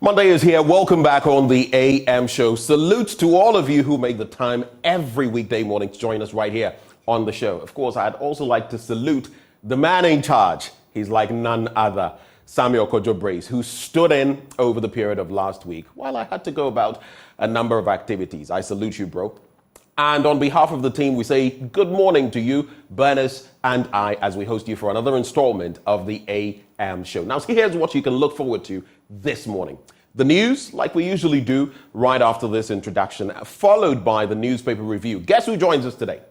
Monday is here. Welcome back on the AM show. Salute to all of you who make the time every weekday morning to join us right here on the show. Of course, I'd also like to salute the man in charge. He's like none other, Samuel Kojo Brace, who stood in over the period of last week while I had to go about a number of activities. I salute you, bro. And on behalf of the team, we say good morning to you, Bernice and I, as we host you for another installment of the AM show. Now, here's what you can look forward to this morning. The news, like we usually do right after this introduction, followed by the newspaper review. Guess who joins us today?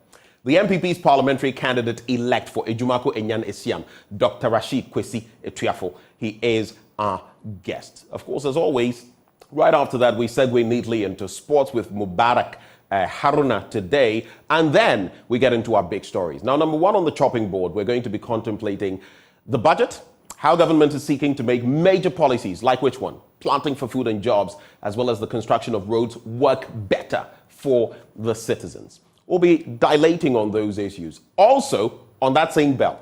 The MPP's parliamentary candidate-elect for Ejumako Enyan Esiam, Dr. Rashid Kwesi Etuafo. He is our guest. Of course, as always, right after that, we segue neatly into sports with Mubarak Haruna today, and then we get into our big stories. Now, number one on the chopping board, we're going to be contemplating the budget, how government is seeking to make major policies, like which one? Planting for food and jobs, as well as the construction of roads, work better for the citizens. We'll be dilating on those issues. Also, on that same belt,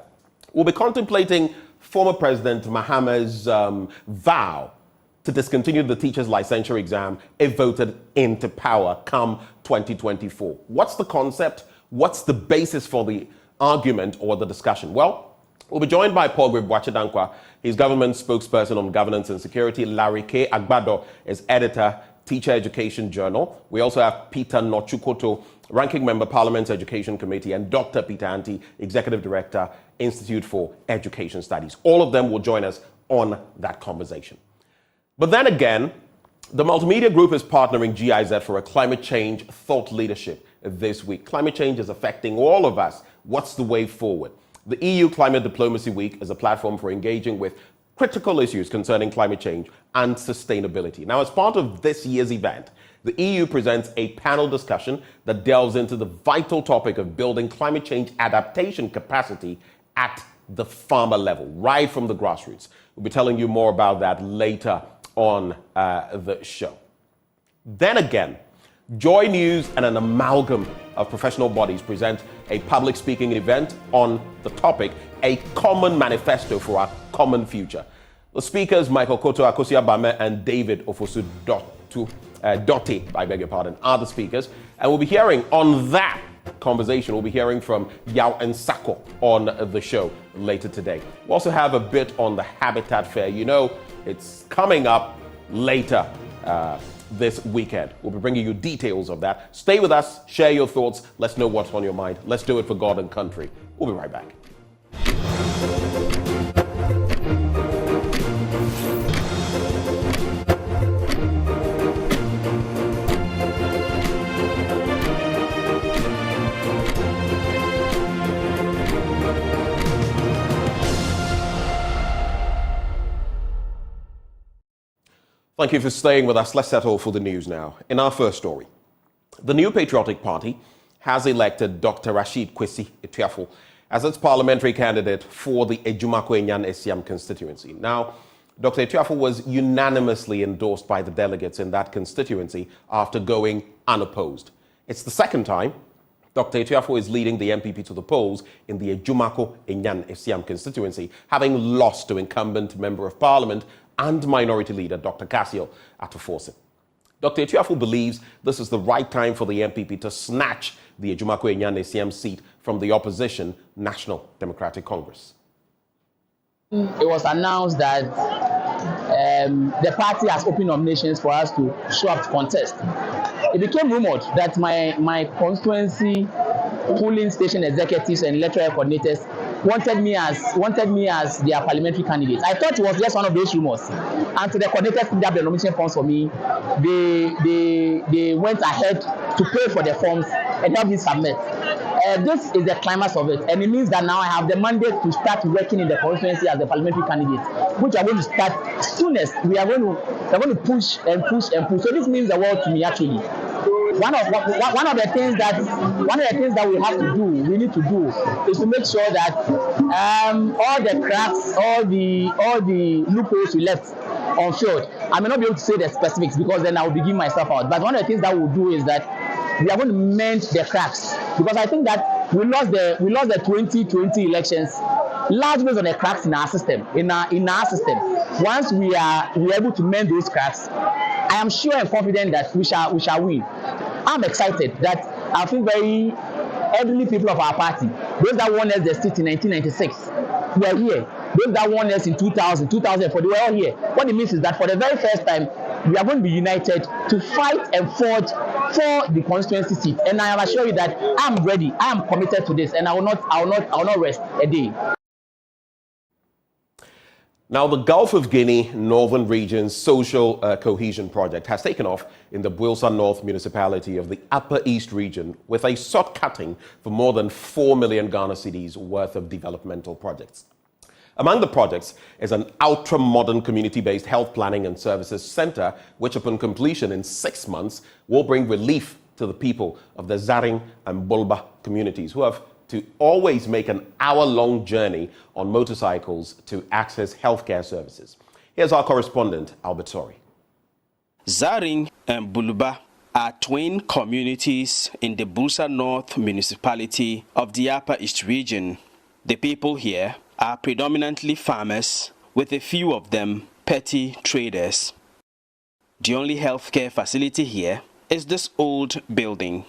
we'll be contemplating former President Mahama's vow to discontinue the teacher's licensure exam if voted into power come 2024. What's the concept? What's the basis for the argument or the discussion? Well, we'll be joined by Paul Gwibwachidankwa. He's government spokesperson on governance and security. Larry K. Agbado is editor, Teacher Education Journal. We also have Peter Nochukoto, ranking member, Parliament's Education Committee, and Dr. Peter Anti, executive director, Institute for Education Studies. All of them will join us on that conversation. But then again, the Multimedia Group is partnering GIZ for a climate change thought leadership this week. Climate change is affecting all of us. What's the way forward? The EU Climate Diplomacy Week is a platform for engaging with critical issues concerning climate change and sustainability. Now, as part of this year's event, the EU presents a panel discussion that delves into the vital topic of building climate change adaptation capacity at the farmer level, right from the grassroots. We'll be telling you more about that later on the show. Then again, Joy News and an amalgam of professional bodies present a public speaking event on the topic, a common manifesto for our common future. The speakers, Michael Koto Akosua-Bame and David Ofosu Dotti, I beg your pardon, are the speakers. And we'll be hearing on that conversation, we'll be hearing from Yao and Sako on the show later today. We'll also have a bit on the Habitat Fair. You know, it's coming up later this weekend. We'll be bringing you details of that. Stay with us, share your thoughts. Let's know what's on your mind. Let's do it for God and country. We'll be right back. Thank you for staying with us. Let's settle for the news now. In our first story, the New Patriotic Party has elected Dr. Rashid Kwesi Etuafo as its parliamentary candidate for the Ejumako Enyan Esiam constituency. Now, Dr. Etuafo was unanimously endorsed by the delegates in that constituency after going unopposed. It's the second time Dr. Etuafo is leading the MPP to the polls in the Ejumako Enyan Esiam constituency, having lost to incumbent Member of Parliament and Minority Leader Dr. Cassio Atufose. Dr. Etuafo believes this is the right time for the MPP to snatch the Ejumako Enyan Esiam seat from the opposition National Democratic Congress. It was announced that the party has opened nominations for us to show up to contest. It became rumored that my constituency polling station executives and electoral coordinators wanted me as their parliamentary candidate. I thought it was just one of those rumors. And so the coordinators picked up the nomination forms for me. They went ahead to pay for the forms and help me submit. This is the climax of it, and it means that now I have the mandate to start working in the constituency as the parliamentary candidate, which are going to start soonest. We are going to push and push and push. So this means the world to me actually. One of the things that we need to do is to make sure that all the cracks, all the loopholes we left unfilled. I may not be able to say the specifics because then I will begin myself out. But one of the things that we'll do is that we are going to mend the cracks, because I think that we lost the 2020 elections largely based on the cracks in our system. once we are able to mend those cracks, I am sure and confident that we shall win. I'm excited that I think very elderly people of our party, those that won us the seat in 1996, were here. Those that won us in 2004, they were all here. What it means is that for the very first time, we are going to be united to fight and forge for the constituency seat. And I assure you that I am ready. I am committed to this, and I will not rest a day. Now, the Gulf of Guinea Northern Region's Social Cohesion Project has taken off in the Builsa North municipality of the Upper East region with a sod cutting for more than 4 million Ghana cedis worth of developmental projects. Among the projects is an ultra-modern community-based health planning and services center, which upon completion in 6 months will bring relief to the people of the Zaring and Bulba communities who have to always make an hour-long journey on motorcycles to access healthcare services. Here's our correspondent, Albert Sori. Zaring and Bulba are twin communities in the Builsa North municipality of the Upper East region. The people here are predominantly farmers, with a few of them petty traders. The only healthcare facility here is this old building.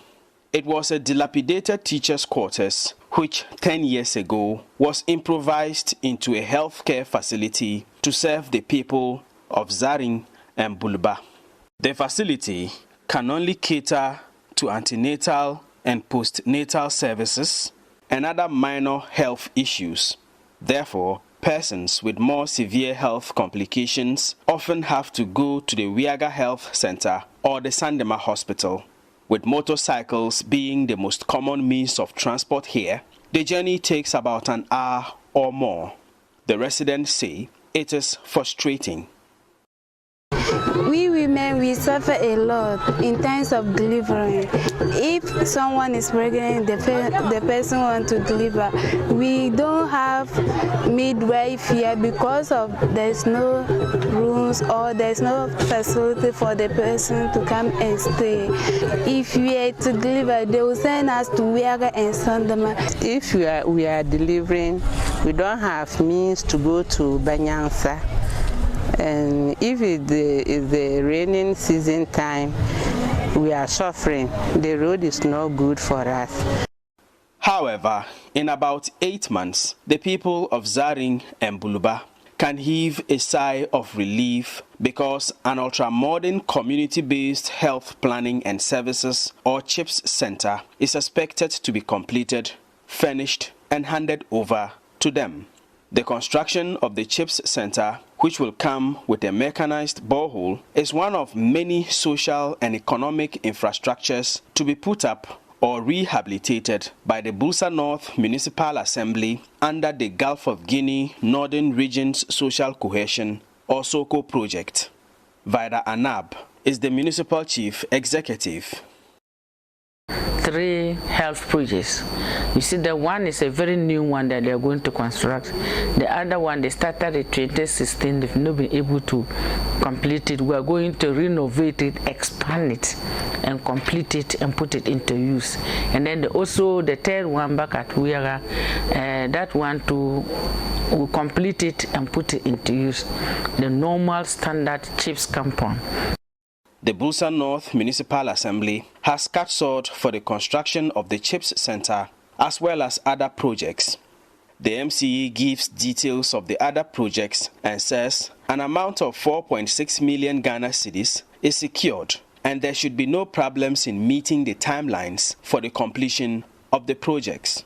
It was a dilapidated teacher's quarters, which 10 years ago was improvised into a healthcare facility to serve the people of Zaring and Bulba. The facility can only cater to antenatal and postnatal services and other minor health issues. Therefore, persons with more severe health complications often have to go to the Wiaga Health Center or the Sandema Hospital. With motorcycles being the most common means of transport here, the journey takes about an hour or more. The residents say it is frustrating. We women, we suffer a lot in terms of delivering. If someone is pregnant, the person wants to deliver, we don't have midwife here because of there's no rooms or there's no facility for the person to come and stay. If we are to deliver, they will send us to Wiaga and Sandema. If we are delivering, we don't have means to go to Banyansa. And if it is the raining season time, we are suffering. The road is not good for us. However, in about 8 months, the people of Zaring and Bulba can heave a sigh of relief because an ultra-modern community-based health planning and services or CHIPS center is expected to be completed, furnished, and handed over to them. The construction of the CHIPS Center, which will come with a mechanized borehole, is one of many social and economic infrastructures to be put up or rehabilitated by the Builsa North Municipal Assembly under the Gulf of Guinea Northern Region's Social Cohesion or SOCO project. Vida Anab is the municipal chief executive. 3 health projects. You see, the one is a very new one that they are going to construct. The other one, they started in 2016, they've not been able to complete it. We are going to renovate it, expand it, and complete it and put it into use. And then also the third one back at Wiaga, that one too, we'll complete it and put it into use. The normal standard CHIPS compound. The Builsa North Municipal Assembly has cut sod for the construction of the CHIPS Center as well as other projects. The MCE gives details of the other projects and says an amount of 4.6 million Ghana cedis is secured and there should be no problems in meeting the timelines for the completion of the projects.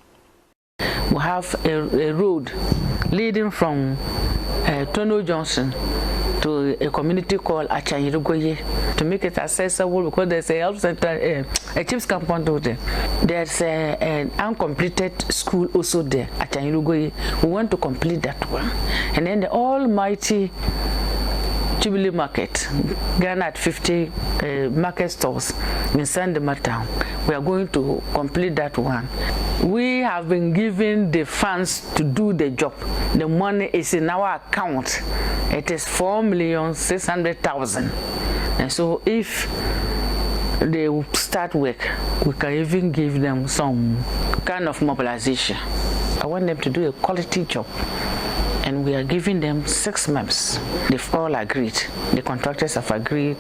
We have a road leading from Tono Johnson to a community called Achanyirugoye to make it accessible because there's a health center, a CHIPS compound there. There's an uncompleted school also there, Achanyirugoye. We want to complete that one. And then the almighty Jubilee Market, Ghana at 50 market stores in Sandema town. We are going to complete that one. We have been given the funds to do the job. The money is in our account. It is 4,600,000. And so if they start work, we can even give them some kind of mobilization. I want them to do a quality job. and we are giving them 6 months. They've all agreed. The contractors have agreed.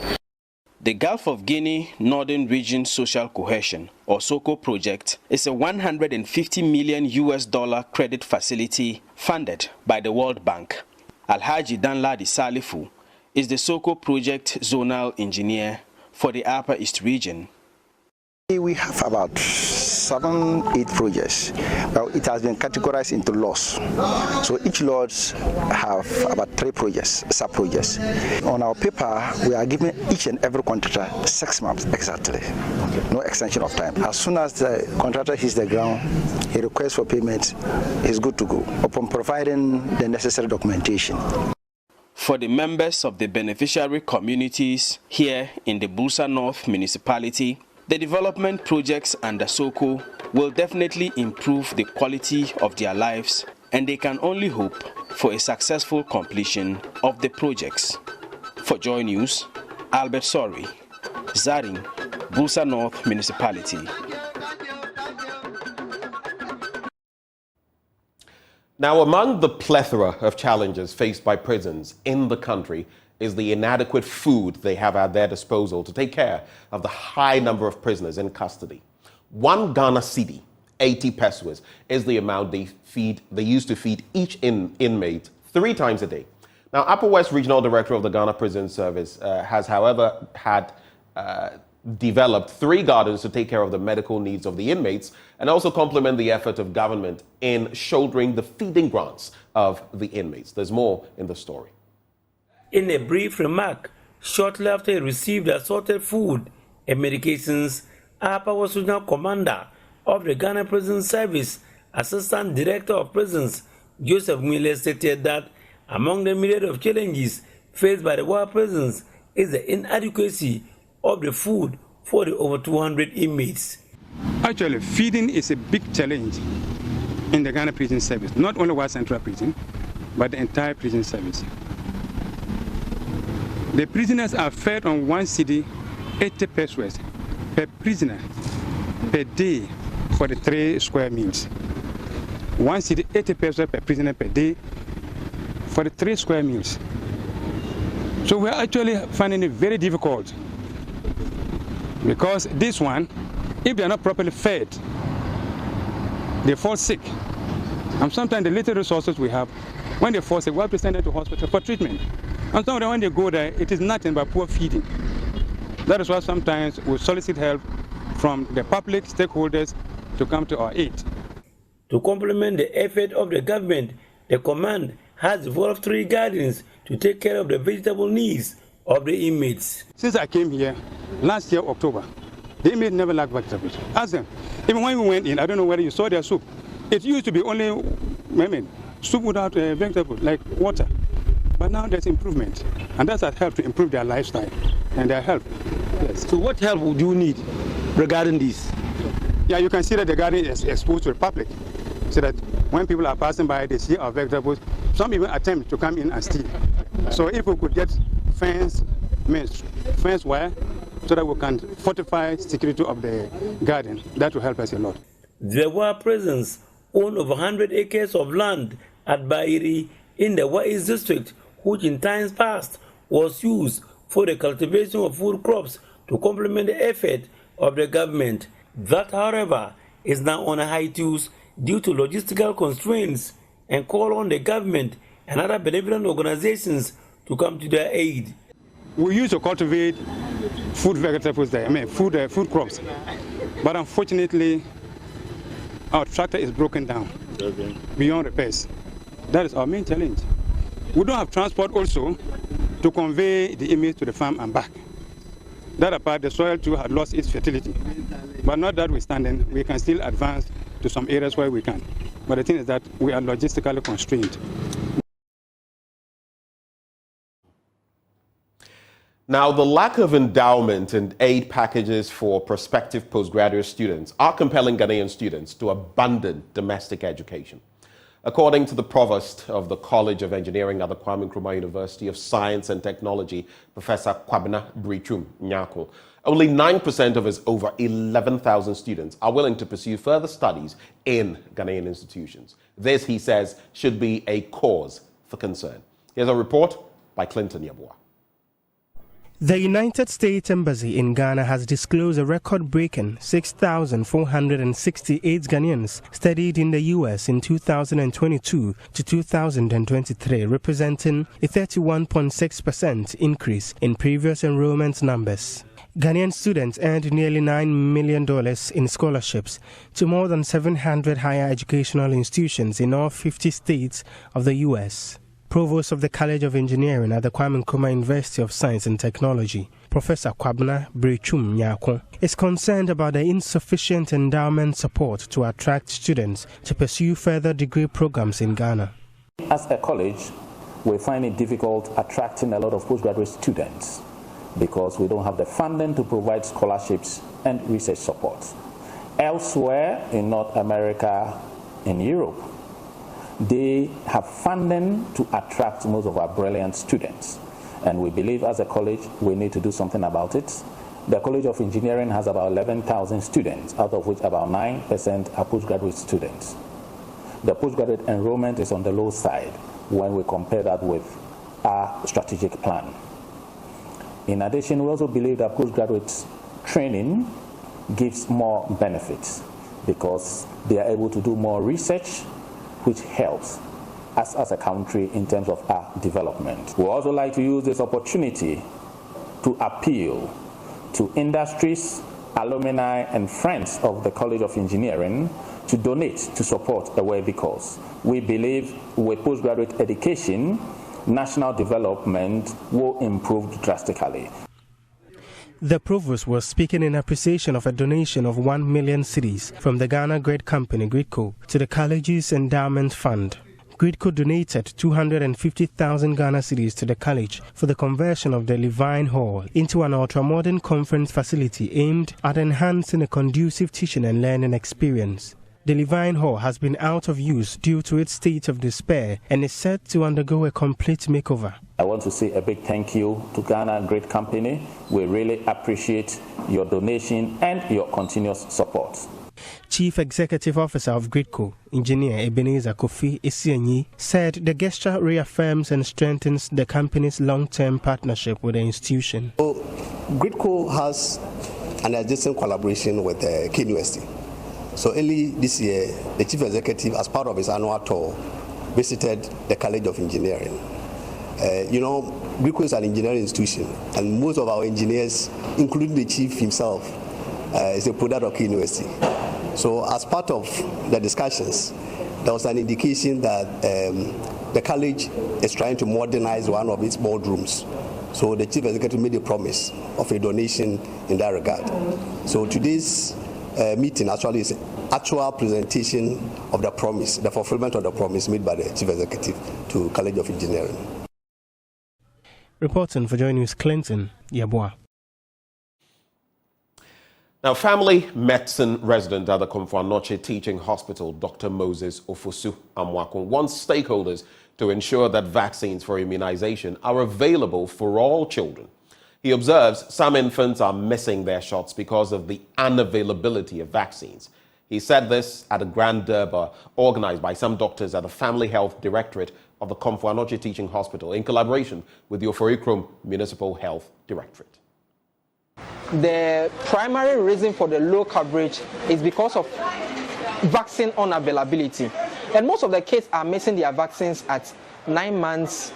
The Gulf of Guinea Northern Region Social Cohesion, or SOCO project, is a $150 million credit facility funded by the World Bank. Alhaji Danladi Salifu is the SOCO project zonal engineer for the Upper East region. We have about 7-8 projects. Well, it has been categorized into laws. So each laws have about 3 projects, sub-projects. On our paper, we are giving each and every contractor 6 months exactly. No extension of time. As soon as the contractor hits the ground, he requests for payment, he's good to go, upon providing the necessary documentation. For the members of the beneficiary communities here in the Bursa North municipality, the development projects under SOCO will definitely improve the quality of their lives, and they can only hope for a successful completion of the projects. For Joy News, Albert Sori, Zaring, Bursa North Municipality. Now, among the plethora of challenges faced by prisons in the country is the inadequate food they have at their disposal to take care of the high number of prisoners in custody. 1 Ghana cedi, 80 pesos, is the amount they used to feed each inmate 3 times a day. Now, Upper West Regional Director of the Ghana Prison Service has, however, developed 3 gardens to take care of the medical needs of the inmates and also complement the effort of government in shouldering the feeding grants of the inmates. There's more in the story. In a brief remark, shortly after he received assorted food and medications, Upper West Regional Commander of the Ghana Prison Service, Assistant Director of Prisons, Joseph Miller, stated that among the myriad of challenges faced by the war prisons is the inadequacy of the food for the over 200 inmates. Actually, feeding is a big challenge in the Ghana Prison Service, not only West Central Prison, but the entire prison service. The prisoners are fed on 1 cedi, 80 pesos per prisoner per day for the 3 square meals. 1 cedi, 80 pesos per prisoner per day for the 3 square meals. So we're actually finding it very difficult because this one, if they're not properly fed, they fall sick. And sometimes the little resources we have, when they fall sick, we have to send them to hospital for treatment. And sometimes when they go there, it is nothing but poor feeding. That is why sometimes we solicit help from the public stakeholders to come to our aid. To complement the effort of the government, the command has developed 3 gardens to take care of the vegetable needs of the inmates. Since I came here last year, October, the inmates never lacked vegetables. Ask them. Even when we went in, I don't know whether you saw their soup. It used to be only soup without vegetables, like water. But now there's improvement, and that's has helped to improve their lifestyle and their health. Yes. So what help would you need regarding this? Yeah, you can see that the garden is exposed to the public, so that when people are passing by, they see our vegetables. Some even attempt to come in and steal. So if we could get fence wire, so that we can fortify security of the garden, that will help us a lot. The war prisons own over 100 acres of land at Bairi in the West district, which in times past was used for the cultivation of food crops to complement the effort of the government. That, however, is now on a hiatus due to logistical constraints, and call on the government and other benevolent organizations to come to their aid. We used to cultivate food vegetables there, food crops. But unfortunately, our tractor is broken down beyond repairs. That is our main challenge. We don't have transport also to convey the inmates to the farm and back. That apart, the soil too had lost its fertility. But not that withstanding, we can still advance to some areas where we can. But the thing is that we are logistically constrained. Now, the lack of endowment and aid packages for prospective postgraduate students are compelling Ghanaian students to abandon domestic education. According to the provost of the College of Engineering at the Kwame Nkrumah University of Science and Technology, Professor Kwabena Brichum Nyako, only 9% of his over 11,000 students are willing to pursue further studies in Ghanaian institutions. This, he says, should be a cause for concern. Here's a report by Clinton Yabua. The United States Embassy in Ghana has disclosed a record-breaking 6,468 Ghanaians studied in the U.S. in 2022 to 2023, representing a 31.6% increase in previous enrollment numbers. Ghanaian students earned nearly $9 million in scholarships to more than 700 higher educational institutions in all 50 states of the U.S. Provost of the College of Engineering at the Kwame Nkrumah University of Science and Technology, Professor Kwabena Brechum Nyako, is concerned about the insufficient endowment support to attract students to pursue further degree programs in Ghana. As a college, we find it difficult attracting a lot of postgraduate students because we don't have the funding to provide scholarships and research support. Elsewhere in North America, in Europe, they have funding to attract most of our brilliant students. And we believe as a college, we need to do something about it. The College of Engineering has about 11,000 students, out of which about 9% are postgraduate students. The postgraduate enrollment is on the low side when we compare that with our strategic plan. In addition, we also believe that postgraduate training gives more benefits because they are able to do more research, which helps us as a country in terms of our development. We also like to use this opportunity to appeal to industries, alumni, and friends of the College of Engineering to donate to support a worthy cause. We believe with postgraduate education, national development will improve drastically. The provost was speaking in appreciation of a donation of 1 million cedis from the Ghana Great Company, GRIDCO, to the college's endowment fund. GRIDCO donated 250,000 Ghana cedis to the college for the conversion of the Levine Hall into an ultra-modern conference facility aimed at enhancing a conducive teaching and learning experience. The Levine Hall has been out of use due to its state of despair and is set to undergo a complete makeover. I want to say a big thank you to Ghana Great Company. We really appreciate your donation and your continuous support. Chief Executive Officer of GRIDCO, Engineer Ebenezer Kofi Esianyi, said the gesture reaffirms and strengthens the company's long-term partnership with the institution. So, GRIDCO has an adjacent collaboration with KNUST. So early this year, the Chief Executive, as part of his annual tour, visited the College of Engineering. GRIDCO is an engineering institution, and most of our engineers, including the Chief himself, is a product of KNUST. So as part of the discussions, there was an indication that the college is trying to modernize one of its boardrooms. So the Chief Executive made a promise of a donation in that regard. So today's meeting actually is an actual presentation of the promise, the fulfillment of the promise made by the Chief Executive to College of Engineering. Reporting for Joy News, Clinton Yabua. Now, family medicine resident at the Komfo-Anokye Teaching Hospital, Dr. Moses Ofosu Amwakun, wants stakeholders to ensure that vaccines for immunization are available for all children. He observes some infants are missing their shots because of the unavailability of vaccines. He said this at a grand durbar organized by some doctors at the Family Health Directorate of the Komfo-Anokye Teaching Hospital in collaboration with the Oforikrom Municipal Health Directorate. The primary reason for the low coverage is because of vaccine unavailability. And most of the kids are missing their vaccines at 9 months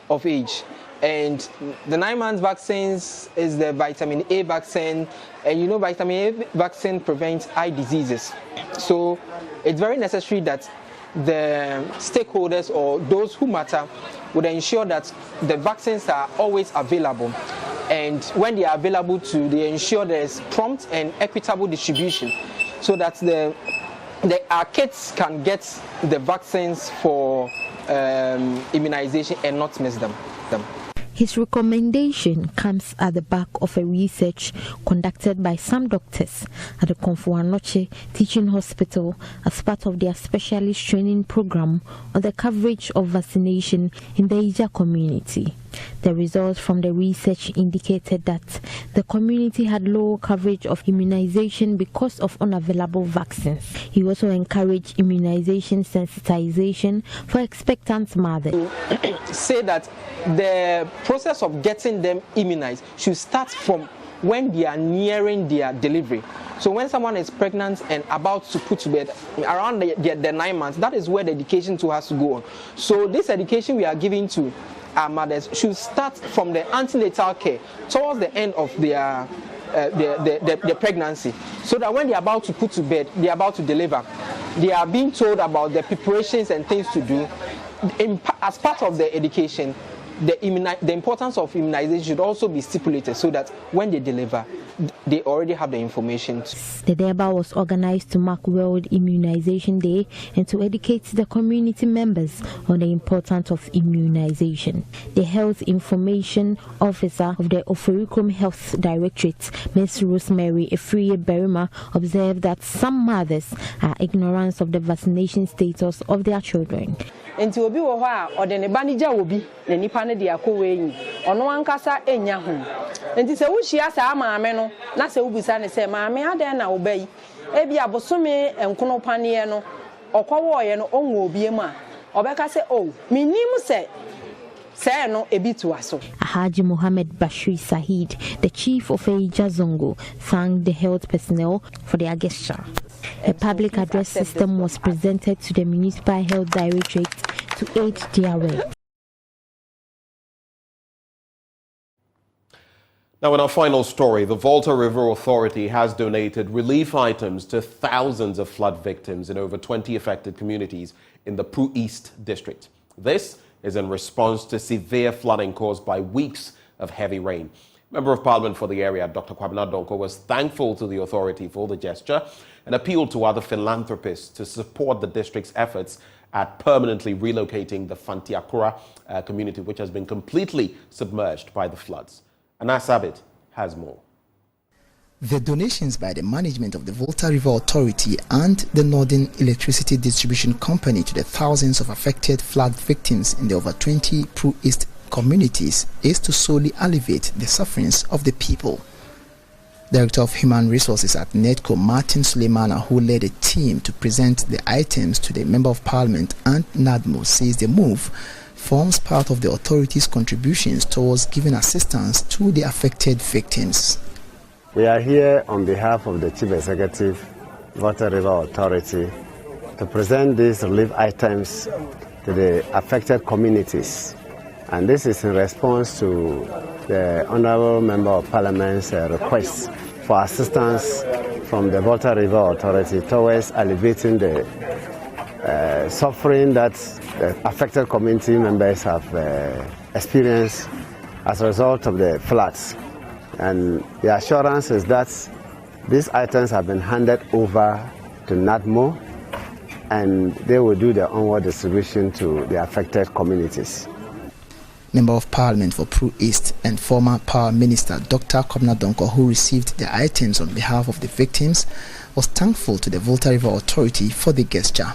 of age. And the 9 months vaccines is the vitamin A vaccine. And vitamin A vaccine prevents eye diseases. So it's very necessary that the stakeholders or those who matter would ensure that the vaccines are always available. And when they are available they ensure there is prompt and equitable distribution so that our kids can get the vaccines for immunization and not miss them. His recommendation comes at the back of a research conducted by some doctors at the Komfo-Anokye Teaching Hospital as part of their specialist training program on the coverage of vaccination in the Ija community. The results from the research indicated that the community had low coverage of immunization because of unavailable vaccines. He also encouraged immunization sensitization for expectant mothers. Say that the process of getting them immunized should start from when they are nearing their delivery. So when someone is pregnant and about to put to bed, around the 9 months, that is where the education too has to go on. So this education we are giving to our mothers should start from the antenatal care towards the end of their pregnancy, so that when they are about to put to bed, they are about to deliver, they are being told about the preparations and things to do. As part of the education, the importance of immunization should also be stipulated so that when they deliver, they already have the information. The Deba was organized to mark World Immunization Day and to educate the community members on the importance of immunization. The Health Information Officer of the Oforikum Health Directorate, Ms. Rosemary Efriye Berima, observed that some mothers are ignorant of the vaccination status of their children. Enti obi wo ho a ode ne ba ne gya obi na nipa ne de akowe yin ono ankasa enya ho enti se wo hia sa maame no na se wo busa ne se maame adan na wo bayi e bia bosome enkono pane no okowo ye no onwo obi mu a obeka se o minim se no ebitu aso. Haji Mohammed Bashir Sahid, the chief of Eija Zongo, thanked the health personnel for their gesture. A public address system was presented to the Municipal Health Directorate to aid their work. Now, in our final story, the Volta River Authority has donated relief items to thousands of flood victims in over 20 affected communities in the Pru East district. This is in response to severe flooding caused by weeks of heavy rain. Member of Parliament for the area, Dr. Kwabena Donko, was thankful to the authority for the gesture and appealed to other philanthropists to support the district's efforts at permanently relocating the Fantiakura community, which has been completely submerged by the floods. Anas Abid has more. The donations by the management of the Volta River Authority and the Northern Electricity Distribution Company to the thousands of affected flood victims in the over 20 Pru East communities is to solely alleviate the sufferings of the people. Director of Human Resources at NEDCO, Martin Suleimana, who led a team to present the items to the Member of Parliament and NADMO, says the move forms part of the authority's contributions towards giving assistance to the affected victims. We are here on behalf of the Chief Executive, Volta River Authority, to present these relief items to the affected communities. And this is in response to the Honourable Member of Parliament's request for assistance from the Volta River Authority towards alleviating the suffering that the affected community members have experienced as a result of the floods. And the assurance is that these items have been handed over to NADMO and they will do their onward distribution to the affected communities. Member of Parliament for Pru East and former Power Minister Dr. Kwabena Donko, who received the items on behalf of the victims, was thankful to the Volta River Authority for the gesture.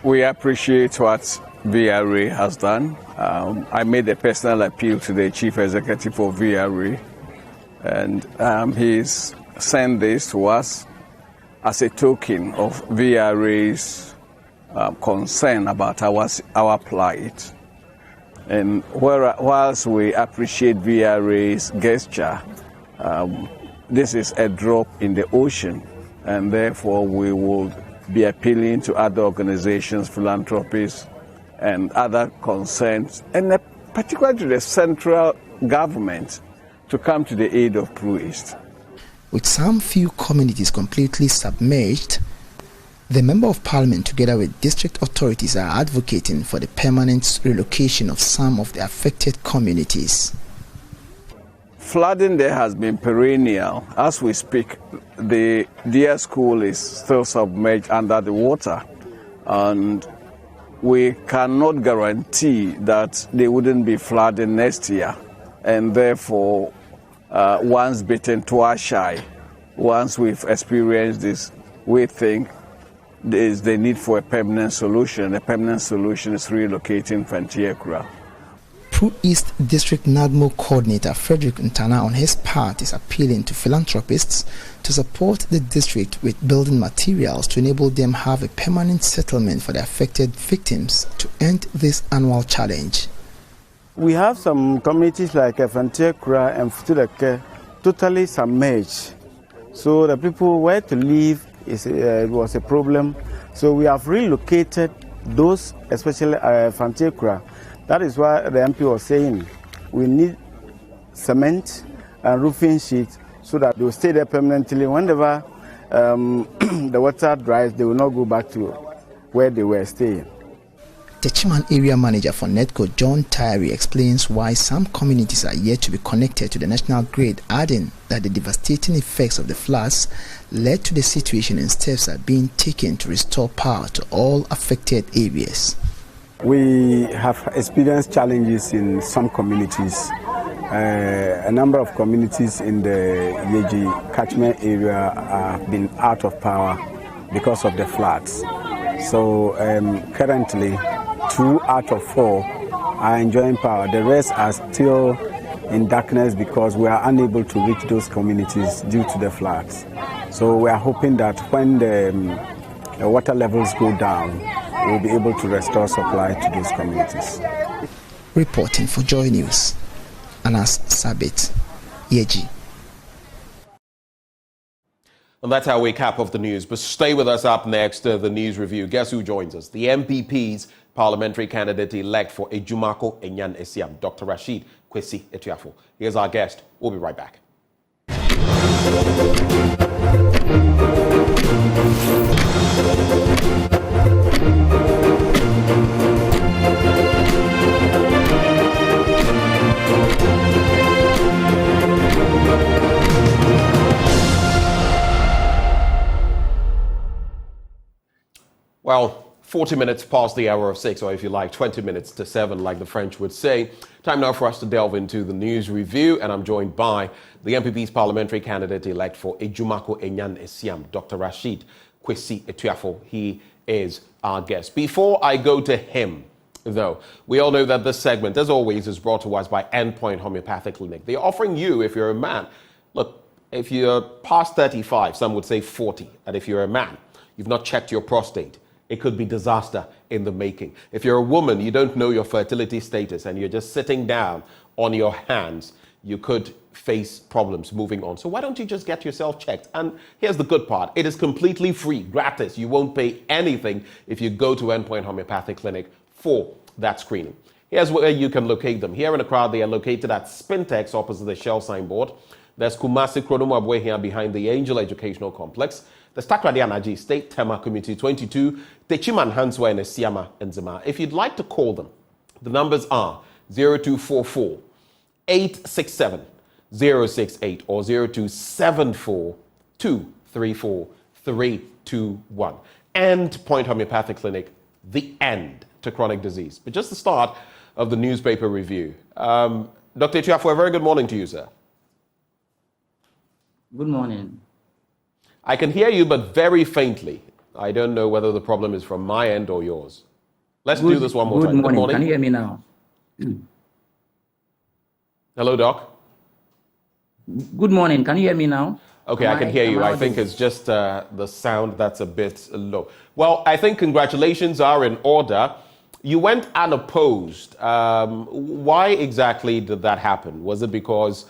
We appreciate what VRA has done. I made a personal appeal to the Chief Executive of VRA, and he's sent this to us as a token of VRA's concern about our plight. And whilst we appreciate VRA's gesture, this is a drop in the ocean, and therefore we will be appealing to other organizations, philanthropists, and other concerns, and particularly to the central government, to come to the aid of Pru East. With some few communities completely submerged, the Member of Parliament, together with district authorities, are advocating for the permanent relocation of some of the affected communities. Flooding there has been perennial. As we speak, the Deer School is still submerged under the water, and we cannot guarantee that they wouldn't be flooding next year. And therefore, once bitten, twice shy. Once we've experienced this, we think there is the need for a permanent solution. The permanent solution is relocating Fantiakura. Pro East District NADMO Coordinator Frederick Ntana on his part is appealing to philanthropists to support the district with building materials to enable them have a permanent settlement for the affected victims to end this annual challenge. We have some communities like Fantekra and Futuleke totally submerged. So the people where to live was a problem. So we have relocated those, especially Fantekra. That is why the MP was saying we need cement and roofing sheets so that they will stay there permanently. Whenever the water dries, they will not go back to where they were staying. The Chiman Area Manager for NEDCO, John Tyree, explains why some communities are yet to be connected to the national grid, adding that the devastating effects of the floods led to the situation and steps are being taken to restore power to all affected areas. We have experienced challenges in some communities. A number of communities in the Yeji catchment area have been out of power because of the floods. So currently, 2 out of 4 are enjoying power. The rest are still in darkness because we are unable to reach those communities due to the floods. So we are hoping that when the water levels go down, we'll be able to restore supply to those communities. Reporting for Joy News, Anas Sabit, Yeji. And that's our recap of the news. But stay with us. Up next, the news review. Guess who joins us? The MPP's parliamentary candidate-elect for Ejumako Enyan Esiam, Dr. Rashid Kwesi Etuafo. Here's our guest. We'll be right back. Well, 40 minutes past the hour of 6, or if you like, 20 minutes to 7, like the French would say. Time now for us to delve into the news review, and I'm joined by the MPP's parliamentary candidate-elect for Ejumako Enyan Esiam, Dr. Rashid Kwesi Etuafo. He is our guest. Before I go to him, though, we all know that this segment, as always, is brought to us by Endpoint Homeopathic Clinic. They're offering you, if you're a man, look, if you're past 35, some would say 40, and if you're a man, you've not checked your prostate, it could be disaster in the making. If you're a woman, you don't know your fertility status and you're just sitting down on your hands, you could face problems moving on. So why don't you just get yourself checked? And here's the good part. It is completely free, gratis. You won't pay anything if you go to Endpoint Homeopathic Clinic for that screening. Here's where you can locate them. Here in Accra, they are located at Spintex opposite the Shell signboard. There's Kumasi Kronomabwe here behind the Angel Educational Complex. The Takrady Anaji State, Tema Community 22, Techiman Hanswa and Esiama and Zima. If you'd like to call them, the numbers are 0244 867 068 or 0274 234 321. Endpoint Homeopathic Clinic, the end to chronic disease. But just the start of the newspaper review. Dr. Etuafo, a very good morning to you, sir. Good morning. I can hear you, but very faintly. I don't know whether the problem is from my end or yours. Let's do this one more time. Good morning. Can you hear me now? Hello, Doc. Good morning. Can you hear me now? Okay, I can hear you. I think it's just the sound that's a bit low. Well, I think congratulations are in order. You went unopposed. Why exactly did that happen? Was it because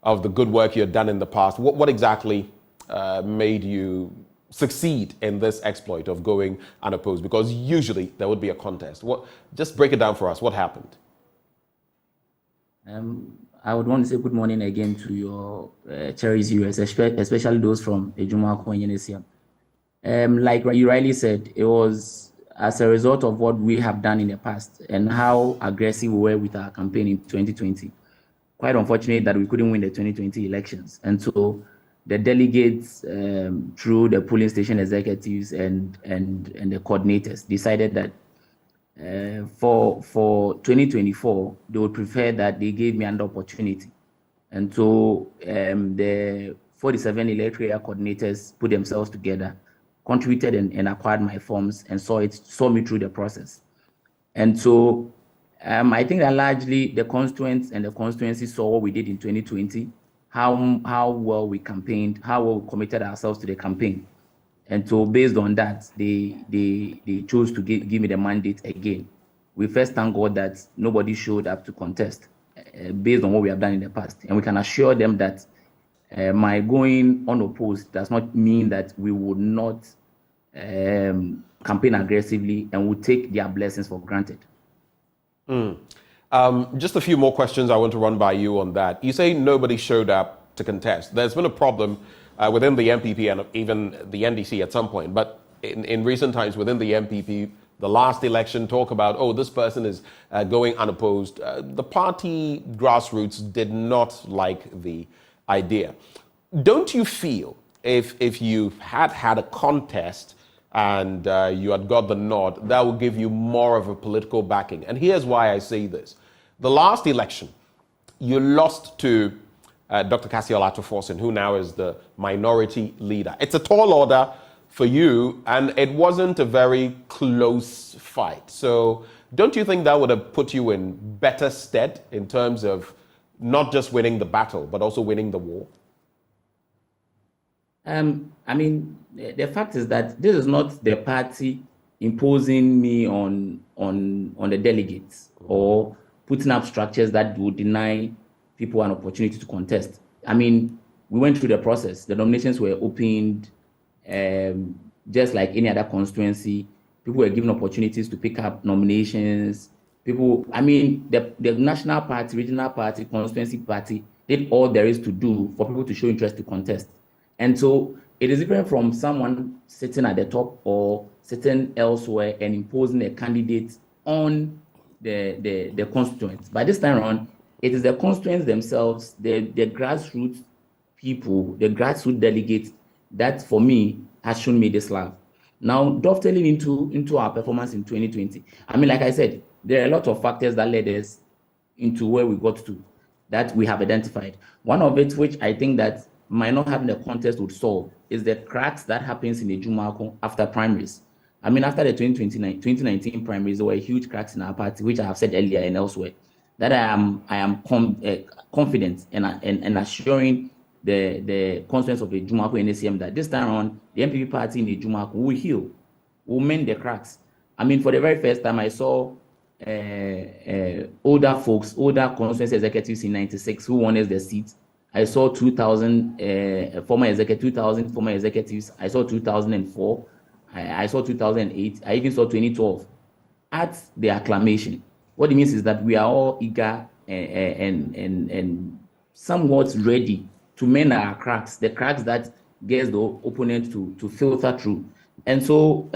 of the good work you had done in the past? What exactly made you succeed in this exploit of going unopposed? Because usually there would be a contest. Just break it down for us. What happened? I would want to say good morning again to your cherished viewers, especially those from Ejumako and Yenesiam. Like you rightly said, it was as a result of what we have done in the past and how aggressive we were with our campaign in 2020. Quite unfortunate that we couldn't win the 2020 elections. And so the delegates, through the polling station executives and the coordinators, decided that for 2024, they would prefer that they gave me an opportunity. And so the 47 electoral coordinators put themselves together, contributed and acquired my forms and saw me through the process. And so I think that largely the constituents and the constituency saw what we did in 2020, how well we campaigned, how well we committed ourselves to the campaign. And so based on that, they chose to give me the mandate again. We first thank God that nobody showed up to contest based on what we have done in the past. And we can assure them that my going unopposed does not mean that we would not campaign aggressively and would take their blessings for granted. Just a few more questions I want to run by you on that. You say nobody showed up to contest. There's been a problem within the MPP and even the NDC at some point, but in recent times within the MPP, the last election, talk about, oh, this person is going unopposed. The party grassroots did not like the idea. Don't you feel if you had a contest and you had got the nod, that would give you more of a political backing? And here's why I say this. The last election, you lost to Dr. Cassiel Ato-Forson, who now is the minority leader. It's a tall order for you, and it wasn't a very close fight. So don't you think that would have put you in better stead in terms of not just winning the battle, but also winning the war? I mean, the fact is that this is not the party imposing me on the delegates or putting up structures that would deny people an opportunity to contest. I mean, we went through the process. The nominations were opened, just like any other constituency. People were given opportunities to pick up nominations. I mean, the national party, regional party, constituency party did all there is to do for people to show interest to contest. And so it is different from someone sitting at the top or sitting elsewhere and imposing a candidate on the constituents. By this time around, it is the constituents themselves, the grassroots people, the grassroots delegates that, for me, has shown me this love. Now, dovetailing into our performance in 2020, I mean, like I said, there are a lot of factors that led us into where we got to, that we have identified. One of it, which I think that might not having a contest would solve, is the cracks that happens in the Ejumako after primaries. I mean, after the 2019 primaries, there were huge cracks in our party, which I have said earlier and elsewhere, that I am confident and assuring the constituents of the Ejumako NACM that this time around, the MPP party in the Ejumako will heal, will mend the cracks. I mean, for the very first time, I saw older folks, older constituency executives in 96 who wanted the seat. I saw 2,000 former executives. I saw 2004. I saw 2008. I even saw 2012 at the acclamation. What it means is that we are all eager and somewhat ready to mend our cracks, the cracks that gets the opponent to filter through. And so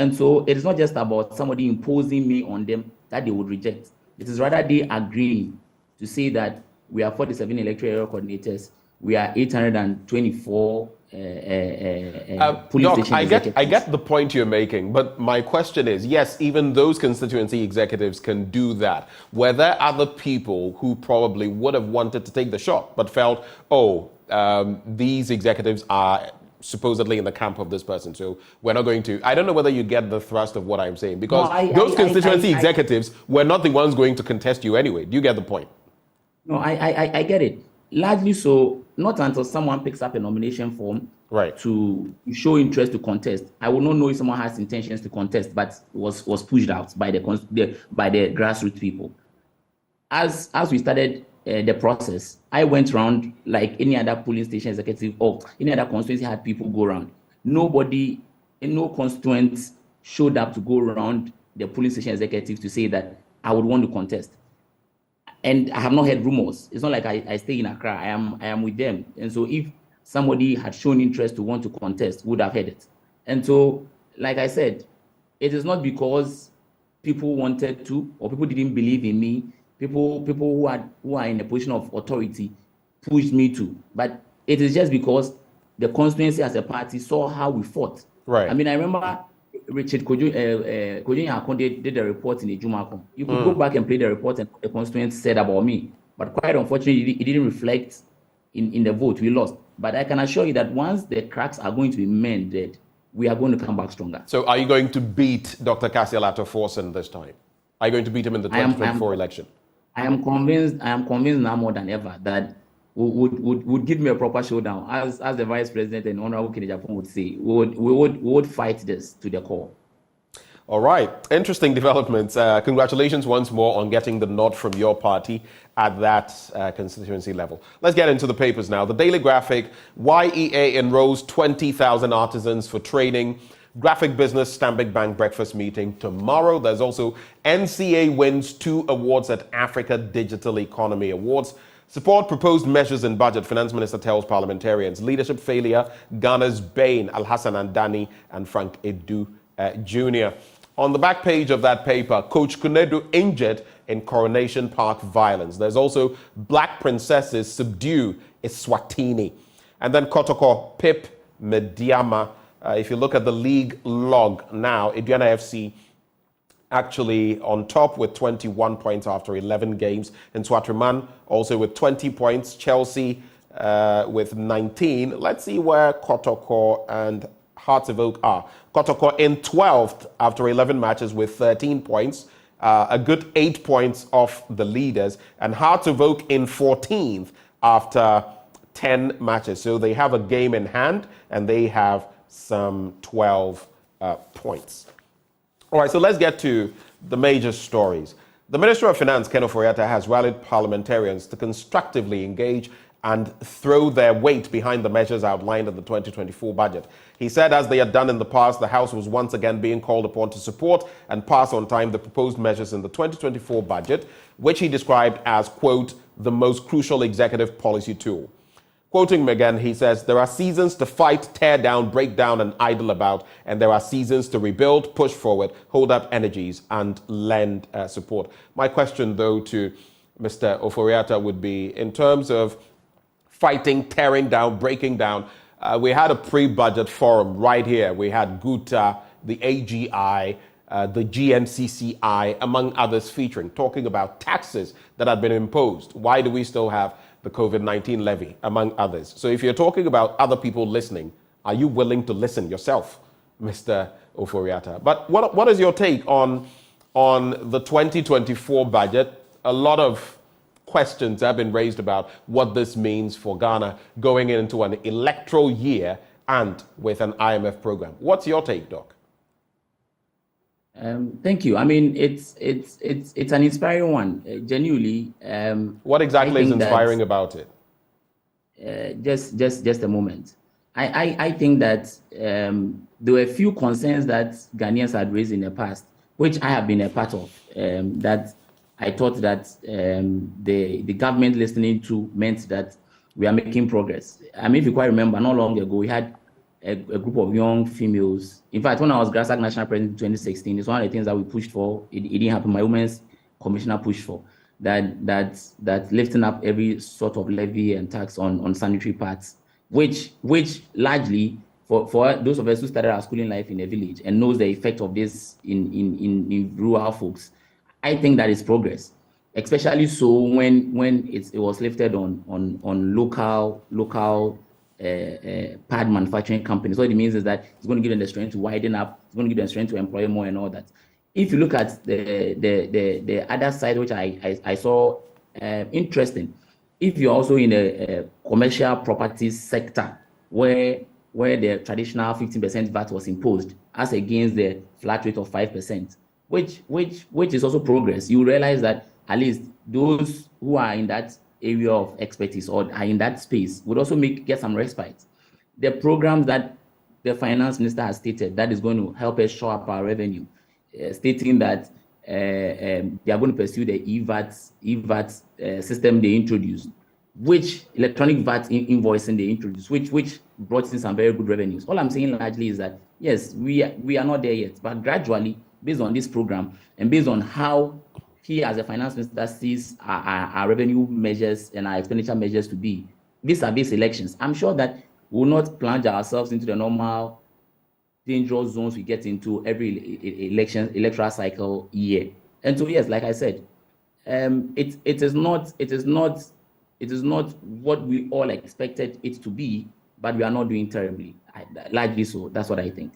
it is not just about somebody imposing me on them that they would reject. It is rather they agreeing to say that we are 47 electoral area coordinators. We are 824 police station executives. I get the point you're making, but my question is, yes, even those constituency executives can do that. Were there other people who probably would have wanted to take the shot, but felt, these executives are supposedly in the camp of this person, so we're not going to... I don't know whether you get the thrust of what I'm saying, because those constituency executives were not the ones going to contest you anyway. Do you get the point? No, I get it. Largely so, not until someone picks up a nomination form to show interest to contest. I will not know if someone has intentions to contest, but was pushed out by the grassroots people. As we started the process, I went around like any other polling station executive or any other constituency had people go around. Nobody, no constituents showed up to go around the polling station executive to say that I would want to contest. And I have not heard rumors. It's not like I stay in Accra. I am with them. And so if somebody had shown interest to want to contest, would have heard it. And so, like I said, it is not because people wanted to or people didn't believe in me. People who are in a position of authority pushed me to. But it is just because the constituency as a party saw how we fought. Right. I mean, I remember Richard Kojo Akonde did a report in Ejumako. You could go back and play the report and what the constituents said about me. But quite unfortunately, it didn't reflect in the vote. We lost. But I can assure you that once the cracks are going to be mended, we are going to come back stronger. So are you going to beat Dr. Cassiel Ato-Forson this time? Are you going to beat him in the 2024 election? I am convinced now more than ever that would give me a proper showdown, as the Vice President and Honorable Kennedy Japon would say. We would fight this to the core. All right, interesting developments. Congratulations once more on getting the nod from your party at that constituency level. Let's get into the papers now. The Daily Graphic: YEA enrolls 20,000 artisans for training. Graphic Business Stanbic Bank breakfast meeting tomorrow. There's also NCA wins 2 awards at Africa Digital Economy Awards. Support proposed measures in budget. Finance Minister tells parliamentarians. Leadership failure, Ghana's bane. Al-Hassan Andani and Frank Edu Jr. On the back page of that paper, Coach Kunedu injured in Coronation Park violence. There's also Black Princesses subdue Eswatini. And then Kotoko, Pip Mediama. If you look at the league log now, Aduana FC actually on top with 21 points after 11 games. And Swatriman also with 20 points. Chelsea with 19. Let's see where Kotoko and Hearts of Oak are. Kotoko in 12th after 11 matches with 13 points. A good 8 points off the leaders. And Hearts of Oak in 14th after 10 matches. So they have a game in hand and they have some 12 points. All right, so let's get to the major stories. The Minister of Finance, Ken Ofori-Atta, has rallied parliamentarians to constructively engage and throw their weight behind the measures outlined in the 2024 budget. He said, as they had done in the past, the House was once again being called upon to support and pass on time the proposed measures in the 2024 budget, which he described as, quote, the most crucial executive policy tool. Quoting him again, he says, there are seasons to fight, tear down, break down, and idle about, and there are seasons to rebuild, push forward, hold up energies, and lend support. My question, though, to Mr. Ofori-Atta would be, in terms of fighting, tearing down, breaking down, we had a pre-budget forum right here. We had GUTA, the AGI, the GNCCI, among others, featuring, talking about taxes that had been imposed. Why do we still have the COVID-19 levy, among others? So if you're talking about other people listening, are you willing to listen yourself, Mr. Ofori-Atta? But what is your take on the 2024 budget? A lot of questions have been raised about what this means for Ghana going into an electoral year and with an IMF program. What's your take, Doc? Thank you. I mean, it's an inspiring one, genuinely. What exactly is inspiring about it? Just a moment. I think that there were a few concerns that Ghanaians had raised in the past, which I have been a part of, that I thought that the government listening to meant that we are making progress. I mean, if you quite remember, not long ago, we had a group of young females. In fact, when I was GRASAC National President in 2016, it's one of the things that we pushed for. It didn't happen. My women's commissioner pushed for that lifting up every sort of levy and tax on sanitary pads, which largely for those of us who started our schooling life in a village and knows the effect of this in rural folks, I think that is progress, especially so when it was lifted on local pad manufacturing companies. What it means is that it's going to give them the strength to widen up, it's going to give them the strength to employ more and all that. If you look at the other side, which I saw interesting, if you're also in a commercial properties sector where the traditional 15% VAT was imposed as against the flat rate of 5%, which is also progress, you realize that at least those who are in that area of expertise or are in that space would also get some respite. The programs that the finance minister has stated that is going to help us show up our revenue, stating that they are going to pursue the EVAT system they introduced, which electronic VAT invoicing they introduced, which brought in some very good revenues. All I'm saying largely is that yes, we are not there yet, but gradually, based on this program and based on how he as a finance minister sees our revenue measures and our expenditure measures to be vis-a-vis elections, I'm sure that we will not plunge ourselves into the normal dangerous zones we get into every electoral cycle year. And so yes, like I said, it is not what we all expected it to be, but we are not doing terribly. Largely so. That's what I think.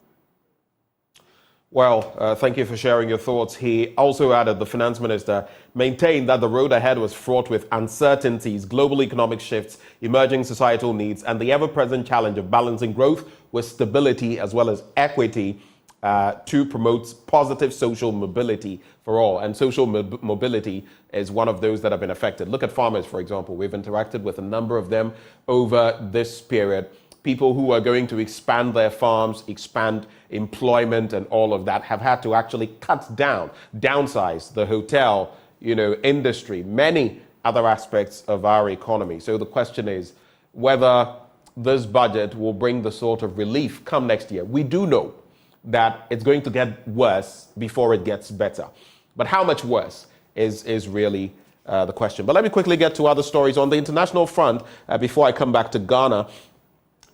Well, thank you for sharing your thoughts. He also added, the finance minister maintained that the road ahead was fraught with uncertainties, global economic shifts, emerging societal needs, and the ever-present challenge of balancing growth with stability as well as equity to promote positive social mobility for all. And social mobility is one of those that have been affected. Look at farmers, for example. We've interacted with a number of them over this period. People who are going to expand their farms, expand employment and all of that have had to actually downsize the hotel, industry, many other aspects of our economy. So the question is whether this budget will bring the sort of relief come next year. We do know that it's going to get worse before it gets better. But how much worse is really the question. But let me quickly get to other stories on the international front before I come back to Ghana.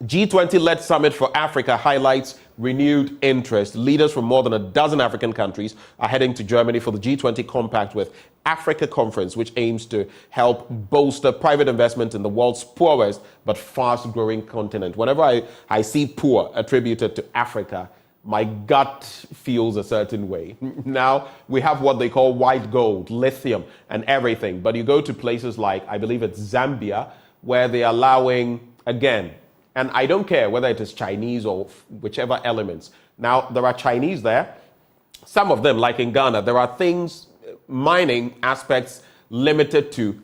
G20-led summit for Africa highlights renewed interest. Leaders from more than a dozen African countries are heading to Germany for the G20 Compact with Africa Conference, which aims to help bolster private investment in the world's poorest but fast-growing continent. Whenever I see poor attributed to Africa, my gut feels a certain way. Now, we have what they call white gold, lithium, and everything. But you go to places like, I believe it's Zambia, where they're allowing, again, and I don't care whether it is Chinese or whichever elements. Now, there are Chinese there. Some of them, like in Ghana, there are things, mining aspects limited to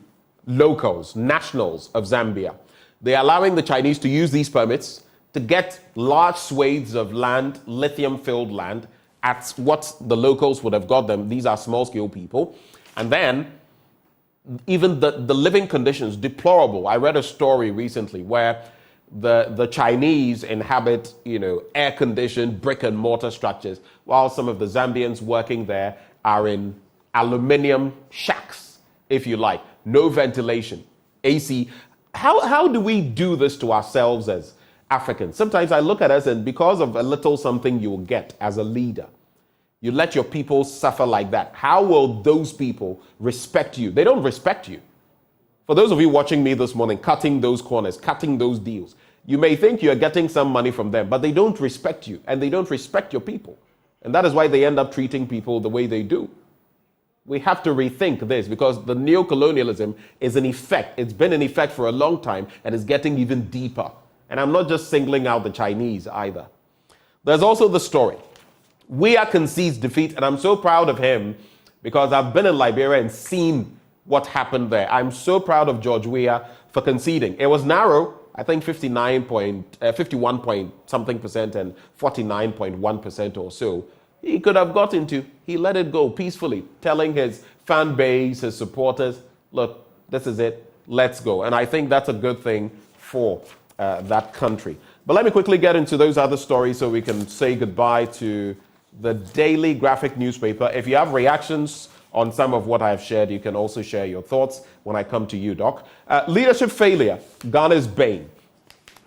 locals, nationals of Zambia. They're allowing the Chinese to use these permits to get large swathes of land, lithium-filled land, at what the locals would have got them. These are small-scale people. And then, even the living conditions, deplorable. I read a story recently where the Chinese inhabit, air-conditioned brick and mortar structures, while some of the Zambians working there are in aluminium shacks, if you like, no ventilation, AC. How do we do this to ourselves as Africans? Sometimes I look at us, and because of a little something you will get as a leader, you let your people suffer like that. How will those people respect you? They don't respect you. For those of you watching me this morning, cutting those corners, cutting those deals, you may think you're getting some money from them, but they don't respect you and they don't respect your people. And that is why they end up treating people the way they do. We have to rethink this because the neocolonialism is in effect. It's been in effect for a long time and is getting even deeper. And I'm not just singling out the Chinese either. There's also the story. Weah concedes defeat, and I'm so proud of him because I've been in Liberia and seen what happened there. I'm so proud of George Weah for conceding. It was narrow, I think 51 point something percent and 49.1% or so. He could have got into, he let it go peacefully, telling his fan base, his supporters, look, this is it, let's go. And I think that's a good thing for that country. But let me quickly get into those other stories so we can say goodbye to the daily graphic newspaper. If you have reactions on some of what I've shared, you can also share your thoughts when I come to you, Doc. Leadership failure, Ghana's bane.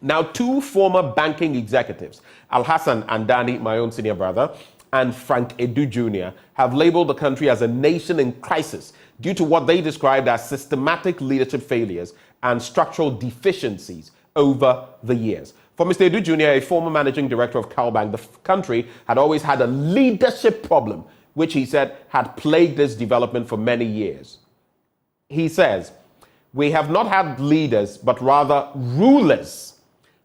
Now, two former banking executives, Alhassan Andani, my own senior brother, and Frank Edu Jr., have labeled the country as a nation in crisis due to what they described as systematic leadership failures and structural deficiencies over the years. For Mr. Edu Jr., a former managing director of Calbank, the country had always had a leadership problem, which he said had plagued this development for many years. He says, we have not had leaders, but rather rulers.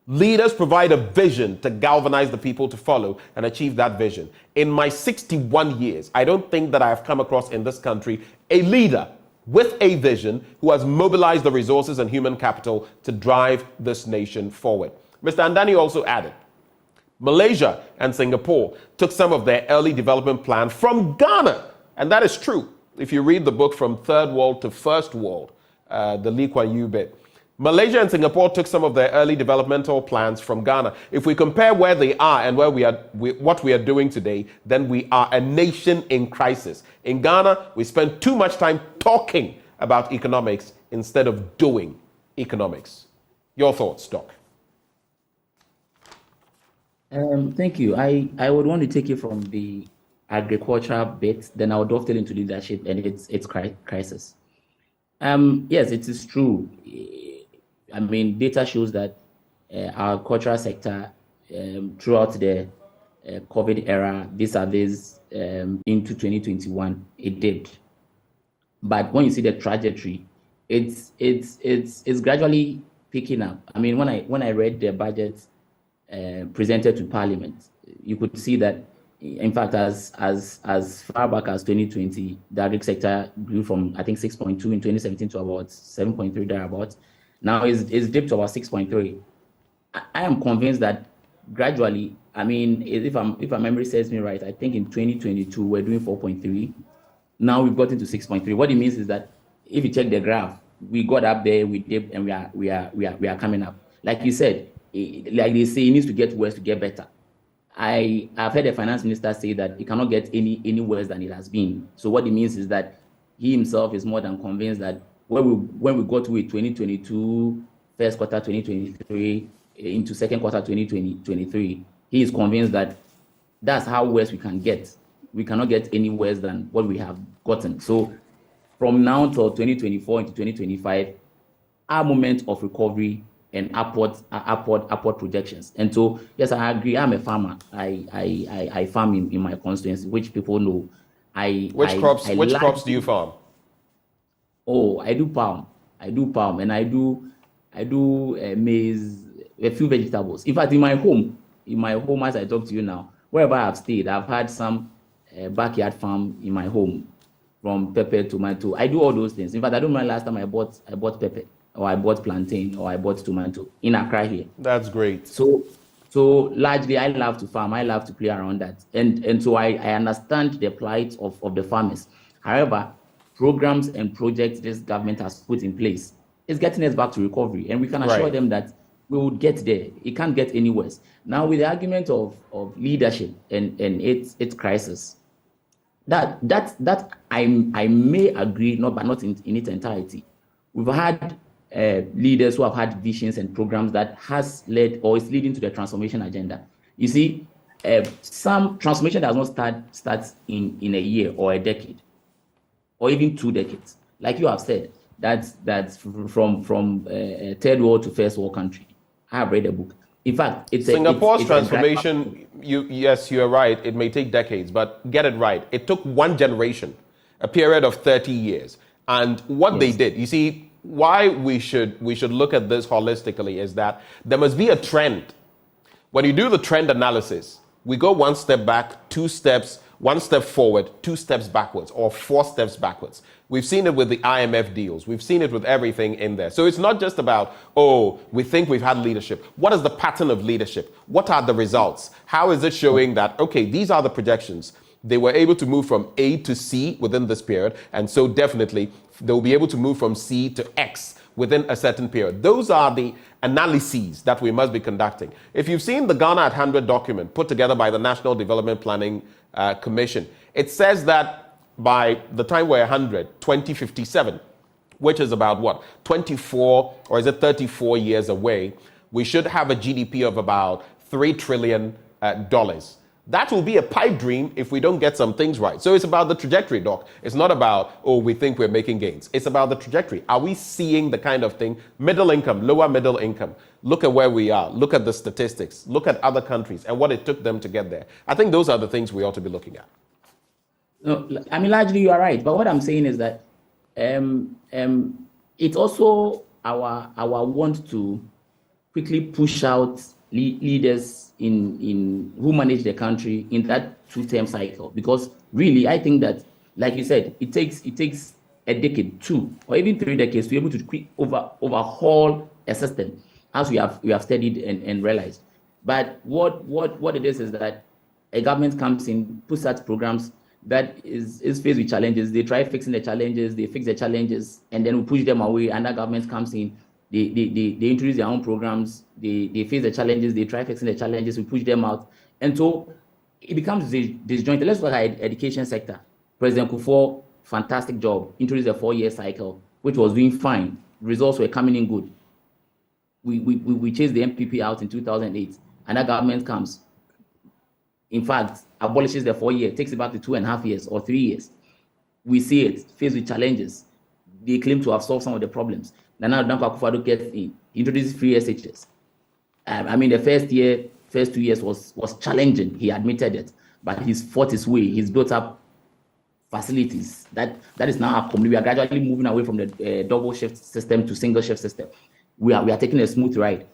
Leaders provide a vision to galvanize the people to follow and achieve that vision. In my 61 years, I don't think that I have come across in this country a leader with a vision who has mobilized the resources and human capital to drive this nation forward. Mr. Andani also added, Malaysia and Singapore took some of their early development plan from Ghana. And that is true. If you read the book From Third World to First World, the Lee Kuan Yew bit, Malaysia and Singapore took some of their early developmental plans from Ghana. If we compare where they are and where what we are doing today, then we are a nation in crisis. In Ghana, we spend too much time talking about economics instead of doing economics. Your thoughts, Doc? Thank you. I would want to take it from the agricultural bit, then I would dovetail into leadership and its crisis. Yes, it is true. I mean, data shows that our cultural sector throughout the COVID era vis-a-vis into 2021, it did. But when you see the trajectory, it's gradually picking up. I mean, when I read the budget presented to Parliament, you could see that, in fact, as far back as 2020, the agri sector grew from, I think, 6.2 in 2017 to about 7.3 thereabouts. Now it's dipped to about 6.3. I am convinced that gradually, I mean, if my memory serves me right, I think in 2022 we're doing 4.3. Now we've got into 6.3. What it means is that if you check the graph, we got up there, we dipped, and we are coming up. Like you said, like they say, it needs to get worse to get better. I've heard the finance minister say that it cannot get any worse than it has been. So what it means is that he himself is more than convinced that when we got to it 2022, first quarter 2023, into second quarter 2023, he is convinced that that's how worse we can get. We cannot get any worse than what we have gotten. So from now till 2024 into 2025, our moment of recovery and upward projections. And so, yes, I agree. I'm a farmer. I farm in my constituency, which people know. Which crops do you farm? Oh, I do palm, and I do maize, a few vegetables. In fact, in my home, as I talk to you now, wherever I've stayed, I've had some backyard farm in my home, from pepper, tomato. I do all those things. In fact, I don't remember last time I bought pepper, or I bought plantain, or I bought tomato in Accra here. That's great. So largely, I love to farm. I love to play around that, and so I understand the plight of the farmers. However, programs and projects this government has put in place is getting us back to recovery, and we can assure them that we will get there. It can't get any worse. Now, with the argument of leadership and its crisis, that I may agree, but not in its entirety. We've had leaders who have had visions and programs that has led or is leading to the transformation agenda. You see, some transformation does not start in a year or a decade, or even 2 decades. Like you have said, that's from third world to first world country. I have read the book. In fact, Singapore's transformation. Yes, you're right. It may take decades, but get it right. It took one generation, a period of 30 years, and what they did. You see, why we should look at this holistically is that there must be a trend. When you do the trend analysis, we go 1 step back, 2 steps, 1 step forward, 2 steps backwards, or 4 steps backwards. We've seen it with the IMF deals. We've seen it with everything in there. So it's not just about, we think we've had leadership. What is the pattern of leadership? What are the results? How is it showing that, these are the projections. They were able to move from A to C within this period. And so definitely they'll be able to move from C to X within a certain period. Those are the analyses that we must be conducting. If you've seen the Ghana at 100 document put together by the National Development Planning Commission, it says that by the time we're 100, 2057, which is about 24 or is it 34 years away, we should have a GDP of about $3 trillion. That will be a pipe dream if we don't get some things right. So it's about the trajectory, Doc. It's not about, we think we're making gains. It's about the trajectory. Are we seeing the kind of thing? Middle income, lower middle income. Look at where we are. Look at the statistics. Look at other countries and what it took them to get there. I think those are the things we ought to be looking at. No, I mean, largely you are right. But what I'm saying is that it's also our want to quickly push out leaders in who manage the country in that 2-term cycle, because really I think that, like you said, it takes a decade, 2 or even 3 decades to be able to overhaul a system, as we have studied and realized. But what it is that a government comes in, puts out programs that is faced with challenges. They try fixing the challenges, they fix the challenges, and then we push them away. Another government comes in, they introduce their own programs, they face the challenges, they try fixing the challenges, we push them out. And so it becomes disjointed. Let's look at the education sector. President Kufuor, fantastic job, introduced a 4-year cycle, which was doing fine. Results were coming in good. We chased the MPP out in 2008. Another government comes, in fact, abolishes the 4-year, takes it back to 2.5 years or 3 years. We see it, faced with challenges. They claim to have solved some of the problems. Now Dankwa Akufo-Addo gets in, introduces free SHS. I mean, the first first 2 years was challenging. He admitted it, but he's fought his way. He's built up facilities. That is now our community. We are gradually moving away from the double shift system to single shift system. We are taking a smooth ride.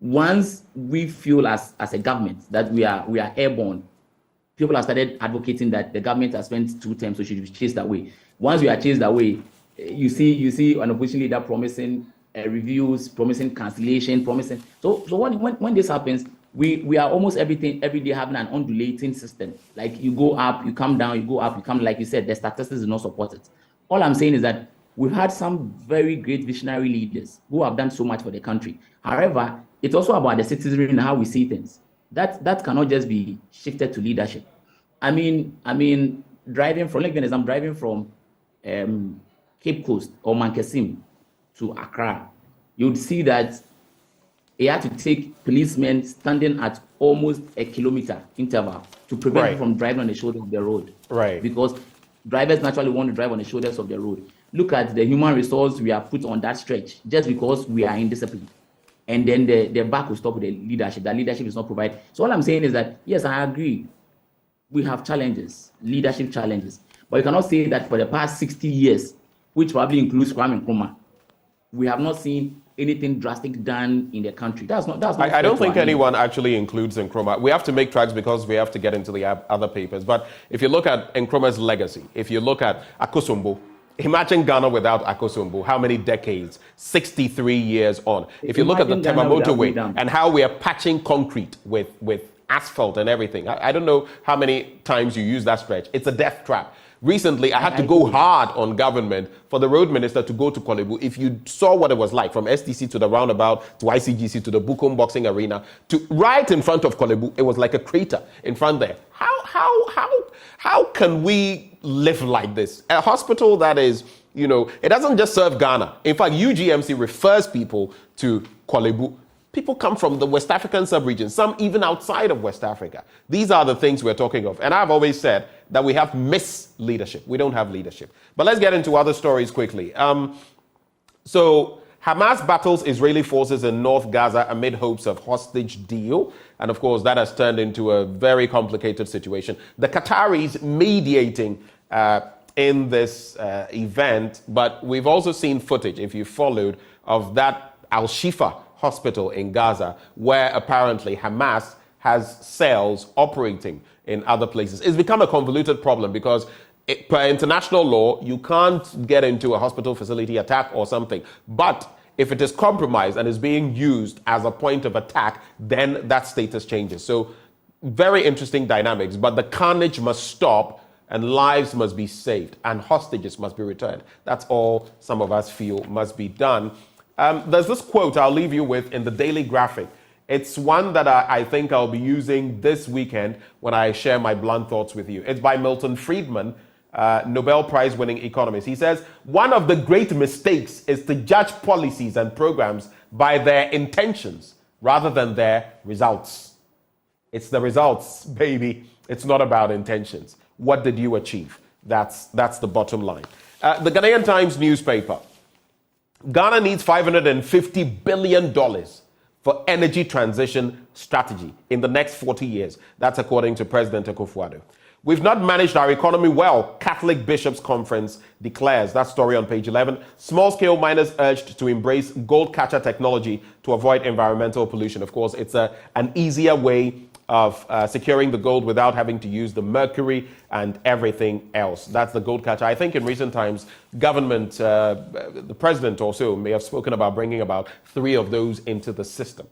Once we feel as a government that we are airborne, people have started advocating that the government has spent 2 terms, so should be chased away. Once we are chased away, you see an opposition leader promising reviews, promising cancellation, promising. So when this happens, we are almost every day having an undulating system. Like you go up, you come down, you go up, you come. Like you said, the statistics do not support it. All I'm saying is that we've had some very great visionary leaders who have done so much for the country. However, it's also about the citizenry and how we see things. That cannot just be shifted to leadership. I mean, driving from, like I'm driving from Cape Coast or Mankesim to Accra, you'd see that he had to take policemen standing at almost a kilometer interval to prevent them from driving on the shoulder of the road. Right. Because drivers naturally want to drive on the shoulders of the road. Look at the human resource we are put on that stretch just because we are indisciplined. And then the back will stop with the leadership. That leadership is not provided. So all I'm saying is that, yes, I agree. We have challenges, leadership challenges. But you cannot say that for the past 60 years, which probably includes Kwame Nkrumah, we have not seen anything drastic done in the country. That's not. I don't think anyone actually includes Nkrumah. We have to make tracks because we have to get into the other papers. But if you look at Nkrumah's legacy, if you look at Akosombo, imagine Ghana without Akosombo. How many decades? 63 years on. If you look at the Tema motorway and how we are patching concrete with asphalt and everything, I don't know how many times you use that stretch. It's a death trap. Recently, I had to go hard on government for the road minister to go to Korle Bu. If you saw what it was like from STC to the roundabout, to ICGC, to the Bukom Boxing Arena, to right in front of Korle Bu, it was like a crater in front there. How can we live like this? A hospital that is, it doesn't just serve Ghana. In fact, UGMC refers people to Korle Bu. People come from the West African sub-region, some even outside of West Africa. These are the things we're talking of. And I've always said that we have misleadership. We don't have leadership. But let's get into other stories quickly. So Hamas battles Israeli forces in North Gaza amid hopes of hostage deal. And of course, that has turned into a very complicated situation. The Qataris mediating in this event, but we've also seen footage, if you followed, of that Al-Shifa hospital in Gaza, where apparently Hamas has cells operating in other places. It's become a convoluted problem because per international law, you can't get into a hospital facility, attack or something. But if it is compromised and is being used as a point of attack, then that status changes. So very interesting dynamics, but the carnage must stop and lives must be saved and hostages must be returned. That's all some of us feel must be done. There's this quote I'll leave you with in the Daily Graphic. It's one that I think I'll be using this weekend when I share my blunt thoughts with you. It's by Milton Friedman, Nobel Prize winning economist. He says, one of the great mistakes is to judge policies and programs by their intentions rather than their results. It's the results, baby. It's not about intentions. What did you achieve? That's the bottom line. The Ghanaian Times newspaper. Ghana needs $550 billion for energy transition strategy in the next 40 years. That's according to President Akufo-Addo. We've not managed our economy well, Catholic Bishops' Conference declares. That story on page 11. Small-scale miners urged to embrace gold catcher technology to avoid environmental pollution. Of course, it's an easier way of securing the gold without having to use the mercury and everything else. That's the gold catcher. I think in recent times, government, the president also may have spoken about bringing about 3 of those into the system.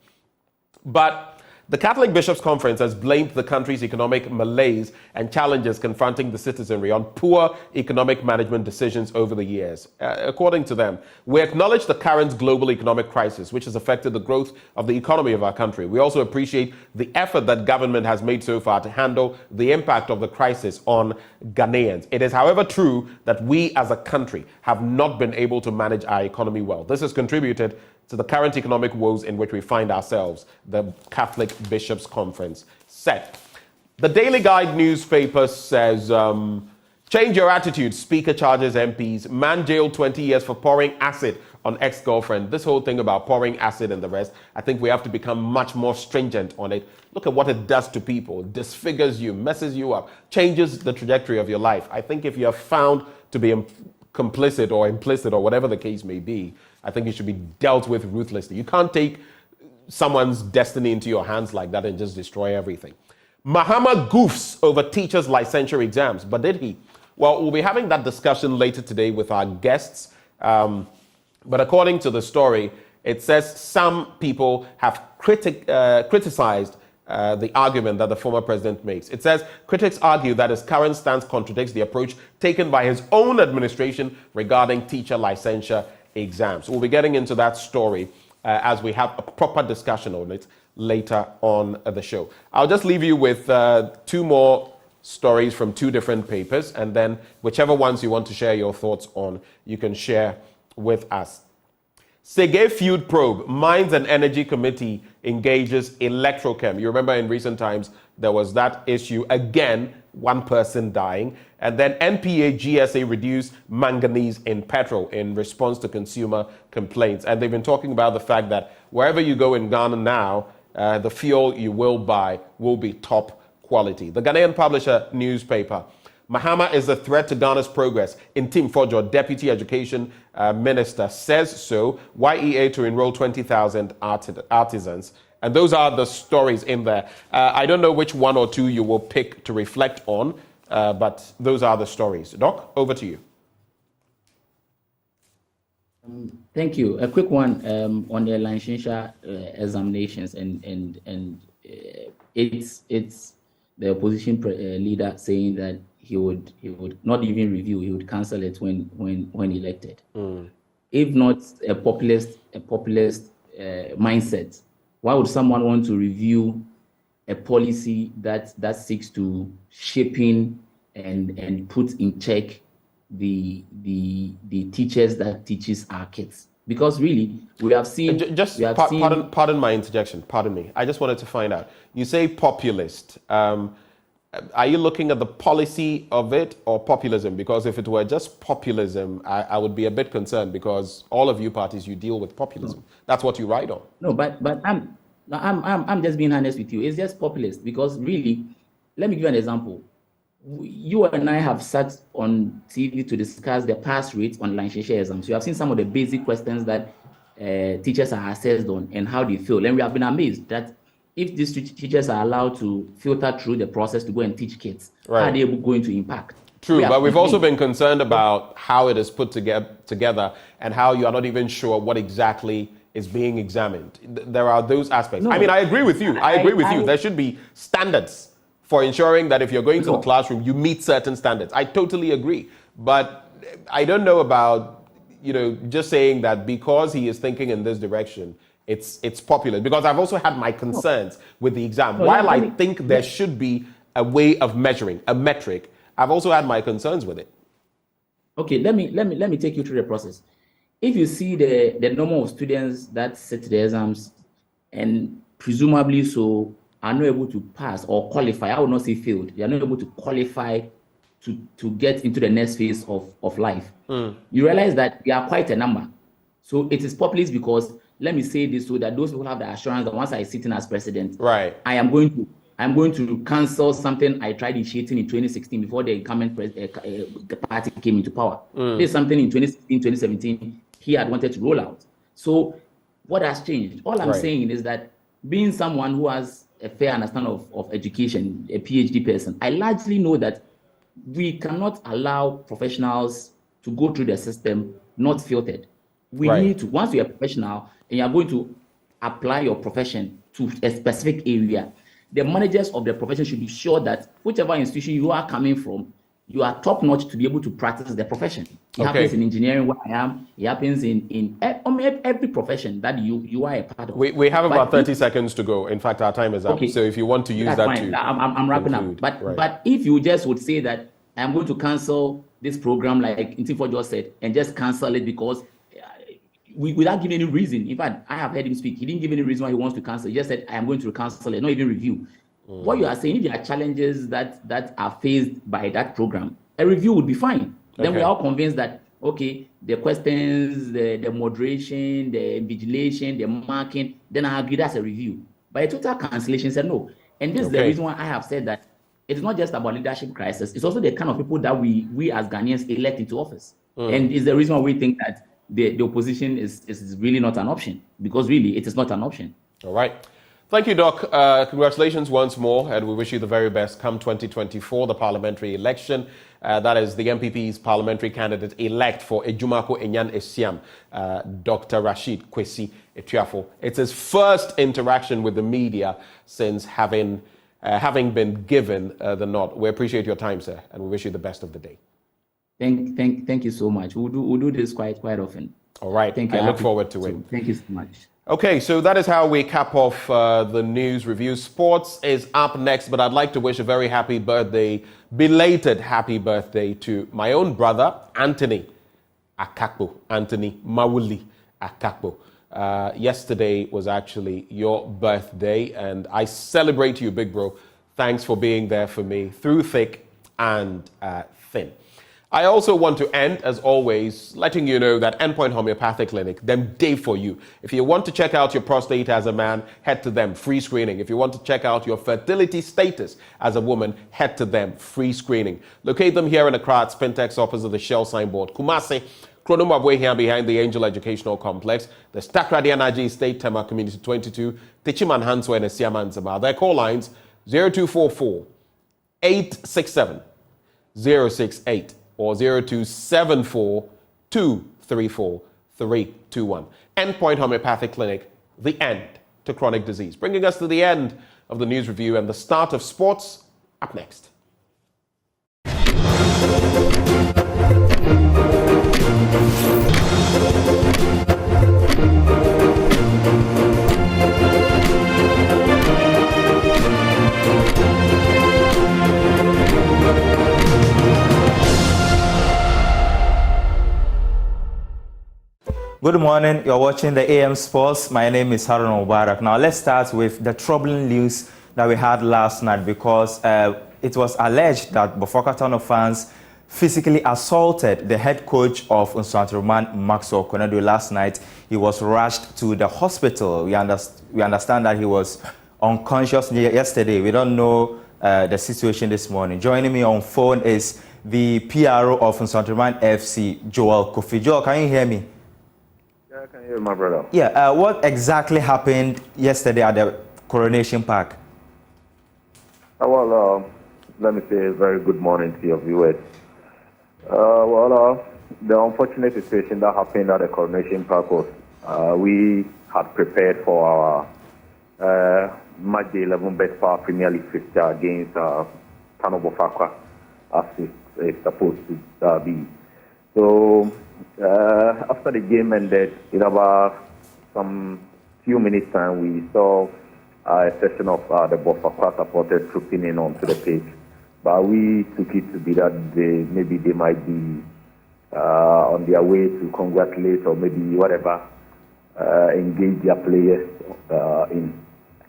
But the Catholic Bishops' Conference has blamed the country's economic malaise and challenges confronting the citizenry on poor economic management decisions over the years. According to them, we acknowledge the current global economic crisis, which has affected the growth of the economy of our country. We also appreciate the effort that government has made so far to handle the impact of the crisis on Ghanaians. It is, however, true that we as a country have not been able to manage our economy well. This has contributed to the current economic woes in which we find ourselves, the Catholic Bishops' Conference said. The Daily Guide newspaper says Change your attitude. Speaker charges MPs. Man jailed 20 years for pouring acid on ex-girlfriend. This whole thing about pouring acid and the rest, I think we have to become much more stringent on it. Look at what it does to people. Disfigures you, messes you up, changes the trajectory of your life. I think if you're found to be complicit or implicit or whatever the case may be, I think you should be dealt with ruthlessly. You can't take someone's destiny into your hands like that and just destroy everything. Mahama goofs over teachers' licensure exams, but did he? Well, we'll be having that discussion later today with our guests. But according to the story, it says some people have criticized the argument that the former president makes. It says critics argue that his current stance contradicts the approach taken by his own administration regarding teacher licensure exams. We'll be getting into that story as we have a proper discussion on it later on the show. I'll just leave you with two more stories from two different papers, and then whichever ones you want to share your thoughts on, you can share with us. Sege Feud Probe, Mines and Energy Committee engages Electrochem. You remember in recent times, there was that issue again, one person dying. And then NPA GSA reduced manganese in petrol in response to consumer complaints. And they've been talking about the fact that wherever you go in Ghana now, the fuel you will buy will be top quality. The Ghanaian Publisher newspaper. Mahama is a threat to Ghana's progress. Intim Fojo, Deputy Education Minister, says so. YEA to enroll 20,000 artisans. And those are the stories in there. I don't know which one or two you will pick to reflect on, but those are the stories. Doc, over to you. Thank you. A quick one on the licensure examinations, and it's the opposition leader saying that he would not even review, he would cancel it when elected. If not a populist mindset, why would someone want to review a policy that seeks to shaping and put in check the teachers that teaches our kids? Because really, we have seen... Pardon my interjection. Pardon me. I just wanted to find out. You say populist. Are you looking at the policy of it or populism? Because if it were just populism, I would be a bit concerned, because all of you parties, you deal with populism. That's what you write on. No, but I'm just being honest with you. It's just populist, because really, let me give you an example. You and I have sat on TV to discuss the pass rate on licensure exams. You have seen some of the basic questions that teachers are assessed on and how they feel. And we have been amazed that if these teachers are allowed to filter through the process to go and teach kids, how are they going to impact? True, but we've also been concerned about how it is put together and how you are not even sure what exactly is being examined. There are those aspects. No, I mean, I agree with you. I agree with you. There should be standards for ensuring that if you're going to the classroom, you meet certain standards. I totally agree. But I don't know about, just saying that because he is thinking in this direction, it's popular. Because I've also had my concerns with the exam. While I think there should be a way of measuring, a metric, I've also had my concerns with it. Okay, let me take you through the process. If you see the number of students that sit the exams and presumably so are not able to pass or qualify, I would not say failed, they are not able to qualify to get into the next phase of life. You realize that they are quite a number. So it is populist because, let me say this so that those people have the assurance that once I sit in as president, I am going to cancel something I tried initiating in 2016 before the incumbent party came into power. There's something in 2016, 2017 he had wanted to roll out. So what has changed? All I'm saying is that being someone who has a fair understanding of education, a PhD person, I largely know that we cannot allow professionals to go through the system not filtered. We need to, once you're a professional and you're going to apply your profession to a specific area, the managers of the profession should be sure that whichever institution you are coming from, you are top notch to be able to practice the profession. It happens in engineering where I am. It happens in every profession that you are a part of. We have about 30 seconds to go. In fact, our time is up. So if you want to use that fine. I'm wrapping up. But if you just would say that I'm going to cancel this program, like Intifo just said, and just cancel it because without giving any reason. In fact, I have heard him speak. He didn't give any reason why he wants to cancel. He just said, I am going to cancel it, not even review. What you are saying, if there are challenges that are faced by that program, a review would be fine. Then Okay. we're all convinced that, okay, the questions, the moderation, the invigilation, the marking, then I agree that's a review. But a total cancellation said no. And this is the Okay. reason why I have said that it's not just about leadership crisis. It's also the kind of people that we as Ghanaians elect into office. And it's the reason why we think that the opposition is really not an option, because really it is not an option. All right. Thank you, Doc. Congratulations once more, and we wish you the very best come 2024, the parliamentary election. That is the MPP's parliamentary candidate-elect for Ejumako Enyan Esiam, Dr. Rashid Kwesi Etuafo. It's his first interaction with the media since having been given the nod. We appreciate your time, sir, and we wish you the best of the day. Thank you so much. We'll do this quite often. All right. Thank you. I look forward to it. Thank you so much. Okay, so that is how we cap off the news review. Sports is up next, but I'd like to wish a very happy birthday, belated happy birthday to my own brother, Anthony Akakpo, Anthony Mawuli Akakpo. Yesterday was actually your birthday, and I celebrate you, big bro. Thanks for being there for me through thick and thin. I also want to end, as always, letting you know that Endpoint Homeopathic Clinic, them day for you. If you want to check out your prostate as a man, head to them, free screening. If you want to check out your fertility status as a woman, head to them, free screening. Locate them here in Accra at Spintex opposite the Shell signboard. Kumasi, Kronumabwe here behind the Angel Educational Complex. The Stakradi Anaji State Tema Community 22, Tichiman Hanswe and Siaman Zama. Their call lines 0244 867 068. or 0274 234 321. Endpoint Homeopathic Clinic, the end to chronic disease. Bringing us to the end of the news review and the start of sports up next. Good morning, you're watching the AM Sports. My name is Harun Mubarak. Now let's start with the troubling news that we had last night, because it was alleged that Bofokatono fans physically assaulted the head coach of Nsantroman, Maxwell Konadu, last night. He was rushed to the hospital. We understand that he was unconscious yesterday. We don't know the situation this morning. Joining me on phone is the PRO of Nsantroman FC, Joel Kofi. Joel, can you hear me? I can hear you, my brother. Yeah, what exactly happened yesterday at the Coronation Park? Let me say a very good morning to your viewers. The unfortunate situation that happened at the Coronation Park was we had prepared for our match day 11 best power Premier League fixture against Tano Bofakwa, as it's supposed to be. So after the game ended, in about some few minutes time, we saw a session of the Bofakwa supporters trooping in onto the pitch. But we took it to be that maybe they might be on their way to congratulate or maybe whatever, engage their players in.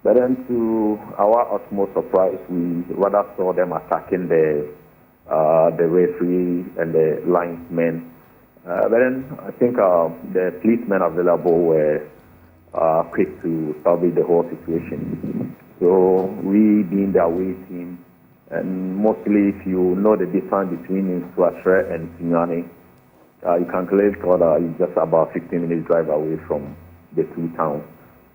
But then to our utmost surprise, we rather saw them attacking the referee and the linesmen. But then I think the policemen available were quick to salvage the whole situation. So we being the away team, and mostly if you know the difference between Swatre and Sinyani, you calculate it's just about 15 minutes drive away from the two towns.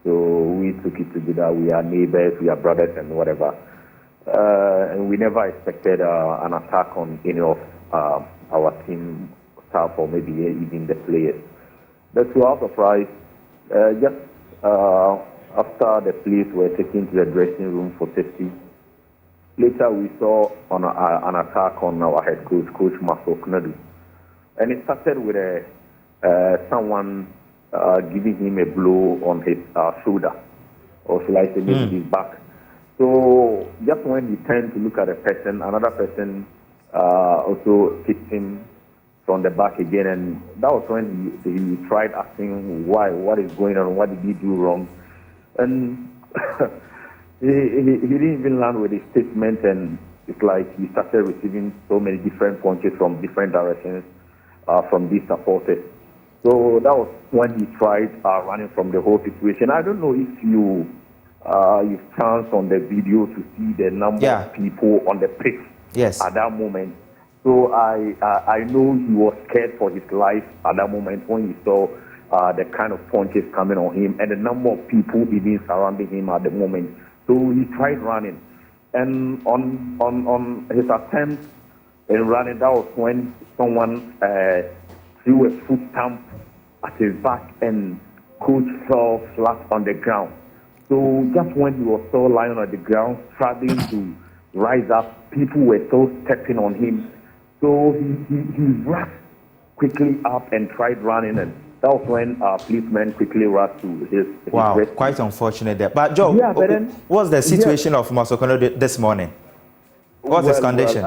So we took it to be that we are neighbors, we are brothers and whatever. And we never expected an attack on any of our team staff or maybe even the players. But to our surprise, just after the police were taken to the dressing room for safety, later we saw an attack on our head coach, Coach Maxwell Konadu. And it started with someone giving him a blow on his shoulder, or should I say maybe his back. So just when he turned to look at a person, another person also hit him from the back again, and that was when he tried asking what is going on, what did he do wrong, and he didn't even land with his statement, and it's like he started receiving so many different punches from different directions from these supporters. So that was when he tried running from the whole situation. I don't know if you chanced on the video to see the number of people on the pitch at that moment. So I know he was scared for his life at that moment when he saw the kind of punches coming on him and the number of people even surrounding him at the moment. So he tried running. And on his attempt in running, that was when someone threw a foot stamp at his back and Coach fell flat on the ground. So just when he was still lying on the ground, struggling to rise up, people were still stepping on him. So he rushed quickly up and tried running, and that was when policemen quickly rushed to his rescue. Quite unfortunate there. But Joe, what's the situation of Masokono this morning? What's his condition?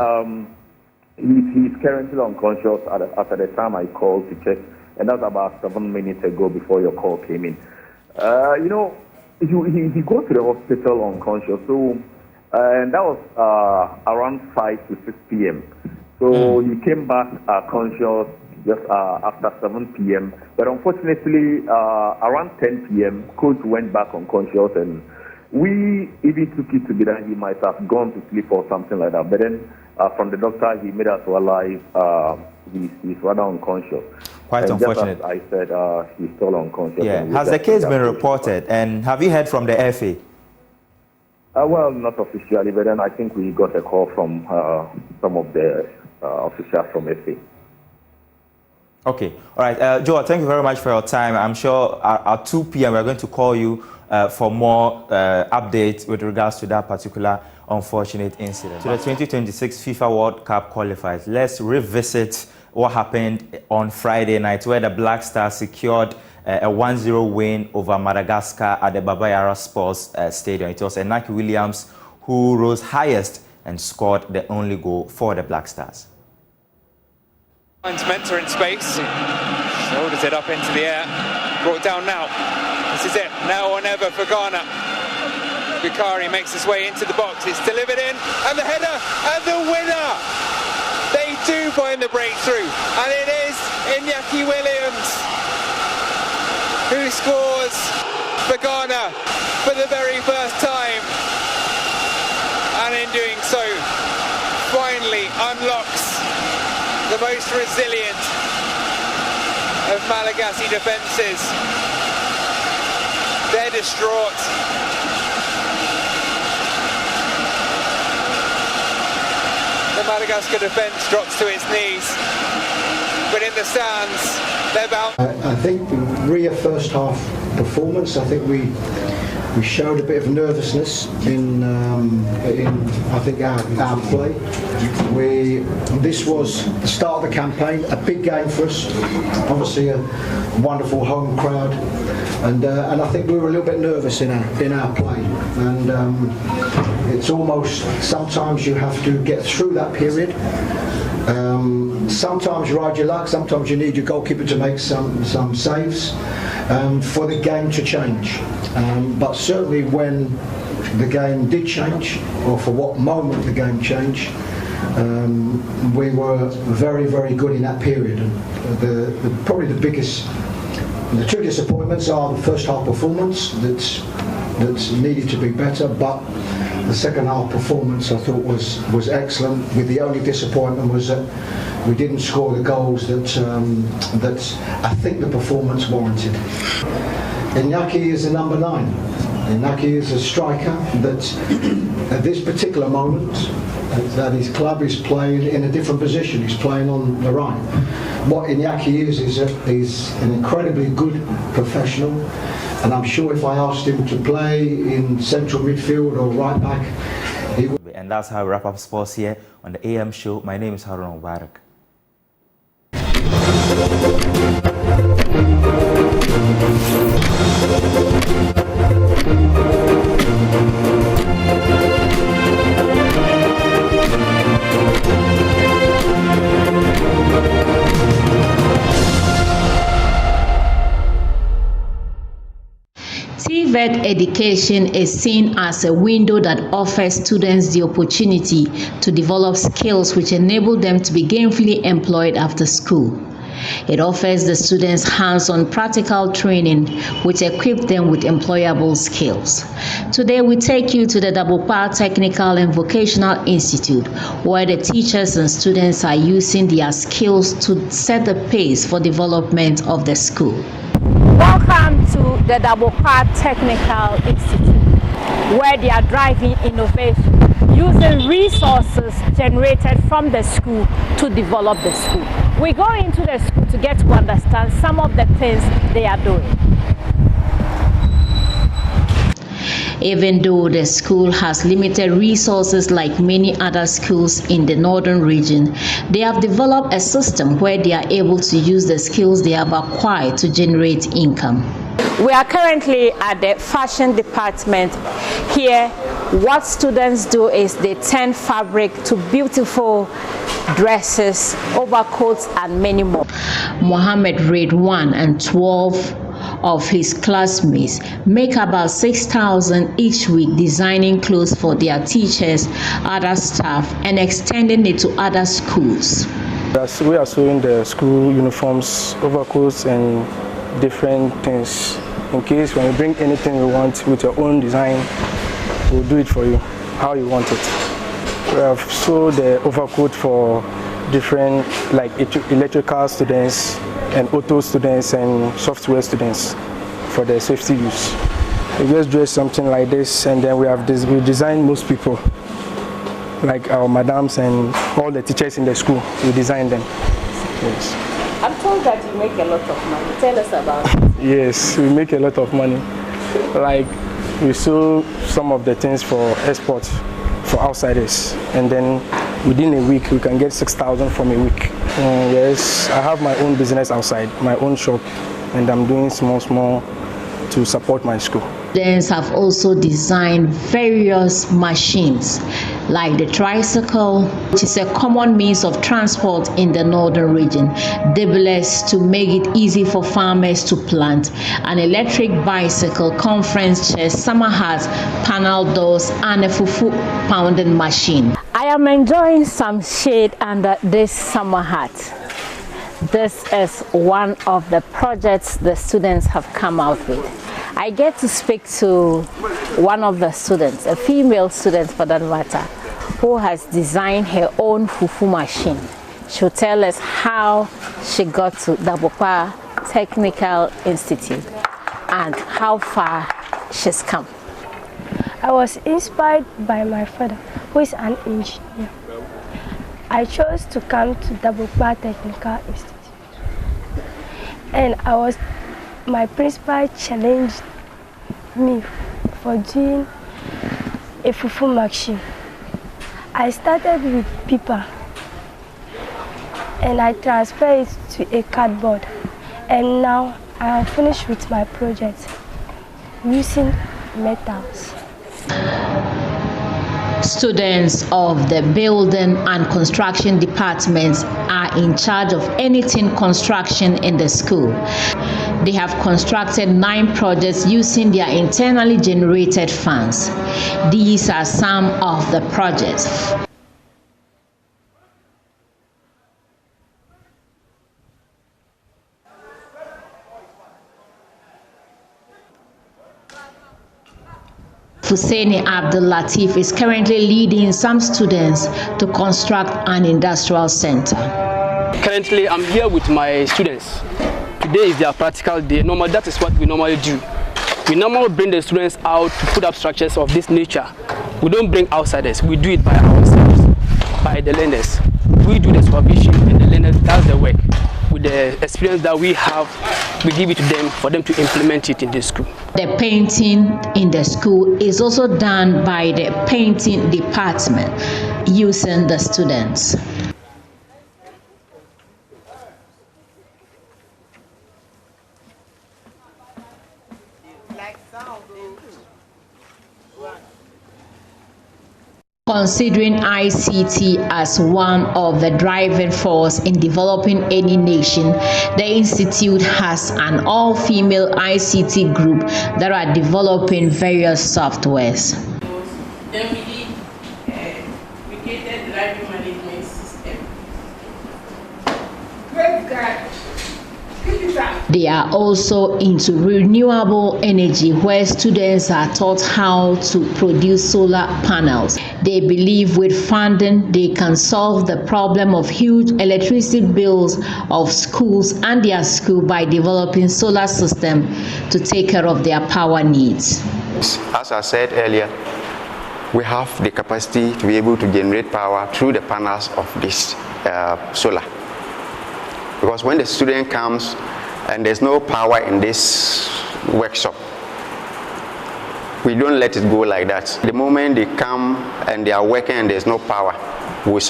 He's currently unconscious after the time I called to check, and that's about 7 minutes ago before your call came in. He goes to the hospital unconscious, so and that was around 5 to 6 p.m. So he came back conscious just after 7 p.m. But unfortunately, around 10 p.m., Coach went back unconscious, and we even took it to be that he might have gone to sleep or something like that. But then from the doctor, he made us realize he's rather unconscious. Quite unfortunate. Just as I said, he's still unconscious. Yeah. Has the case been reported? And have you heard from the FA? Well, not officially, but then I think we got a call from some of the officials from FA. Okay. All right. Joe, thank you very much for your time. I'm sure at 2 p.m. we're going to call you for more updates with regards to that particular unfortunate incident. To the 2026 FIFA World Cup qualifiers, let's revisit what happened on Friday night, where the Black Stars secured a 1-0 win over Madagascar at the Baba Yara Sports Stadium. It was Enaki Williams who rose highest and scored the only goal for the Black Stars. Mentor in space, shoulders it up into the air, brought down now. This is it, now or never for Ghana. Bukari makes his way into the box, it's delivered in, and the header, and the winner! They do find the breakthrough, and it is Iñaki Williams who scores for Ghana for the very first time, and in doing so, finally unlocks the most resilient of Malagasy defences. They're distraught. The Madagascar defence drops to its knees, but in the stands, they're bound. I think Ria first half performance, I think we showed a bit of nervousness in I think our play. This was the start of the campaign, a big game for us. Obviously a wonderful home crowd, and I think we were a little bit nervous in our play. And it's almost sometimes you have to get through that period. Sometimes you ride your luck, sometimes you need your goalkeeper to make some saves for the game to change. But certainly when the game did change, or for what moment the game changed, we were very, very good in that period. And probably the two disappointments are the first half performance that needed to be better, but the second half performance I thought was excellent. With the only disappointment was that we didn't score the goals that I think the performance warranted. Iñaki is a number 9. Iñaki is a striker that at this particular moment that his club is playing in a different position. He's playing on the right. What Iñaki is an incredibly good professional, and I'm sure if I asked him to play in central midfield or right back, he would. And that's how we wrap up sports here on the AM show. My name is Harun Mubarak. TVET education is seen as a window that offers students the opportunity to develop skills which enable them to be gainfully employed after school. It offers the students hands-on practical training which equip them with employable skills. Today we take you to the Dabokpa Technical and Vocational Institute, where the teachers and students are using their skills to set the pace for development of the school. Welcome to the Dabokpa Technical Institute, where they are driving innovation, using resources generated from the school to develop the school. We go into the school to get to understand some of the things they are doing. Even though the school has limited resources like many other schools in the northern region, they have developed a system where they are able to use the skills they have acquired to generate income. We are currently at the fashion department. Here, what students do is they turn fabric to beautiful dresses, overcoats, and many more. Mohammed grade 1 and 12 of his classmates make about 6,000 each week designing clothes for their teachers, other staff, and extending it to other schools. We are sewing the school uniforms, overcoats, and different things. In case when you bring anything you want with your own design, we'll do it for you, how you want it. We have sewed the overcoat for different, like electrical students and auto students and software students for their safety use. We just dress something like this, and then we design most people, like our madams and all the teachers in the school. We design them. Yes. I'm told that you make a lot of money. Tell us about it. Yes, we make a lot of money. Like we sew some of the things for export for outsiders, and then within a week we can get 6,000 from a week. Yes, I have my own business outside, my own shop, and I'm doing small to support my school. Students have also designed various machines like the tricycle, which is a common means of transport in the northern region, dibblers to make it easy for farmers to plant, an electric bicycle, conference chairs, summer hats, panel doors, and a fufu pounding machine. I am enjoying some shade under this summer hat. This is one of the projects the students have come out with. I get to speak to one of the students, a female student for that matter, who has designed her own fufu machine. She'll tell us how she got to Dabokpa Technical Institute and how far she's come. I was inspired by my father, who is an engineer. I chose to come to Dabokpa Technical Institute, and my principal challenged me for doing a fufu machine. I started with paper and I transferred it to a cardboard, and now I am finished with my project using metals. Students of the building and construction departments are in charge of anything construction in the school. They have constructed 9 projects using their internally generated funds. These are some of the projects. Husseini Abdul Latif is currently leading some students to construct an industrial center. Currently, I'm here with my students. Today is their practical day. Normally, that is what we normally do. We normally bring the students out to put up structures of this nature. We don't bring outsiders. We do it by ourselves, by the learners. We do the supervision, and the learners does the work. With the experience that we have, we give it to them for them to implement it in the school. The painting in the school is also done by the painting department using the students. Considering ICT as one of the driving force in developing any nation, the Institute has an all-female ICT group that are developing various softwares. Then we created the library management system. Great God. They are also into renewable energy, where students are taught how to produce solar panels. They believe with funding they can solve the problem of huge electricity bills of schools and their school by developing solar system to take care of their power needs. As I said earlier, we have the capacity to be able to generate power through the panels of this solar. Because when the student comes and there's no power in this workshop, we don't let it go like that. The moment they come and they are working and there's no power, we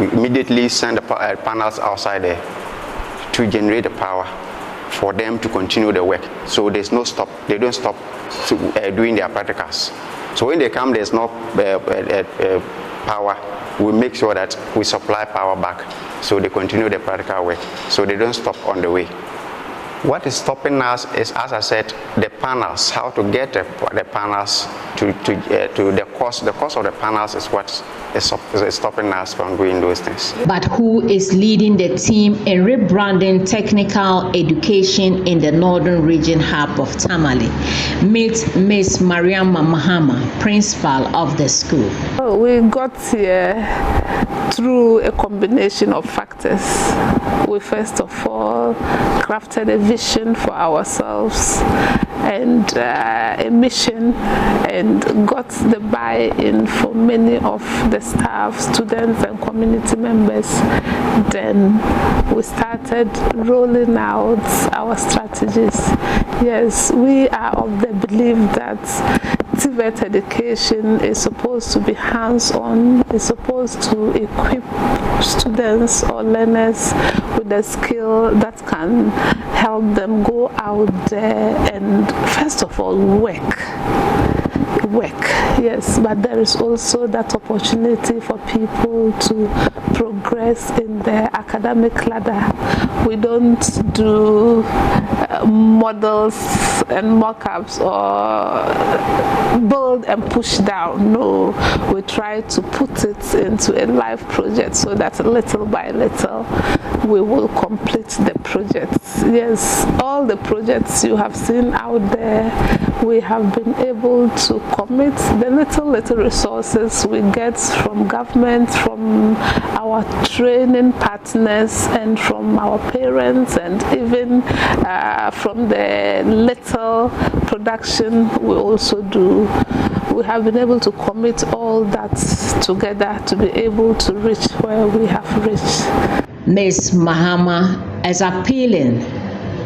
immediately send the panels outside there to generate the power for them to continue the work. So there's no stop. They don't stop doing their practicals. So when they come, there's no power. We make sure that we supply power back so they continue the practical work, so they don't stop on the way. What is stopping us is, as I said, the panels, how to get the panels to the cost. The cost of the panels is what is stopping us from doing those things. But who is leading the team in rebranding technical education in the northern region hub of Tamale? Meet Miss Mahama, principal of the school. We got here through a combination of factors. We first of all crafted a vision for ourselves and a mission, and got the buy-in for many of the staff, students and community members. Then we started rolling out our strategies. Yes, we are of the belief that TVET education is supposed to be hands-on, is supposed to equip students or learners with the skill that can help them go out there and first of all work, yes, but there is also that opportunity for people to progress in their academic ladder. We don't do models and mock-ups or build and push down. No, we try to put it into a live project so that little by little we will complete the projects. Yes, all the projects you have seen out there, we have been able to commit the little resources we get from government, from our training partners, and from our parents, and even from the little production we also do. We have been able to commit all that together to be able to reach where we have reached. Ms. Mahama is appealing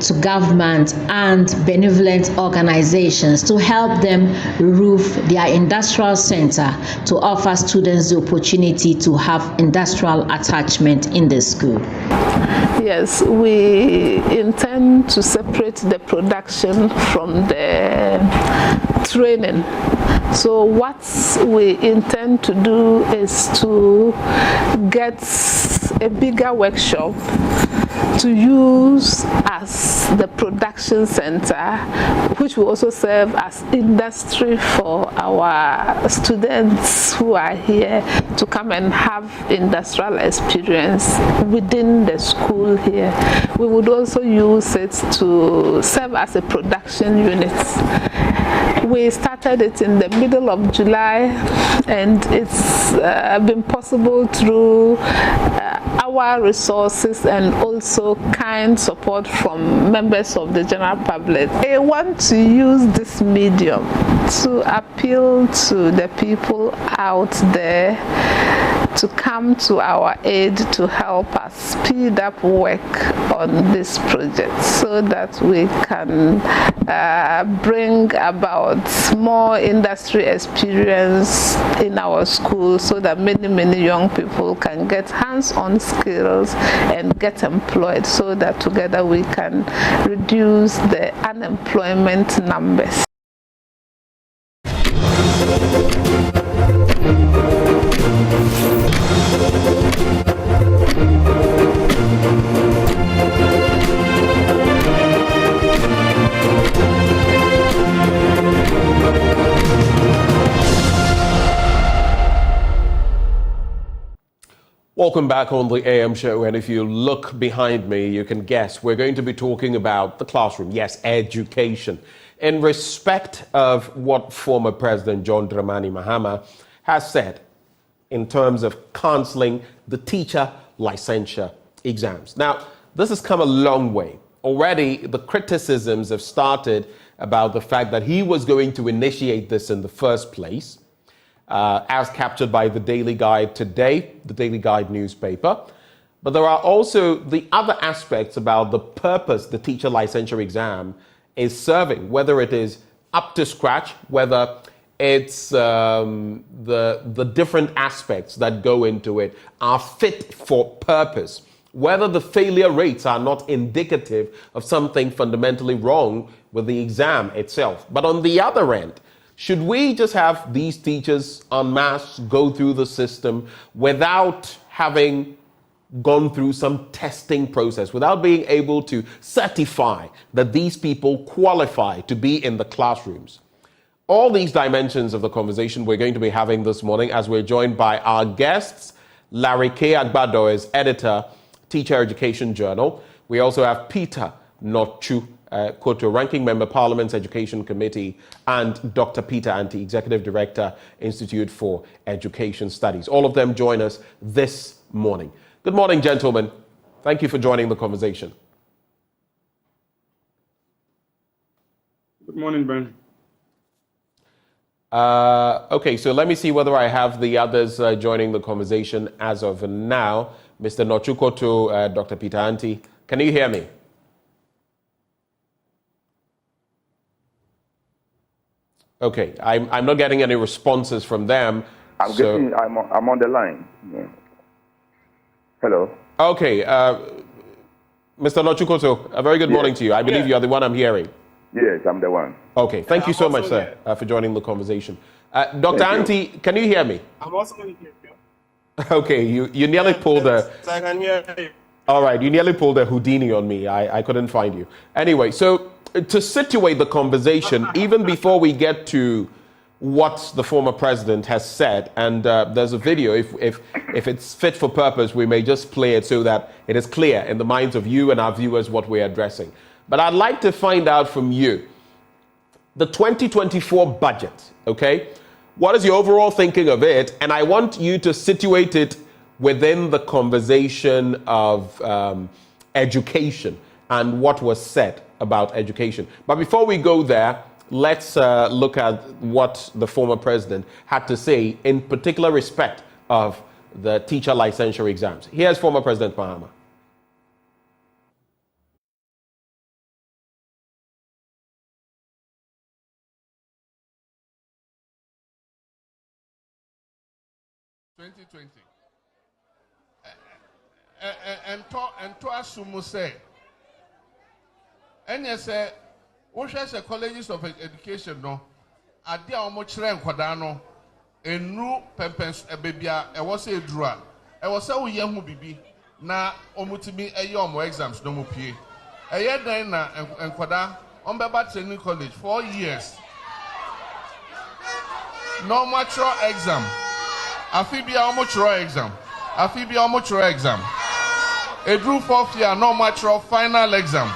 to government and benevolent organizations to help them roof their industrial center to offer students the opportunity to have industrial attachment in the school. Yes, we intend to separate the production from the training. So what we intend to do is to get a bigger workshop to use as the production center, which will also serve as industry for our students who are here to come and have industrial experience within the school here. We would also use it to serve as a production unit. We started it in the middle of July, and it's been possible through our resources and also kind support from members of the general public. I want to use this medium to appeal to the people out there to come to our aid to help us speed up work on this project so that we can bring about more industry experience in our school so that many young people can get hands-on skills and get employed, so that together we can reduce the unemployment numbers. Welcome back on the AM show, and if you look behind me, you can guess we're going to be talking about the classroom. Yes, education. In respect of what former President John Dramani Mahama has said in terms of cancelling the teacher licensure exams. Now, this has come a long way. Already, the criticisms have started about the fact that he was going to initiate this in the first place, as captured by the Daily Guide today, the Daily Guide newspaper. But there are also the other aspects about the purpose the teacher licensure exam is serving, whether it is up to scratch, whether it's the different aspects that go into it are fit for purpose, whether the failure rates are not indicative of something fundamentally wrong with the exam itself. But on the other end, should we just have these teachers en masse go through the system without having gone through some testing process, without being able to certify that these people qualify to be in the classrooms? All these dimensions of the conversation we're going to be having this morning as we're joined by our guests. Larry K. Agbado is editor, Teacher Education Journal. We also have Peter Nochu Koto, Ranking Member, Parliament's Education Committee, and Dr. Peter Anti, Executive Director, Institute for Education Studies. All of them join us this morning. Good morning, gentlemen. Thank you for joining the conversation. Good morning, Ben. Okay, so let me see whether I have the others joining the conversation as of now. Mr. Nochu Koto, Dr. Peter Anti, can you hear me? Okay, I'm not getting any responses from them. I'm on the line. Yeah. Hello. Okay, Mr. Nochukoto, a very good morning to you. I believe you are the one I'm hearing. Yes, I'm the one. Okay, thank you so much, sir, for joining the conversation. Dr. Anti, can you hear me? I'm also going to hear you. Okay, you nearly pulled a... I can hear you. All right, you nearly pulled a Houdini on me. I couldn't find you. Anyway, so to situate the conversation, even before we get to what the former president has said, and there's a video, if it's fit for purpose, we may just play it so that it is clear in the minds of you and our viewers what we're addressing. But I'd like to find out from you, the 2024 budget, okay? What is your overall thinking of it? And I want you to situate it within the conversation of education and what was said about education. But before we go there, let's look at what the former president had to say in particular respect of the teacher licensure exams. Here's former President Mahama. And to assume say, and you say, what shall say colleges of education no, at the Omochre Quadano, a new pempens a baby, a was a draw. I was so young bibi, na omutimi a yom exams no more pay. A year then and Quada, on Baba Training College, 4 years. No mature exam. Afibia Omochro exam. Afibia Omochro exam. A drew 4th year, no mature final exam.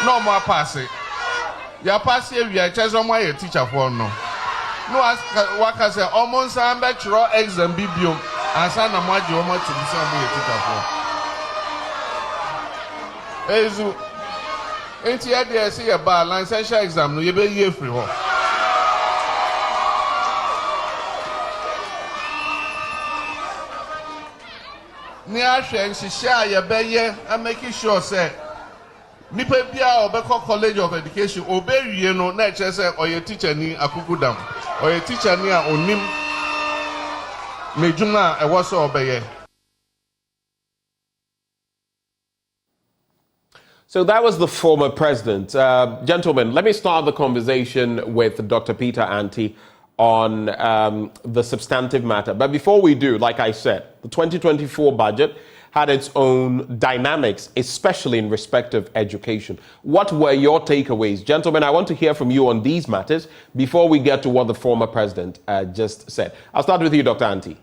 No more pass it. Ya pass it, we are just on my teacher for no. No, as Waka say, almost I'm back to exam bibium, and son of my Joma to be some teacher for. Ain't you there? See a bar, licensure exam, no, you be year free. Near Shanks, share your bay and making sure, say. Nipa bia obeko college of education obey you no na che say or your teacher ni akukudam or your teacher ni a onim mejuma e wo so obeye. So that was the former president. Gentlemen, let me start the conversation with Dr. Peter Anti on the substantive matter. But before we do, like I said, the 2024 budget had its own dynamics, especially in respect of education. What were your takeaways? Gentlemen, I want to hear from you on these matters before we get to what the former president just said. I'll start with you, Dr. Anti.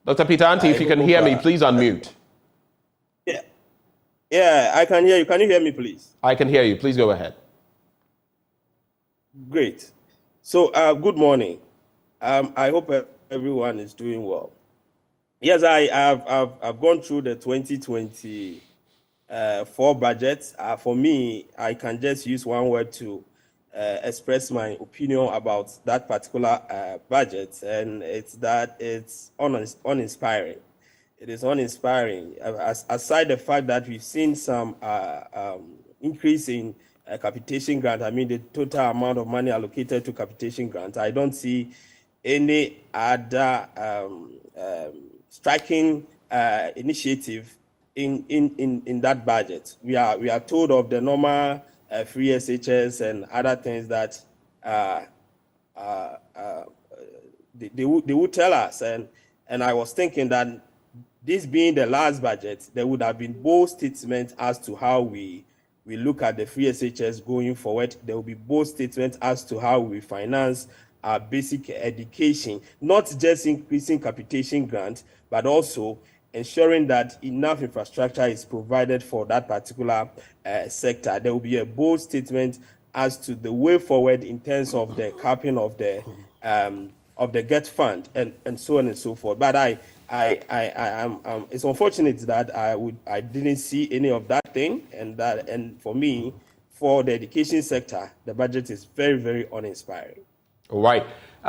Dr. Peter Anti, if you can hear me, please unmute. Yeah, I can hear you. Can you hear me, please? I can hear you. Please go ahead. Great. So, good morning. I hope everyone is doing well. Yes, I've gone through the 2024 budget. For me, I can just use one word to express my opinion about that particular budget, and it's that it's uninspiring. It is uninspiring. Aside the fact that we've seen some increase in capitation grant, I mean the total amount of money allocated to capitation grant, I don't see any other striking initiative in that budget. We are told of the normal free SHS and other things that they would tell us, and I was thinking that this being the last budget, there would have been bold statements as to how we look at the free SHS going forward. There will be bold statements as to how we finance our basic education, not just increasing capitation grant, but also ensuring that enough infrastructure is provided for that particular sector. There will be a bold statement as to the way forward in terms of the capping of the GET fund and so on and so forth. But it's unfortunate that I didn't see any of that thing, and for me, for the education sector, the budget is very, very uninspiring. All right.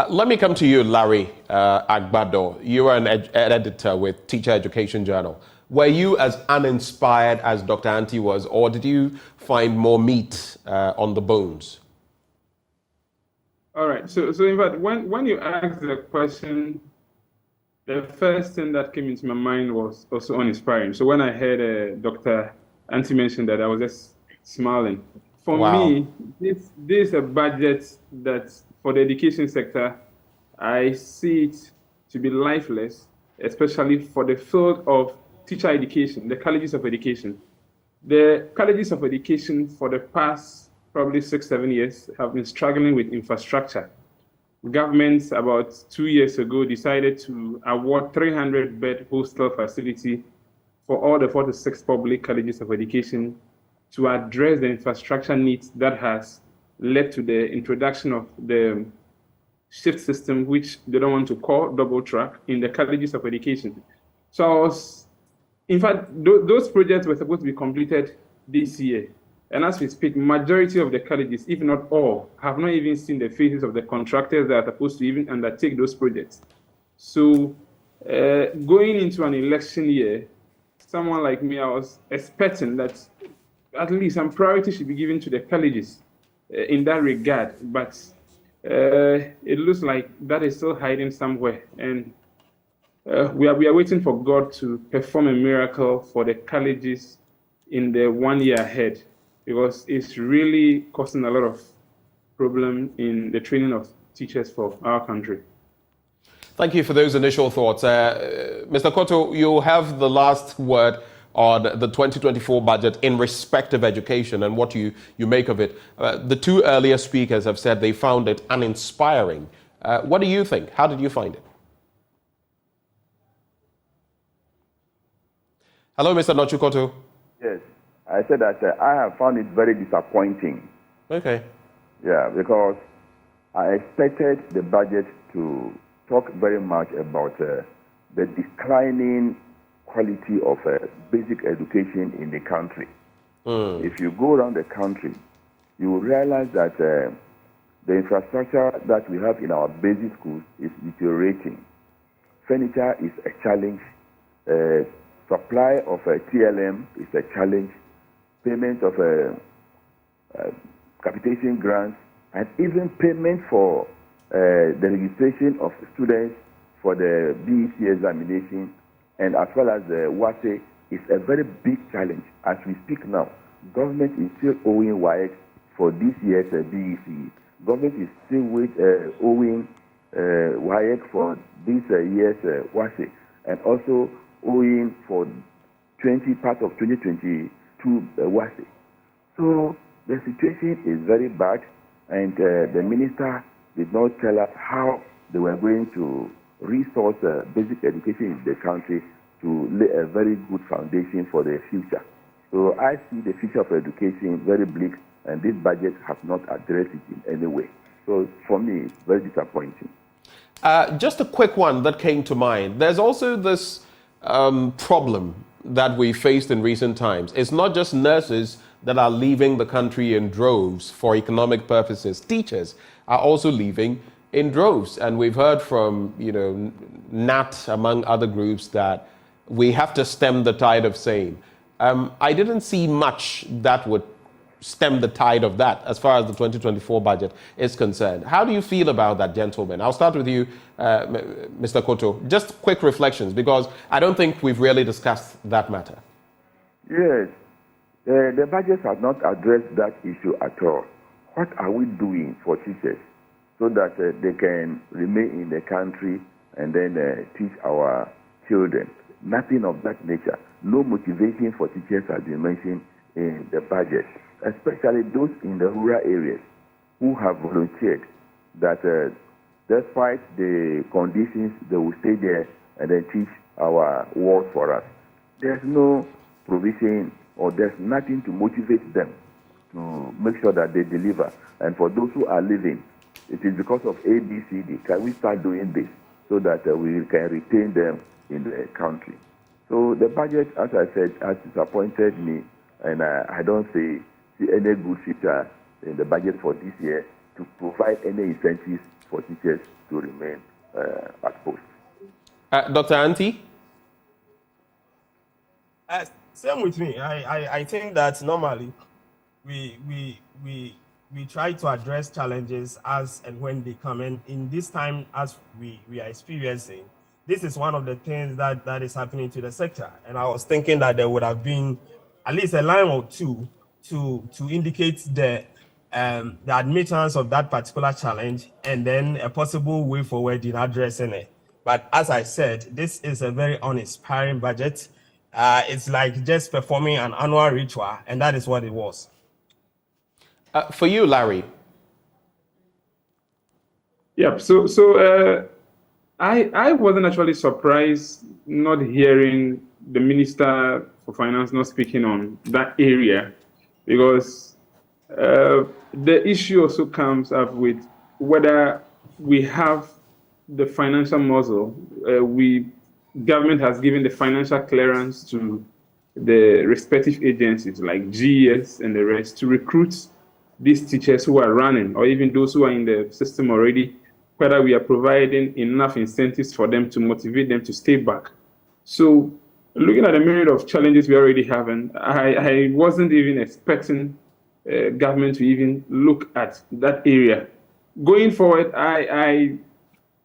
Let me come to you, Larry Agbado. You are an editor with Teacher Education Journal. Were you as uninspired as Dr. Anti was, or did you find more meat on the bones? All right. So in fact, when you asked the question, the first thing that came into my mind was also uninspiring. So when I heard Dr. Anti mention that, I was just smiling. For me, this is a budget that, for the education sector, I see it to be lifeless, especially for the field of teacher education, the colleges of education. The colleges of education for the past probably 6-7 years have been struggling with infrastructure. Government about 2 years ago decided to award 300-bed hostel facility for all the 46 public colleges of education to address the infrastructure needs that has led to the introduction of the shift system, which they don't want to call double track, in the colleges of education. So in fact, those projects were supposed to be completed this year. And as we speak, majority of the colleges, if not all, have not even seen the faces of the contractors that are supposed to even undertake those projects. So going into an election year, someone like me, I was expecting that at least some priority should be given to the colleges in that regard. But it looks like that is still hiding somewhere. And we are waiting for God to perform a miracle for the colleges in the 1 year ahead, because it's really causing a lot of problem in the training of teachers for our country. Thank you for those initial thoughts. Mr. Koto, you have the last word on the 2024 budget in respect of education and what you make of it. The two earlier speakers have said they found it uninspiring. What do you think? How did you find it? Hello, Mr. Nochukoto. Yes. I said that I have found it very disappointing. Okay. Yeah, because I expected the budget to talk very much about the declining quality of basic education in the country. If you go around the country, you will realize that the infrastructure that we have in our basic schools is deteriorating. Furniture is a challenge. Supply of TLM is a challenge. Payment of capitation grants, and even payment for the registration of students for the BEC examination, and as well as the WASE, is a very big challenge. As we speak now, government is still owing WAEC for this year's BEC. Government is still owing WAEC for this year's WASE, and also owing for part of 2022 WASE. So the situation is very bad, and the minister did not tell us how they were going to resource basic education in the country to lay a very good foundation for the future. So I see the future of education very bleak, and this budget has not addressed it in any way. So for me, it's very disappointing. Just a quick one that came to mind. There's also this problem that we faced in recent times. It's not just nurses that are leaving the country in droves for economic purposes. Teachers are also leaving in droves. And we've heard from, NAT, among other groups, that we have to stem the tide of same. I didn't see much that would stem the tide of that as far as the 2024 budget is concerned. How do you feel about that, gentlemen? I'll start with you, Mr. Koto. Just quick reflections, because I don't think we've really discussed that matter. Yes, the budget has not addressed that issue at all. What are we doing for teachers so that they can remain in the country and then teach our children? Nothing of that nature. No motivation for teachers has been mentioned in the budget, especially those in the rural areas who have volunteered that despite the conditions, they will stay there and then teach our work for us. There's no provision or there's nothing to motivate them to make sure that they deliver. And for those who are leaving, it is because of ABCD. Can we start doing this so that we can retain them in the country? So the budget, as I said, has disappointed me, and I don't see any good feature in the budget for this year to provide any incentives for teachers to remain at post. Dr. Anti? Same with me. I think that normally we try to address challenges as and when they come. And in this time, as we are experiencing, this is one of the things that is happening to the sector. And I was thinking that there would have been at least a line or two to indicate the admittance of that particular challenge and then a possible way forward in addressing it. But as I said, this is a very uninspiring budget. It's like just performing an annual ritual, and that is what it was. For you, Larry. Yep. So I wasn't actually surprised not hearing the Minister for Finance not speaking on that area, because the issue also comes up with whether we have the financial muscle. Government has given the financial clearance to the respective agencies like GES and the rest to recruit these teachers who are running, or even those who are in the system already, whether we are providing enough incentives for them to motivate them to stay back. So looking at the myriad of challenges we already have, and I wasn't even expecting government to even look at that area. Going forward, I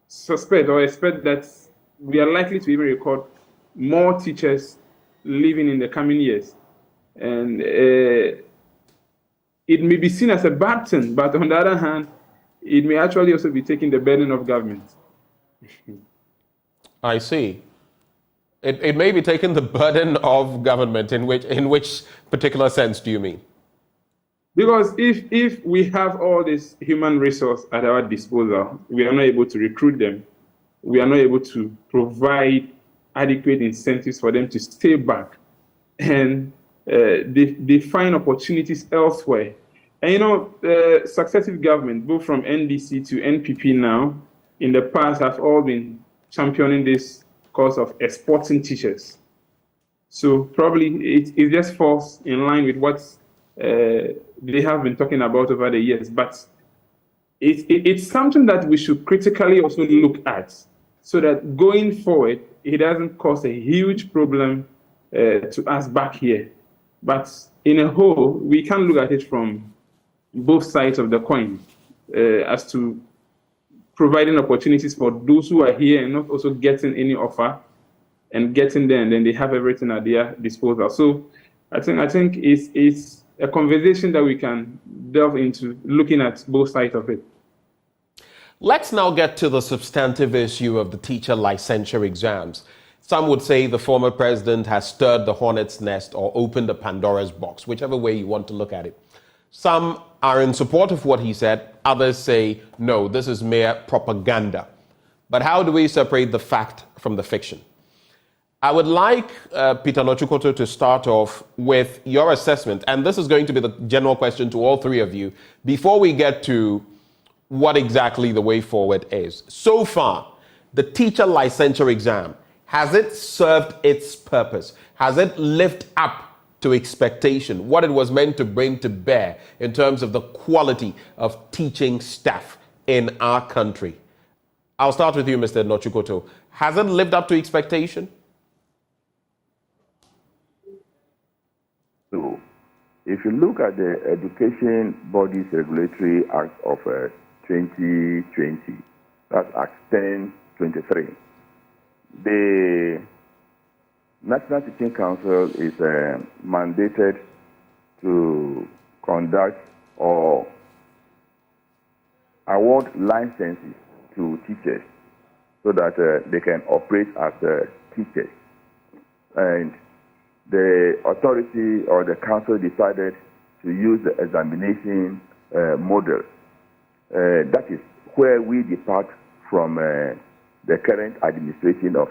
suspect or expect that we are likely to even record more teachers leaving in the coming years. And it may be seen as a bad thing, but on the other hand, it may actually also be taking the burden of government. I see. It may be taking the burden of government. In which particular sense do you mean? Because if we have all this human resource at our disposal, we are not able to recruit them, we are not able to provide adequate incentives for them to stay back, and they find opportunities elsewhere. And successive government, both from NDC to NPP now, in the past have all been championing this cause of exporting teachers. So probably it just falls in line with what they have been talking about over the years. But it's something that we should critically also look at, so that going forward, it doesn't cause a huge problem to us back here. But in a whole, we can look at it from both sides of the coin as to providing opportunities for those who are here and not also getting any offer and getting there, and then they have everything at their disposal. So I think it's a conversation that we can delve into, looking at both sides of it. Let's now get to the substantive issue of the teacher licensure exams. Some would say the former president has stirred the hornet's nest or opened the Pandora's box, whichever way you want to look at it. Some are in support of what he said. Others say, no, this is mere propaganda. But how do we separate the fact from the fiction? I would like Peter Nochukoto to start off with your assessment, and this is going to be the general question to all three of you, before we get to what exactly the way forward is. So far, the teacher licensure exam, has it served its purpose? Has it lived up to expectation, what it was meant to bring to bear in terms of the quality of teaching staff in our country? I'll start with you, Mr. Nochukoto. Has it lived up to expectation? So, if you look at the Education Bodies Regulatory Act of 2020, that's Act 1023, the National Teaching Council is mandated to conduct or award licenses to teachers so that they can operate as teachers. And the authority or the council decided to use the examination model. That is where we depart from the current administration of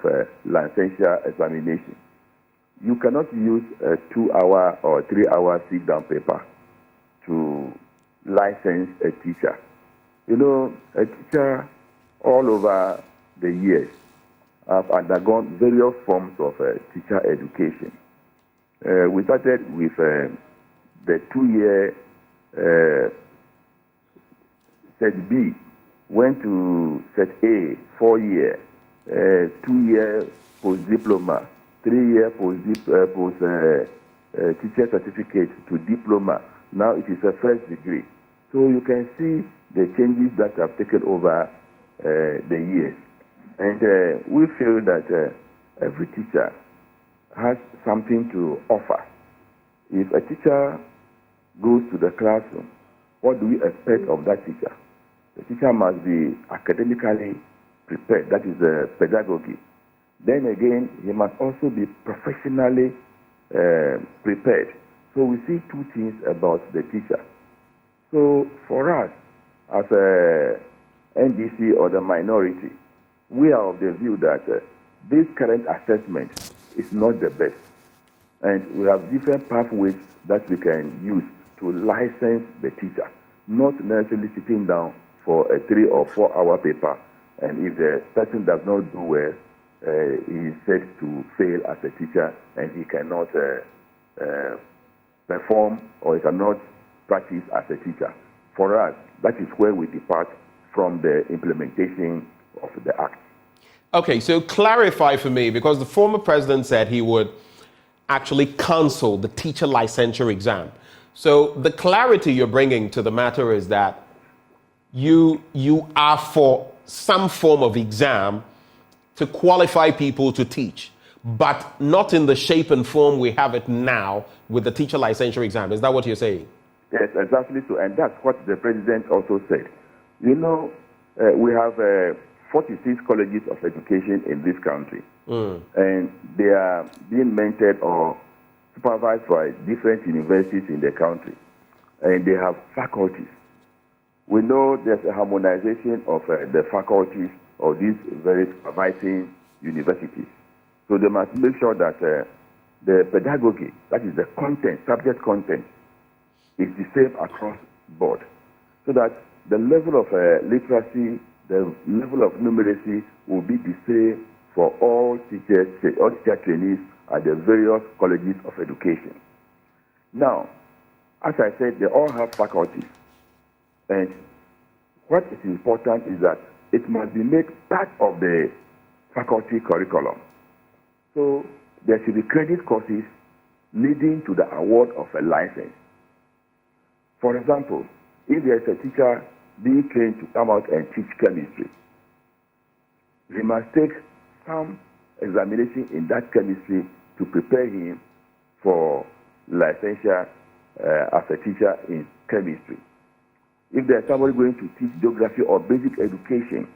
licensure examination. You cannot use a 2-hour or 3-hour sit-down paper to license a teacher. You know, a teacher all over the years have undergone various forms of teacher education. We started with the 2-year set B, went to set A, 4-year, 2-year post-diploma, 3-year teacher certificate to diploma. Now it is a first degree. So you can see the changes that have taken over the years. And we feel that every teacher has something to offer. If a teacher goes to the classroom, what do we expect of that teacher? The teacher must be academically prepared, that is pedagogy. Then again, he must also be professionally prepared. So we see two things about the teacher. So for us, as a NDC or the minority, we are of the view that this current assessment is not the best. And we have different pathways that we can use to license the teacher, not necessarily sitting down for a 3 or 4 hour paper, and if the person does not do well, he is said to fail as a teacher and he cannot perform or he cannot practice as a teacher. For us, that is where we depart from the implementation of the Act. Okay, so clarify for me, because the former president said he would actually cancel the teacher licensure exam. So the clarity you're bringing to the matter is that you are for some form of exam to qualify people to teach, but not in the shape and form we have it now with the teacher licensure exam. Is that what you're saying? Yes, exactly so. And that's what the president also said. You know, we have 46 colleges of education in this country, and they are being mentored or supervised by different universities in the country, and they have faculties. We know there's a harmonization of the faculties of these very supervising universities. So they must make sure that the pedagogy, that is the content, subject content, is the same across board, so that the level of literacy, the level of numeracy will be the same for all teachers, all teacher trainees at the various colleges of education. Now, as I said, they all have faculties. And what is important is that it must be made part of the faculty curriculum. So there should be credit courses leading to the award of a license. For example, if there is a teacher being trained to come out and teach chemistry, he must take some examination in that chemistry to prepare him for licensure as a teacher in chemistry. If there's somebody going to teach geography or basic education,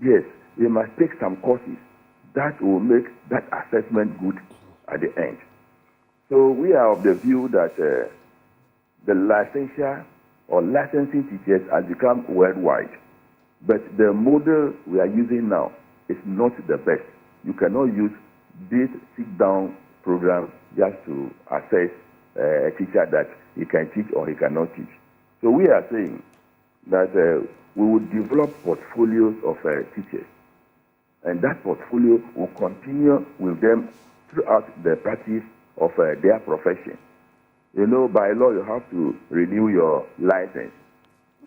yes, they must take some courses that will make that assessment good at the end. So we are of the view that the licensure or licensing teachers has become worldwide. But the model we are using now is not the best. You cannot use this sit-down program just to assess a teacher that he can teach or he cannot teach. So we are saying that we will develop portfolios of teachers, and that portfolio will continue with them throughout the practice of their profession. You know, by law, you have to renew your license.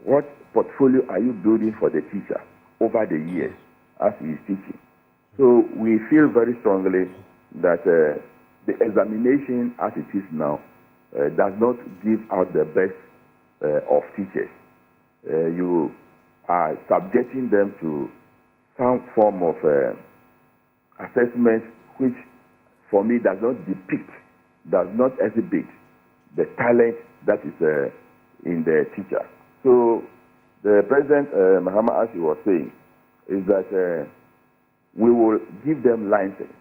What portfolio are you building for the teacher over the years as he is teaching? So we feel very strongly that the examination as it is now does not give out the best of teachers. You are subjecting them to some form of assessment which for me does not depict, does not exhibit the talent that is in the teacher. So the President, Mahama, as he was saying, is that we will give them license,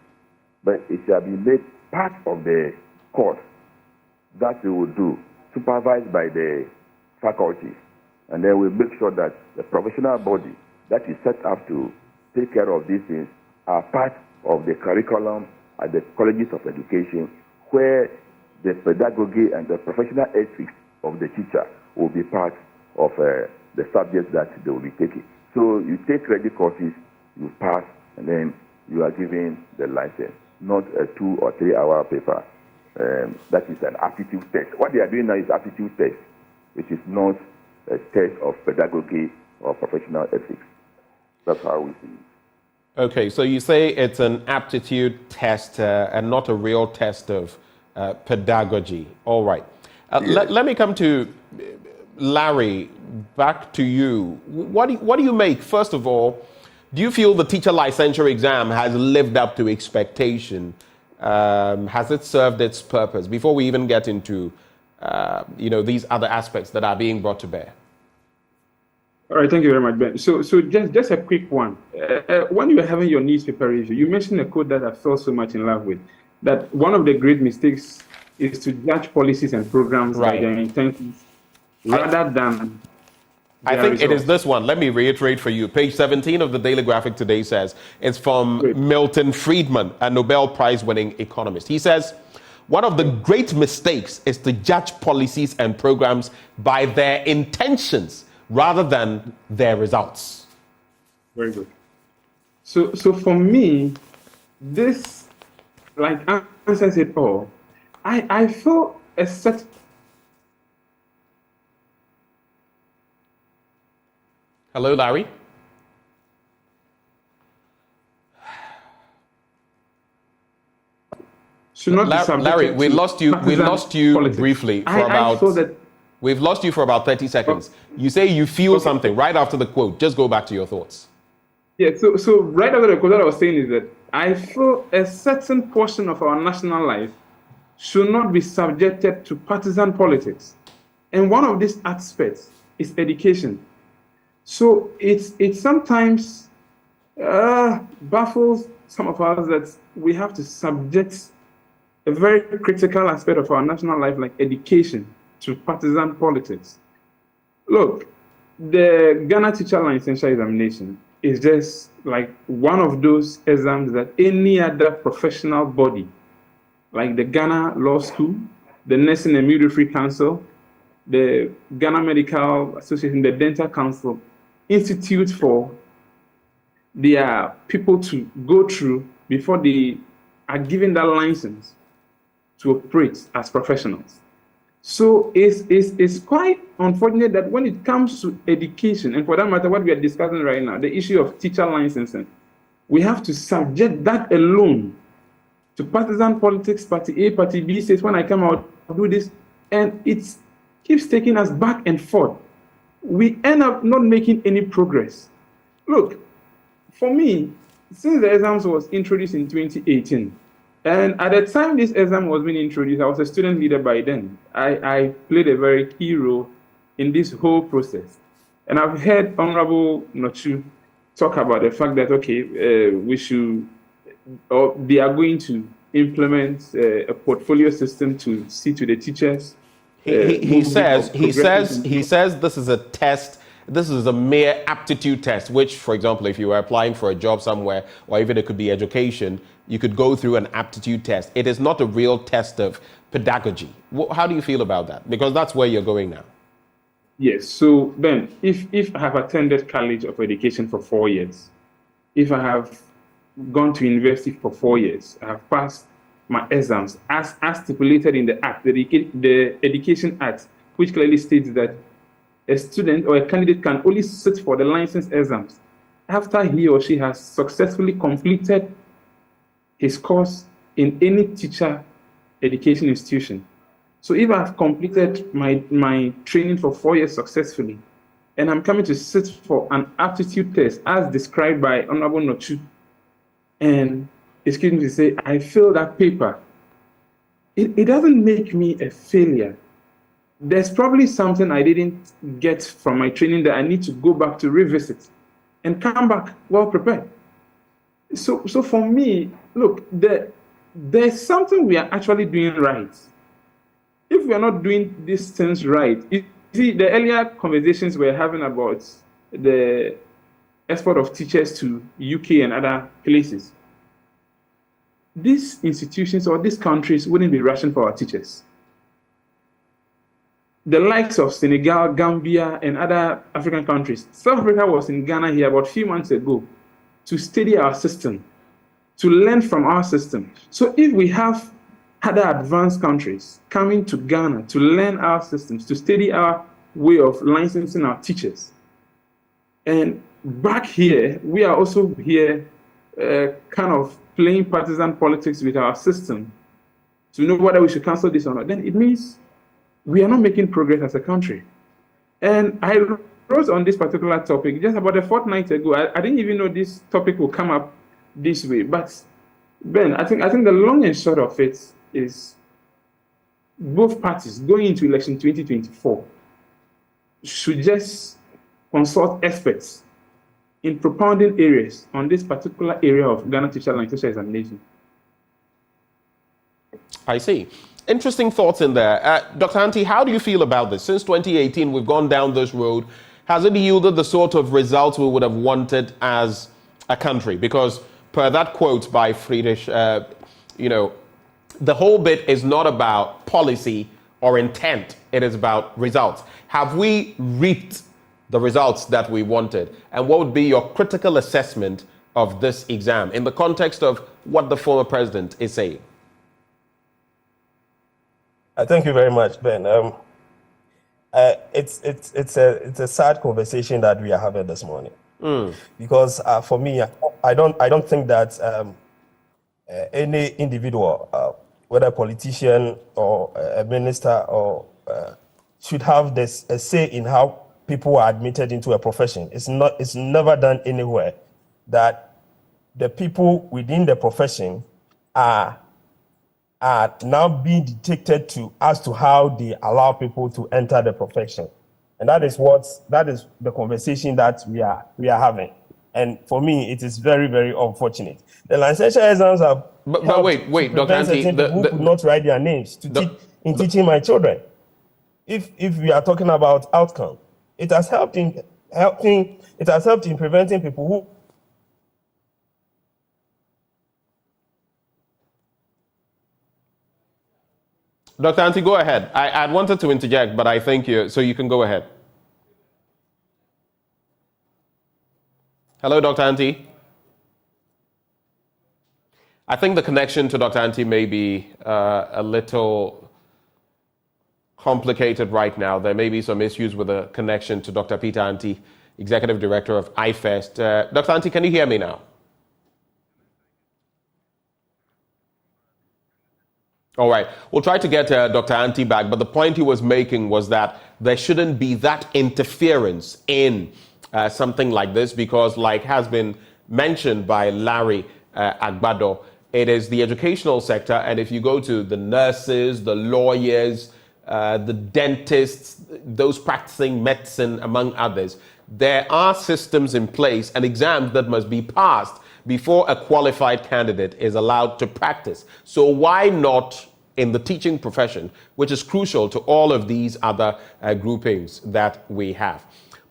but it shall be made part of the course that we will do, supervised by the faculty. And then we make sure that the professional body that is set up to take care of these things are part of the curriculum at the colleges of education, where the pedagogy and the professional ethics of the teacher will be part of the subjects that they will be taking. So you take credit courses, you pass, and then you are given the license, not a 2 or 3 hour paper. That is an aptitude test. What they are doing now is aptitude test, which is not a test of pedagogy or professional ethics. That's how we see it. Okay, so you say it's an aptitude test and not a real test of pedagogy. All right. Let me come to Larry, back to you. What do you make, first of all, do you feel the teacher licensure exam has lived up to expectation? Has it served its purpose? Before we even get into these other aspects that are being brought to bear. All right, thank you very much, Ben. So just a quick one. When you were having your newspaper review, you mentioned a quote that I fell so much in love with, that one of the great mistakes is to judge policies and programs by their intentions rather than I think it is this one. Let me reiterate for you. Page 17 of the Daily Graphic today says, it's from Milton Friedman, a Nobel Prize-winning economist. He says, one of the great mistakes is to judge policies and programs by their intentions rather than their results. Very good. So for me, this answers it all. I feel a certain... Hello, Larry? Larry, we lost you briefly for about... We've lost you for about 30 seconds. You say you feel something right after the quote. Just go back to your thoughts. Yeah, so right after the quote, what I was saying is that I feel a certain portion of our national life should not be subjected to partisan politics. And one of these aspects is education. So it sometimes baffles some of us that we have to subject a very critical aspect of our national life, like education, to partisan politics. Look, the Ghana Teacher Licensure Examination is just like one of those exams that any other professional body, like the Ghana Law School, the Nursing and Midwifery Council, the Ghana Medical Association, the Dental Council, institute for their people to go through before they are given that license to operate as professionals. So it's quite unfortunate that when it comes to education, and for that matter, what we are discussing right now, the issue of teacher licensing, we have to subject that alone to partisan politics. Party A, Party B says, when I come out, I'll do this, and it keeps taking us back and forth. We end up not making any progress. Look, for me, since the exams was introduced in 2018, and at the time this exam was being introduced, I was a student leader by then. I played a very key role in this whole process. And I've heard Honorable Nochu talk about the fact that, okay, we should, or they are going to implement a portfolio system to see to the teachers. He says this is a test this is a mere aptitude test, which, for example, if you were applying for a job somewhere, or even it could be education, you could go through an aptitude test. It is not a real test of pedagogy. How do you feel about that? Because that's where you're going now. Yes. So, Ben, if I have attended College of Education for 4 years, if I have gone to university for 4 years, I have passed my exams as stipulated in the Act, the Education Act, which clearly states that a student or a candidate can only sit for the license exams after he or she has successfully completed his course in any teacher education institution. So if I've completed my training for 4 years successfully, and I'm coming to sit for an aptitude test as described by Honorable Nochu, and excuse me to say, I failed that paper, it doesn't make me a failure. There's probably something I didn't get from my training that I need to go back to revisit and come back well prepared. So for me, look, there's something we are actually doing right. If we are not doing these things right, you see, the earlier conversations we're having about the export of teachers to UK and other places, these institutions or these countries wouldn't be rushing for our teachers. The likes of Senegal, Gambia, and other African countries. South Africa was in Ghana here about a few months ago to study our system, to learn from our system. So if we have other advanced countries coming to Ghana to learn our systems, to study our way of licensing our teachers, and back here, we are also here kind of playing partisan politics with our system to know whether we should cancel this or not, then it means we are not making progress as a country. And I wrote on this particular topic just about a fortnight ago. I didn't even know this topic will come up this way. But Ben, I think the long and short of it is both parties going into election 2024 should just consult experts in propounding areas on this particular area of Ghana teacher license examination. I see. Interesting thoughts in there. Dr. Anti, how do you feel about this? Since 2018, we've gone down this road. Has it yielded the sort of results we would have wanted as a country? Because per that quote by Friedrich, the whole bit is not about policy or intent. It is about results. Have we reaped the results that we wanted? And what would be your critical assessment of this exam in the context of what the former president is saying? Thank you very much, Ben. It's a sad conversation that we are having this morning, because for me, I don't think that any individual, whether a politician or a minister, or should have a say in how people are admitted into a profession. It's never done anywhere that the people within the profession are now being dictated to as to how they allow people to enter the profession. And that is the conversation that we are having. And for me, it is very, very unfortunate. The licensure exams have but wait, Dr. Anti, who could not write their names in teaching my children. If we are talking about outcome, it has helped in preventing people who. Dr. Anti, go ahead. I wanted to interject, but I think so you can go ahead. Hello, Dr. Anti. I think the connection to Dr. Anti may be a little complicated right now. There may be some issues with the connection to Dr. Peter Anti, Executive Director of IFEST. Dr. Anti, can you hear me now? All right. We'll try to get Dr. Anti back, but the point he was making was that there shouldn't be that interference in something like this because, like has been mentioned by Larry Agbado, it is the educational sector, and if you go to the nurses, the lawyers, the dentists, those practicing medicine, among others, there are systems in place and exams that must be passed before a qualified candidate is allowed to practice. So why not in the teaching profession, which is crucial to all of these other groupings that we have?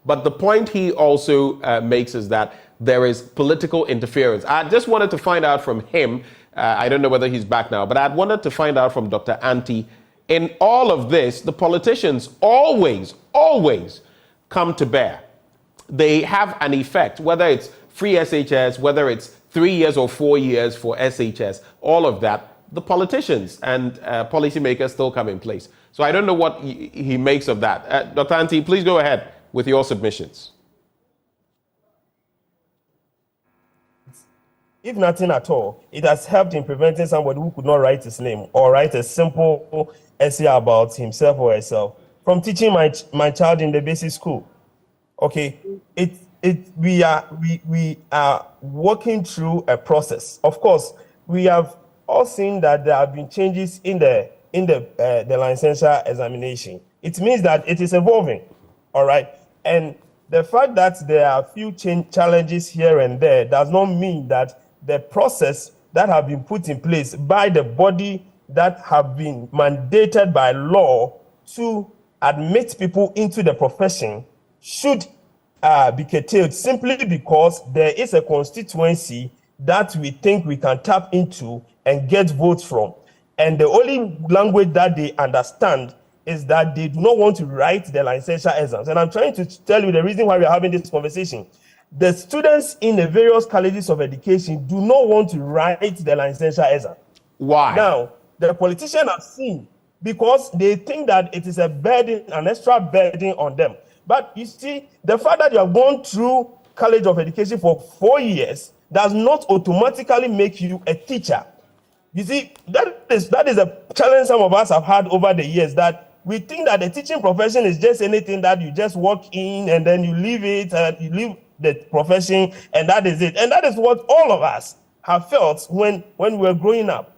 But the point he also makes is that there is political interference. I just wanted to find out from him, I don't know whether he's back now, but I wanted to find out from Dr. Anti, in all of this, the politicians always come to bear. They have an effect, whether it's free SHS, whether it's 3 years or 4 years for SHS, all of that, the politicians and policymakers still come in place. So I don't know what he makes of that. Dr. Anti, please go ahead with your submissions. If nothing at all, it has helped in preventing somebody who could not write his name or write a simple essay about himself or herself from teaching my child in the basic school. Okay, we are working through a process. Of course, we have all seen that there have been changes in the licensure examination. It means that it is evolving, all right? And the fact that there are a few challenges here and there does not mean that the process that have been put in place by the body that have been mandated by law to admit people into the profession should be curtailed simply because there is a constituency that we think we can tap into and get votes from. And the only language that they understand is that they do not want to write the licensure exams. And I'm trying to tell you the reason why we're having this conversation. The students in the various colleges of education do not want to write the licensure exam. Why? Now, the politicians have seen because they think that it is a burden, an extra burden on them. But you see, the fact that you have gone through college of education for 4 years does not automatically make you a teacher. You see, that is a challenge some of us have had over the years, that we think that the teaching profession is just anything that you just walk in and then you leave it, and you leave the profession, and that is it. And that is what all of us have felt when we were growing up.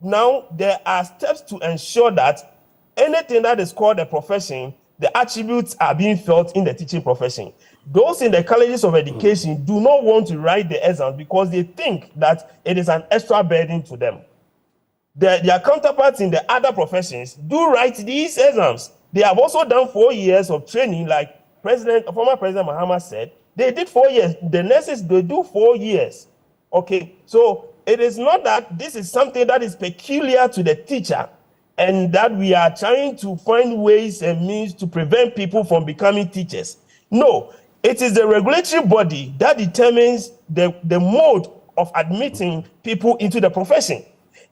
Now, there are steps to ensure that anything that is called a profession, the attributes are being felt in the teaching profession. Those in the colleges of education do not want to write the exams because they think that it is an extra burden to them. Their counterparts in the other professions do write these exams. They have also done 4 years of training, like former President Mahama said. They did 4 years. The nurses, they do 4 years. Okay, so it is not that this is something that is peculiar to the teacher and that we are trying to find ways and means to prevent people from becoming teachers. No, it is the regulatory body that determines the mode of admitting people into the profession.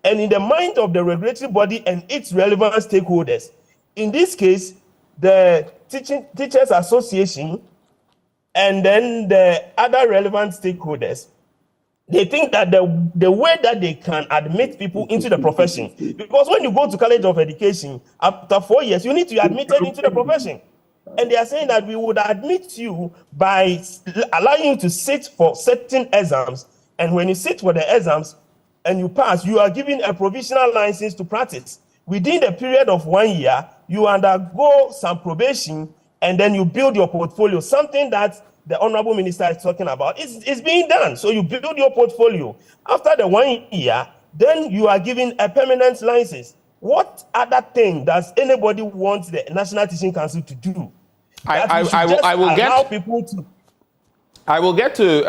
And in the mind of the regulatory body and its relevant stakeholders, in this case, the Teachers Association and then the other relevant stakeholders, they think that the way that they can admit people into the profession, because when you go to College of Education, after 4 years, you need to be admitted into the profession. And they are saying that we would admit you by allowing you to sit for certain exams. And when you sit for the exams and you pass, you are given a provisional license to practice. Within the period of 1 year, you undergo some probation and then you build your portfolio, something that the Honorable Minister is talking about. It's being done. So you build your portfolio. After the 1 year, then you are given a permanent license. What other thing does anybody want the National Teaching Council to do? I will get to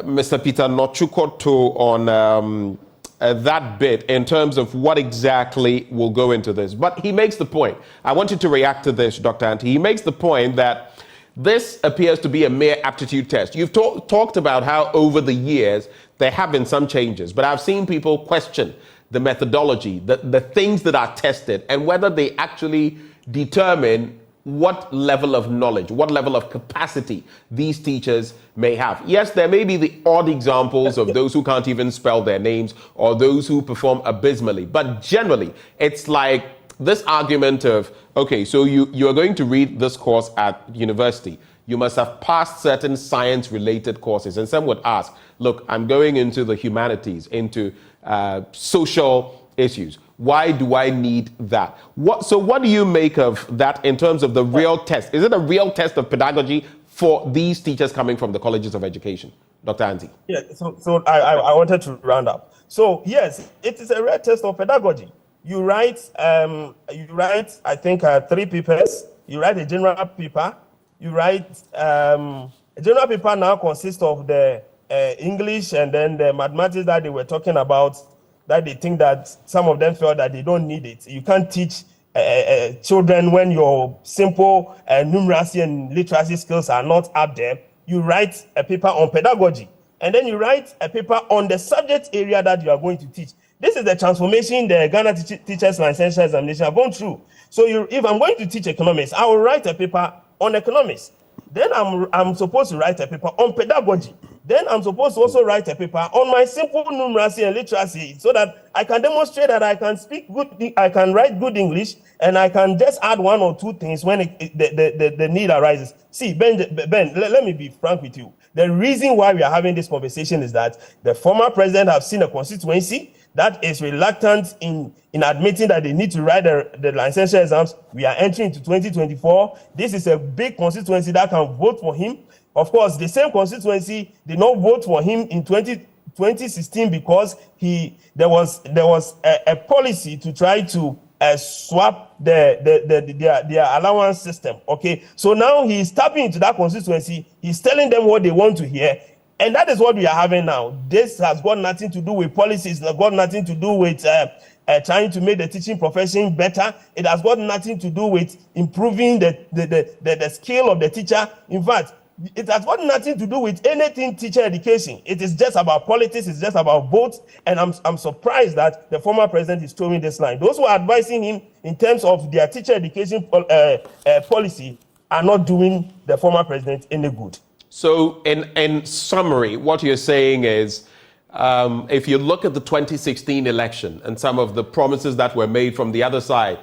Mr. Peter Nochukoto on that bit in terms of what exactly will go into this. But he makes the point. I want you to react to this, Dr. Anti. He makes the point that this appears to be a mere aptitude test. You've talked about how over the years there have been some changes, but I've seen people question the methodology, the things that are tested, and whether they actually determine what level of knowledge, what level of capacity these teachers may have. Yes, there may be the odd examples of those who can't even spell their names or those who perform abysmally, but generally it's like this argument of, okay, so you are going to read this course at university. You must have passed certain science-related courses. And some would ask, look, I'm going into the humanities, into social issues. Why do I need that? So what do you make of that in terms of the real test? Is it a real test of pedagogy for these teachers coming from the colleges of education? Dr. Anzi. Yeah, so I wanted to round up. So yes, it is a real test of pedagogy. You write, I think, 3 papers you write a general paper. You write a general paper now consists of the English and then the mathematics that they were talking about, that they think that some of them felt that they don't need it. You can't teach children when your simple numeracy and literacy skills are not up there. You write a paper on pedagogy, and then you write a paper on the subject area that you are going to teach. This is the transformation the Ghana Teachers Licensure Examination have gone through. So if I'm going to teach economics, I will write a paper on economics. Then I'm supposed to write a paper on pedagogy. Then I'm supposed to also write a paper on my simple numeracy and literacy, so that I can demonstrate that I can speak good, I can write good English, and I can just add one or two things when the need arises. See, Ben, let me be frank with you. The reason why we are having this conversation is that the former president have seen a constituency that is reluctant in admitting that they need to write the licensure exams. We are entering into 2024. This is a big constituency that can vote for him. Of course, the same constituency did not vote for him in 2016 because there was a policy to try to swap their allowance system. Okay, so now he's tapping into that constituency. He's telling them what they want to hear. And that is what we are having now. This has got nothing to do with policies. It's got nothing to do with trying to make the teaching profession better. It has got nothing to do with improving the skill of the teacher. In fact, it has got nothing to do with anything teacher education. It is just about politics. It's just about votes. And I'm surprised that the former president is throwing this line. Those who are advising him in terms of their teacher education policy are not doing the former president any good. So in summary, what you're saying is, if you look at the 2016 election and some of the promises that were made from the other side,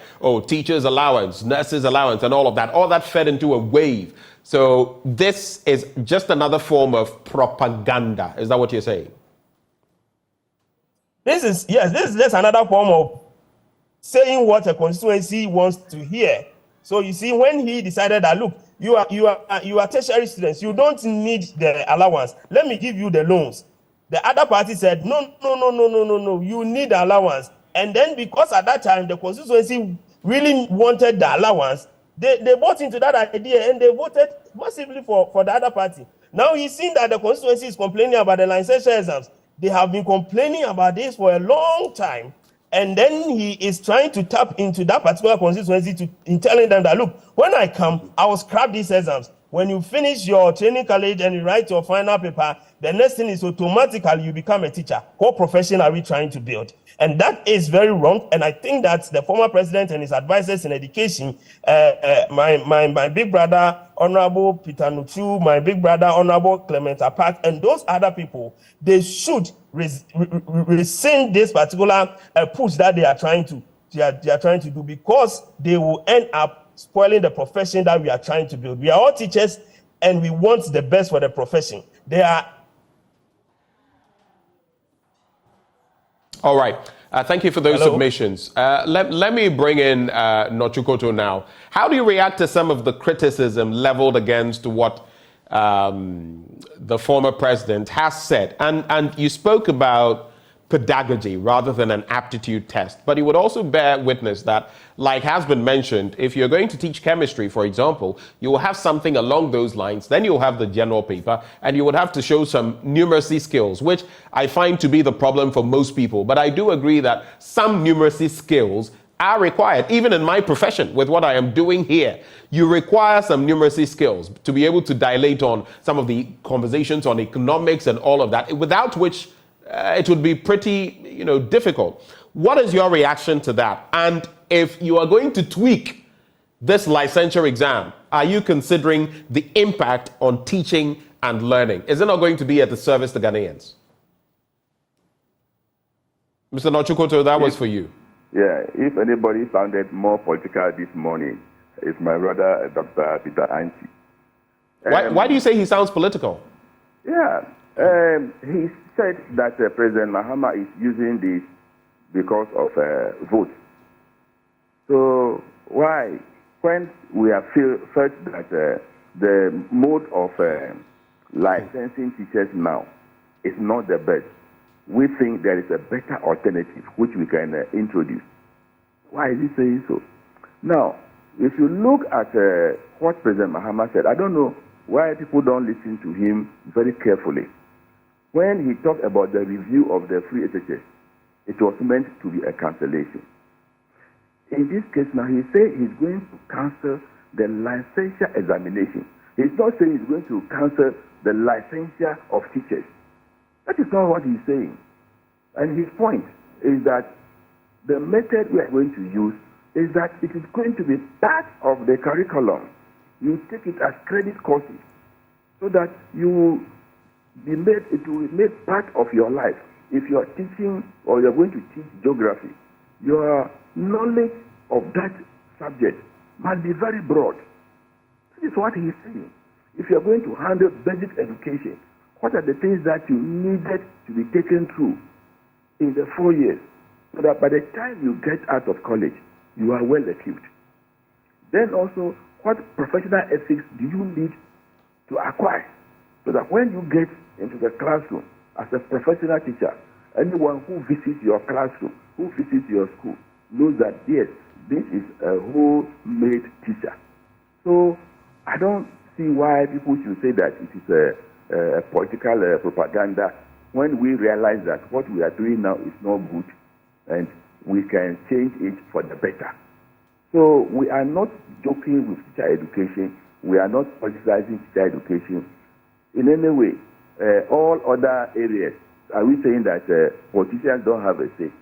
teachers allowance, nurses allowance, and all that fed into a wave. So this is just another form of propaganda. Is that what you're saying? This is just another form of saying what a constituency wants to hear. So you see, when he decided that, look, you are tertiary students, you don't need the allowance. Let me give you the loans. The other party said, no, you need the allowance. And then because at that time the constituency really wanted the allowance, they bought into that idea and they voted massively for the other party. Now he's seen that the constituency is complaining about the licensure exams. They have been complaining about this for a long time. And then he is trying to tap into that particular constituency in telling them that, look, when I come, I will scrap these exams. When you finish your training college and you write your final paper, the next thing is automatically you become a teacher. What profession are we trying to build? And that is very wrong. And I think that the former president and his advisors in education, my big brother, Honorable Peter Nuchu, my big brother, Honorable Clement Apak, and those other people, they should rescind this particular push that they are trying to do, because they will end up spoiling the profession that we are trying to build. We are all teachers and we want the best for the profession. All right. Thank you for those submissions. Let me bring in Nochukoto now. How do you react to some of the criticism leveled against what the former president has said? And you spoke about pedagogy rather than an aptitude test. But he would also bear witness that, like has been mentioned, if you're going to teach chemistry, for example, you will have something along those lines, then you'll have the general paper, and you would have to show some numeracy skills, which I find to be the problem for most people. But I do agree that some numeracy skills are required, even in my profession, with what I am doing here. You require some numeracy skills to be able to dilate on some of the conversations on economics and all of that, without which it would be pretty, difficult. What is your reaction to that? And if you are going to tweak this licensure exam, are you considering the impact on teaching and learning? Is it not going to be at the service to Ghanaians? Mr. Nochukoto, that was for you. Yeah, if anybody sounded more political this morning, it's my brother, Dr. Peter Anti. Why do you say he sounds political? Yeah, he said that President Mahama is using this because of votes. So why, when we have felt that the mode of licensing teachers now is not the best, we think there is a better alternative which we can introduce. Why is he saying so? Now, if you look at what President Mahama said, I don't know why people don't listen to him very carefully. When he talked about the review of the free SHS, it was meant to be a cancellation. In this case now, he said he's going to cancel the licensure examination. He's not saying he's going to cancel the licensure of teachers. That is not what he's saying. And his point is that the method we are going to use is that it is going to be part of the curriculum. You take it as credit courses so that it will be made part of your life. If you are teaching or you are going to teach geography, your knowledge of that subject must be very broad. This is what he is saying. If you are going to handle basic education, what are the things that you needed to be taken through in the 4 years so that by the time you get out of college, you are well equipped? Then also, what professional ethics do you need to acquire so that when you get into the classroom as a professional teacher, anyone who visits your classroom, who visits your school, knows that, yes, this is a whole-made teacher. So I don't see why people should say that it is a political propaganda when we realize that what we are doing now is not good and we can change it for the better. So we are not joking with teacher education. We are not politicizing teacher education in any way. All other areas, are we saying that politicians don't have a say?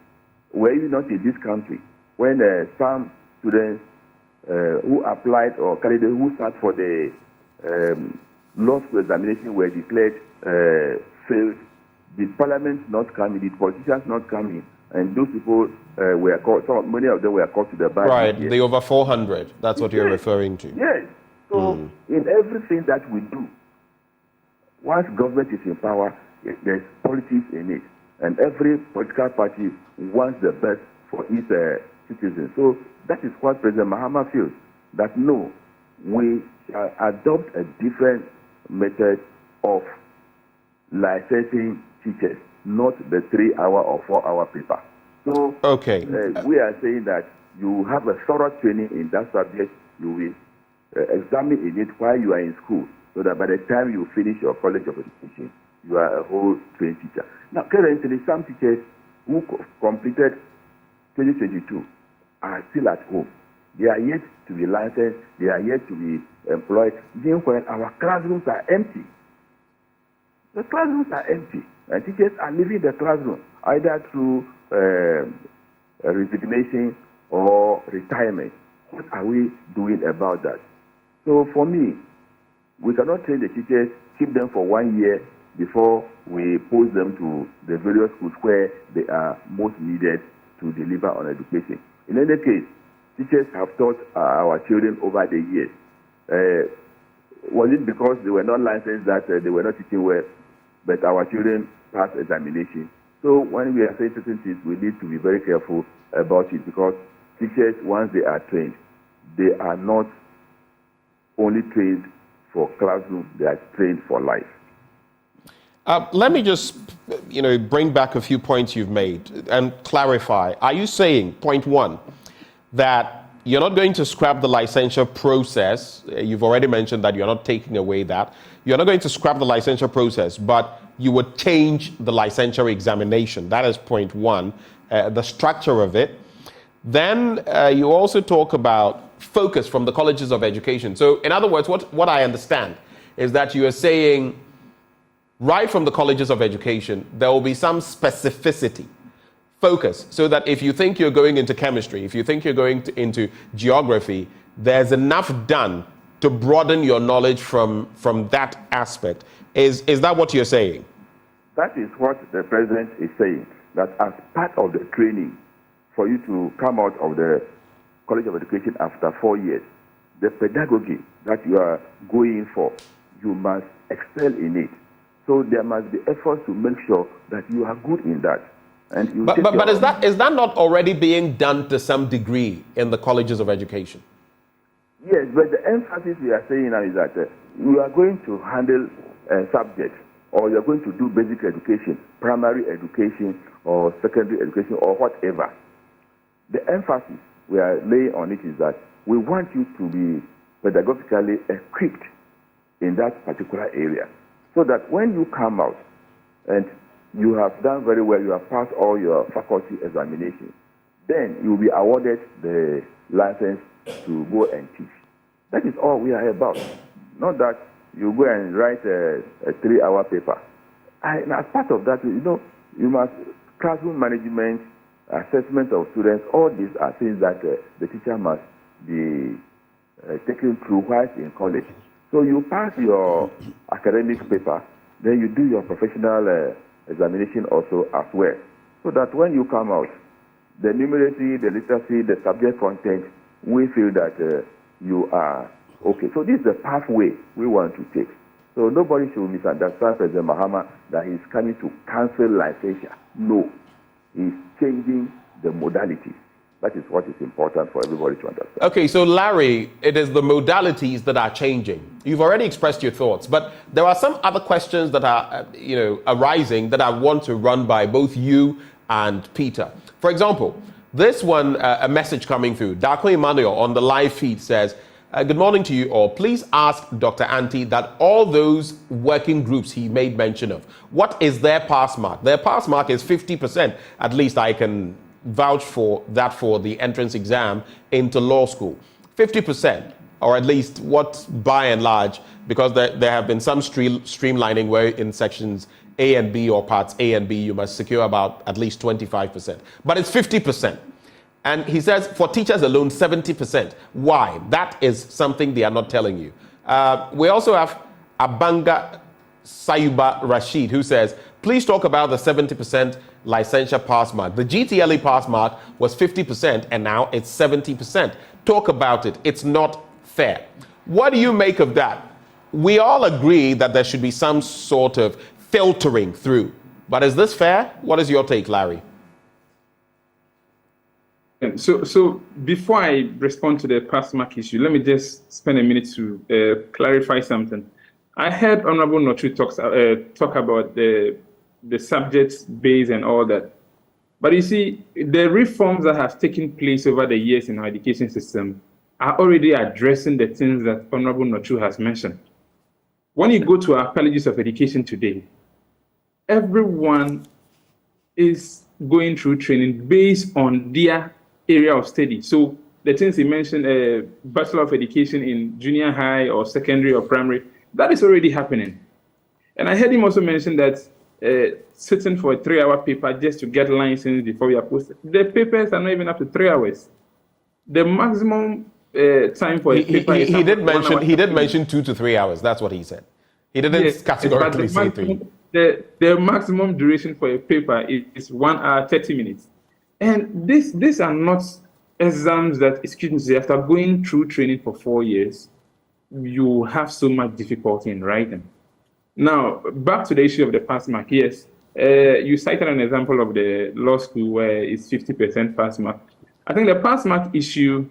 Were you not in this country when some students who applied or candidates who sat for the law school examination were declared failed? Did parliament not come in? Did politicians not come in? And those people were called, many of them were called to the bar. Right, the over 400, that's what you're referring to. Yes. So in everything that we do, once government is in power, there's politics in it. And every political party wants the best for its citizens. So that is what President Mahama feels, that no, we shall adopt a different method of licensing teachers, not the 3-hour or 4-hour paper. So we are saying that you have a thorough training in that subject. You will examine in it while you are in school, so that by the time you finish your college of education, you are a whole trained teacher. Now, currently, some teachers who completed 2022 are still at home. They are yet to be licensed. They are yet to be employed. Then when our classrooms are empty, the classrooms are empty, and teachers are leaving the classroom either through resignation or retirement. What are we doing about that? So for me, we cannot train the teachers, keep them for 1 year before we post them to the various schools where they are most needed to deliver on education. In any case, teachers have taught our children over the years. Was it because they were not licensed that they were not teaching well, but our children passed examination? So when we are saying certain things, we need to be very careful about it, because teachers, once they are trained, they are not only trained for classroom, they are trained for life. Let me just, bring back a few points you've made and clarify. Are you saying, point one, that you're not going to scrap the licensure process? You've already mentioned that you're not taking away that. You're not going to scrap the licensure process, but you would change the licensure examination. That is point one, the structure of it. Then you also talk about focus from the colleges of education. So in other words, what I understand is that you are saying right from the colleges of education, there will be some specificity, focus, so that if you think you're going into chemistry, if you think you're going into geography, there's enough done to broaden your knowledge from that aspect. Is that what you're saying? That is what the president is saying, that as part of the training for you to come out of the College of Education after 4 years, the pedagogy that you are going for, you must excel in it. So there must be efforts to make sure that you are good in that. And you but is that not already being done to some degree in the colleges of education? Yes, but the emphasis we are saying now is that you are going to handle a subject, or you're going to do basic education, primary education, or secondary education, or whatever. The emphasis we are laying on it is that we want you to be pedagogically equipped in that particular area, so that when you come out and you have done very well, you have passed all your faculty examinations, then you'll be awarded the license to go and teach. That is all we are about. Not that you go and write a 3-hour paper. And as part of that, you must, classroom management, assessment of students, all these are things that the teacher must be taken through whilst in college. So you pass your academic paper, then you do your professional examination also as well. So that when you come out, the numeracy, the literacy, the subject content, we feel that you are okay. So this is the pathway we want to take. So nobody should misunderstand President Mahama that he's coming to cancel licensure. No, he's changing the modalities. That is what is important for everybody to understand. Okay, so Larry, it is the modalities that are changing. You've already expressed your thoughts, but there are some other questions that are, arising that I want to run by both you and Peter. For example, this one, a message coming through. Darko Emmanuel on the live feed says, good morning to you all. Please ask Dr. Anti that all those working groups he made mention of, what is their pass mark? Their pass mark is 50%. At least I can vouch for that for the entrance exam into law school. 50%, or at least what by and large, because there have been some streamlining where in sections A and B or parts A and B, you must secure about at least 25%. But it's 50%. And he says for teachers alone, 70%. Why? That is something they are not telling you. We also have Abanga Sayuba Rashid, who says, please talk about the 70% licensure pass mark. The GTLE pass mark was 50% and now it's 70%. Talk about it. It's not fair. What do you make of that? We all agree that there should be some sort of filtering through. But is this fair? What is your take, Larry? So before I respond to the pass mark issue, let me just spend a minute to clarify something. I heard Honorable Nochu talk about the subjects base and all that. But you see, the reforms that have taken place over the years in our education system are already addressing the things that Honorable Nochu has mentioned. When you go to our colleges of education today, everyone is going through training based on their area of study. So the things he mentioned, Bachelor of Education in junior high or secondary or primary, that is already happening. And I heard him also mention that sitting for a 3-hour paper just to get licensed before you are posted, the papers are not even up to 3 hours. The maximum time for a paper is he did mention 2 to 3 hours. That's what he said. He didn't categorically say 3. The maximum duration for a paper is 1 hour 30 minutes. And these are not exams that students, after going through training for 4 years, you have so much difficulty in writing. Now, back to the issue of the pass mark. Yes, you cited an example of the law school where it's 50% pass mark. I think the pass mark issue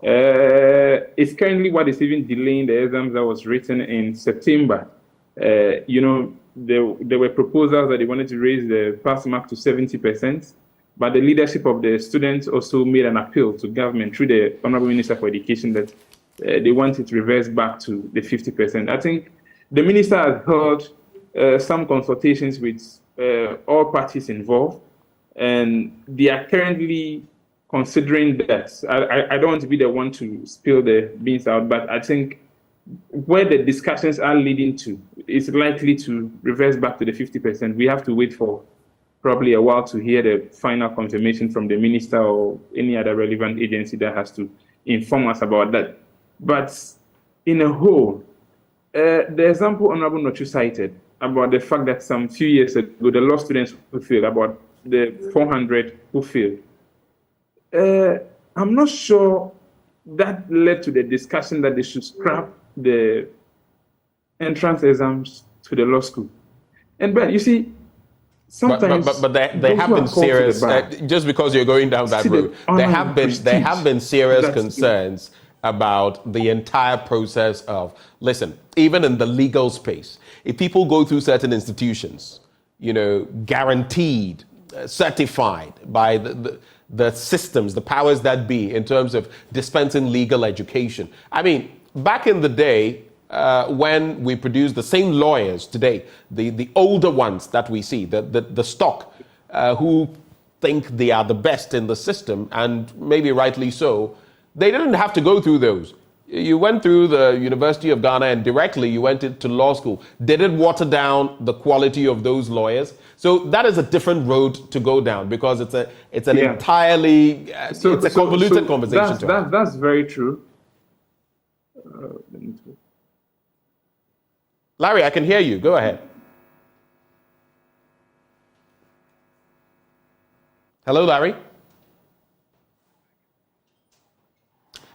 is currently what is even delaying the exams that was written in September. There were proposals that they wanted to raise the pass mark to 70%. But the leadership of the students also made an appeal to government through the Honorable Minister for Education that they want it reversed back to the 50%. I think the minister has held some consultations with all parties involved, and they are currently considering that. I don't want to be the one to spill the beans out, but I think where the discussions are leading to is likely to reverse back to the 50%. We have to wait for probably a while to hear the final confirmation from the minister or any other relevant agency that has to inform us about that. But in a whole, the example Honorable Nochu cited about the fact that some few years ago, the law students who failed, about the 400 who failed, I'm not sure that led to the discussion that they should scrap the entrance exams to the law school. And but you see, sometimes, but they have been serious. Just because you're going down that road, there have been serious concerns about the entire process of. Listen, even in the legal space, if people go through certain institutions, guaranteed certified by the systems, the powers that be, in terms of dispensing legal education. I mean, back in the day, when we produce the same lawyers today, the older ones that we see, the stock, who think they are the best in the system, and maybe rightly so, they didn't have to go through those. You went through the University of Ghana and directly you went to law school. Did it water down the quality of those lawyers? So that is a different road to go down, because it's an entirely it's a convoluted conversation. That's very true. Larry, I can hear you. Go ahead. Hello, Larry.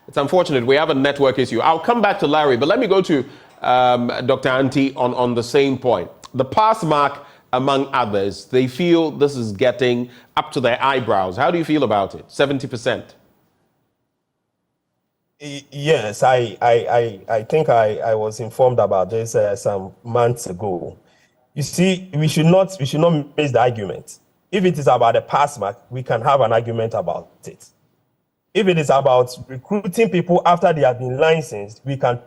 It's unfortunate. We have a network issue. I'll come back to Larry, but let me go to Dr. Anti on the same point. The pass mark, among others, they feel this is getting up to their eyebrows. How do you feel about it? 70%. Yes, I think I was informed about this some months ago. You see, we should not miss the argument. If it is about a pass mark, we can have an argument about it. If it is about recruiting people after they have been licensed, we can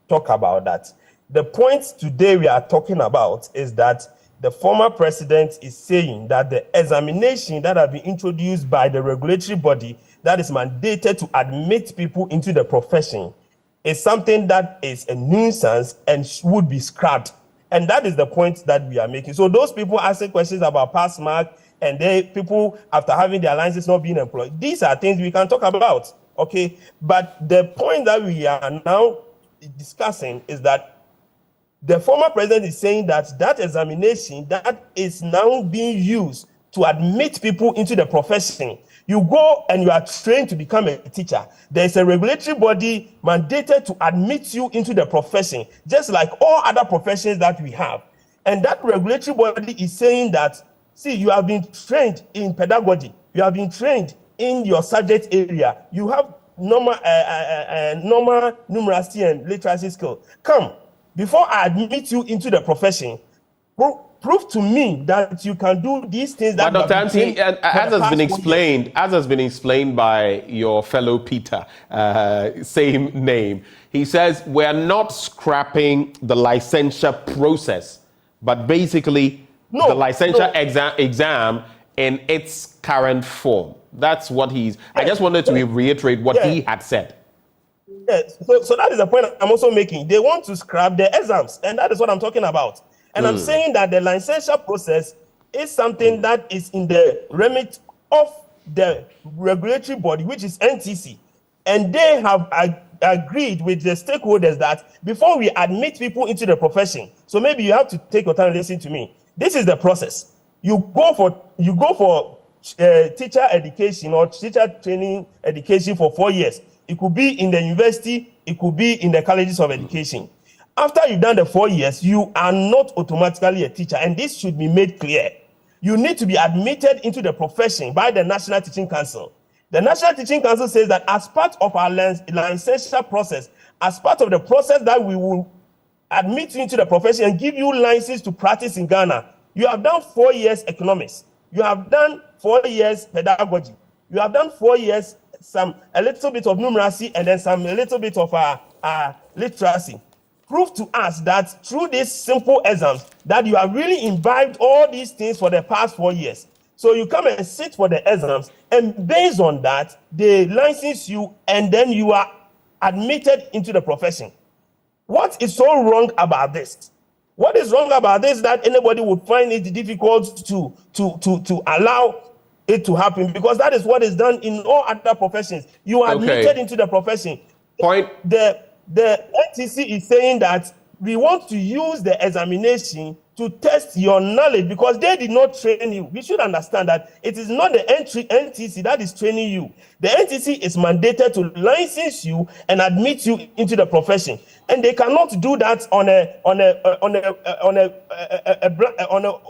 talk about that. The point today we are talking about is that the former president is saying that the examination that have been introduced by the regulatory body that is mandated to admit people into the profession is something that is a nuisance and would be scrapped. And that is the point that we are making. So those people asking questions about pass mark, and people, after having their licenses not being employed, these are things we can talk about, okay? But the point that we are now discussing is that the former president is saying that that examination that is now being used to admit people into the profession, you go and you are trained to become a teacher. There is a regulatory body mandated to admit you into the profession, just like all other professions that we have. And that regulatory body is saying that, see, you have been trained in pedagogy. You have been trained in your subject area. You have normal numeracy and literacy skills. Come, before I admit you into the profession, prove to me that you can do these things. That Dr. Anti, as has been explained by your fellow Peter, same name, he says we're not scrapping the licensure process, but basically the licensure exam in its current form. That's what I just wanted to reiterate what he had said. Yes, so that is the point I'm also making. They want to scrap the exams, and that is what I'm talking about. And I'm saying that the licensure process is something that is in the remit of the regulatory body, which is NTC. And they have agreed with the stakeholders that before we admit people into the profession, so maybe you have to take your time and listen to me. This is the process. You go for teacher education or teacher training education for 4 years. It could be in the university, it could be in the colleges of education. After you've done the 4 years, you are not automatically a teacher, and this should be made clear. You need to be admitted into the profession by the National Teaching Council. The National Teaching Council says that as part of our licensure process, as part of the process that we will admit you into the profession and give you license to practice in Ghana, you have done 4 years economics, you have done 4 years pedagogy, you have done 4 years a little bit of numeracy, and then a little bit of literacy. Prove to us that through these simple exams that you have really imbibed all these things for the past 4 years. So you come and sit for the exams, and based on that, they license you, and then you are admitted into the profession. What is so wrong about this? What is wrong about this that anybody would find it difficult to allow it to happen? Because that is what is done in all other professions. You are admitted into the profession. The NTC is saying that we want to use the examination to test your knowledge because they did not train you. We should understand that it is not the NTC that is training you. The NTC is mandated to license you and admit you into the profession, and they cannot do that on an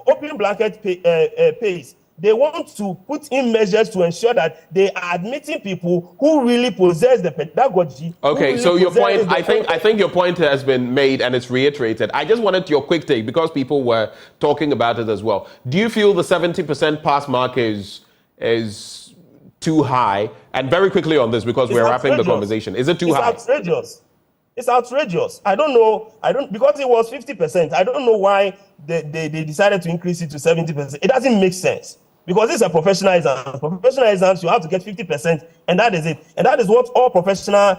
open blanket pace. they want to put in measures to ensure that they are admitting people who really possess the pedagogy. Okay, really so your point, I think your point has been made and it's reiterated. I just wanted your quick take because people were talking about it as well. Do you feel the 70% pass mark is too high? And very quickly on this, because we're wrapping the conversation. Is it too high? It's outrageous. It's outrageous. I don't know. Because it was 50%. I don't know why they decided to increase it to 70%. It doesn't make sense. Because it's a professional exam. Professional exams, you have to get 50%, and that is it. And that is what all professional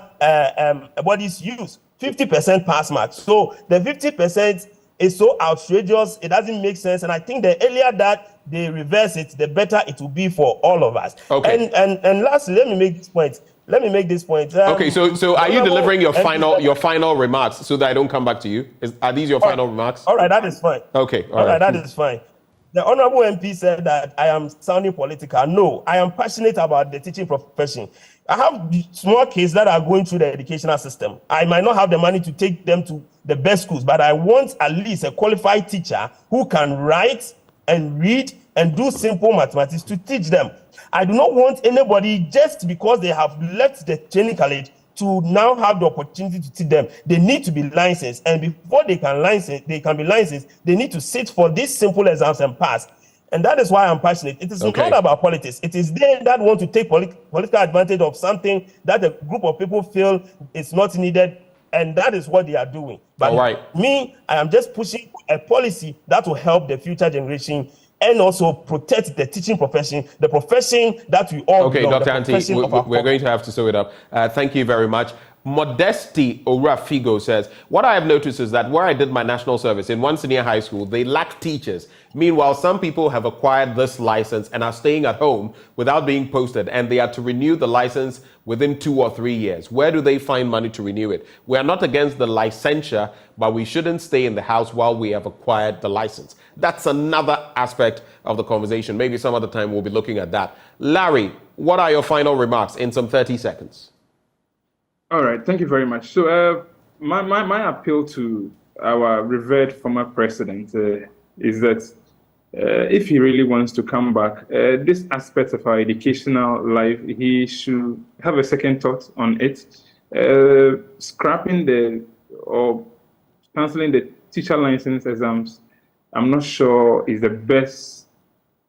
bodies use, 50% pass mark. So the 50% is so outrageous, it doesn't make sense. And I think the earlier that they reverse it, the better it will be for all of us. Okay. And lastly, let me make this point. Okay, so are you delivering your final remarks so that I don't come back to you? Are these your final remarks? All right, that is fine. Okay, all right, that is fine. The Honorable MP said that I am sounding political. No, I am passionate about the teaching profession. I have small kids that are going through the educational system. I might not have the money to take them to the best schools, but I want at least a qualified teacher who can write and read and do simple mathematics to teach them. I do not want anybody just because they have left the training college to now have the opportunity to teach them. They need to be licensed, and before they can be licensed, they need to sit for these simple exams and pass. And that is why I'm passionate. It is not about politics. It is they that want to take political advantage of something that a group of people feel is not needed, and that is what they are doing. But me, I am just pushing a policy that will help the future generation and also protect the teaching profession, the profession that we all belong. Okay, Dr. Anti, we're going to have to sew it up. Thank you very much. Modesty Ora Figo says, what I have noticed is that where I did my national service in one senior high school, they lack teachers. Meanwhile, some people have acquired this license and are staying at home without being posted, and they are to renew the license within 2 or 3 years. Where do they find money to renew it? We are not against the licensure, but we shouldn't stay in the house while we have acquired the license. That's another aspect of the conversation. Maybe some other time we'll be looking at that. Larry, what are your final remarks in some 30 seconds? All right, thank you very much. So my appeal to our revered former president is that if he really wants to come back, this aspect of our educational life, he should have a second thought on it. Scrapping or cancelling the teacher license exams, I'm not sure is the best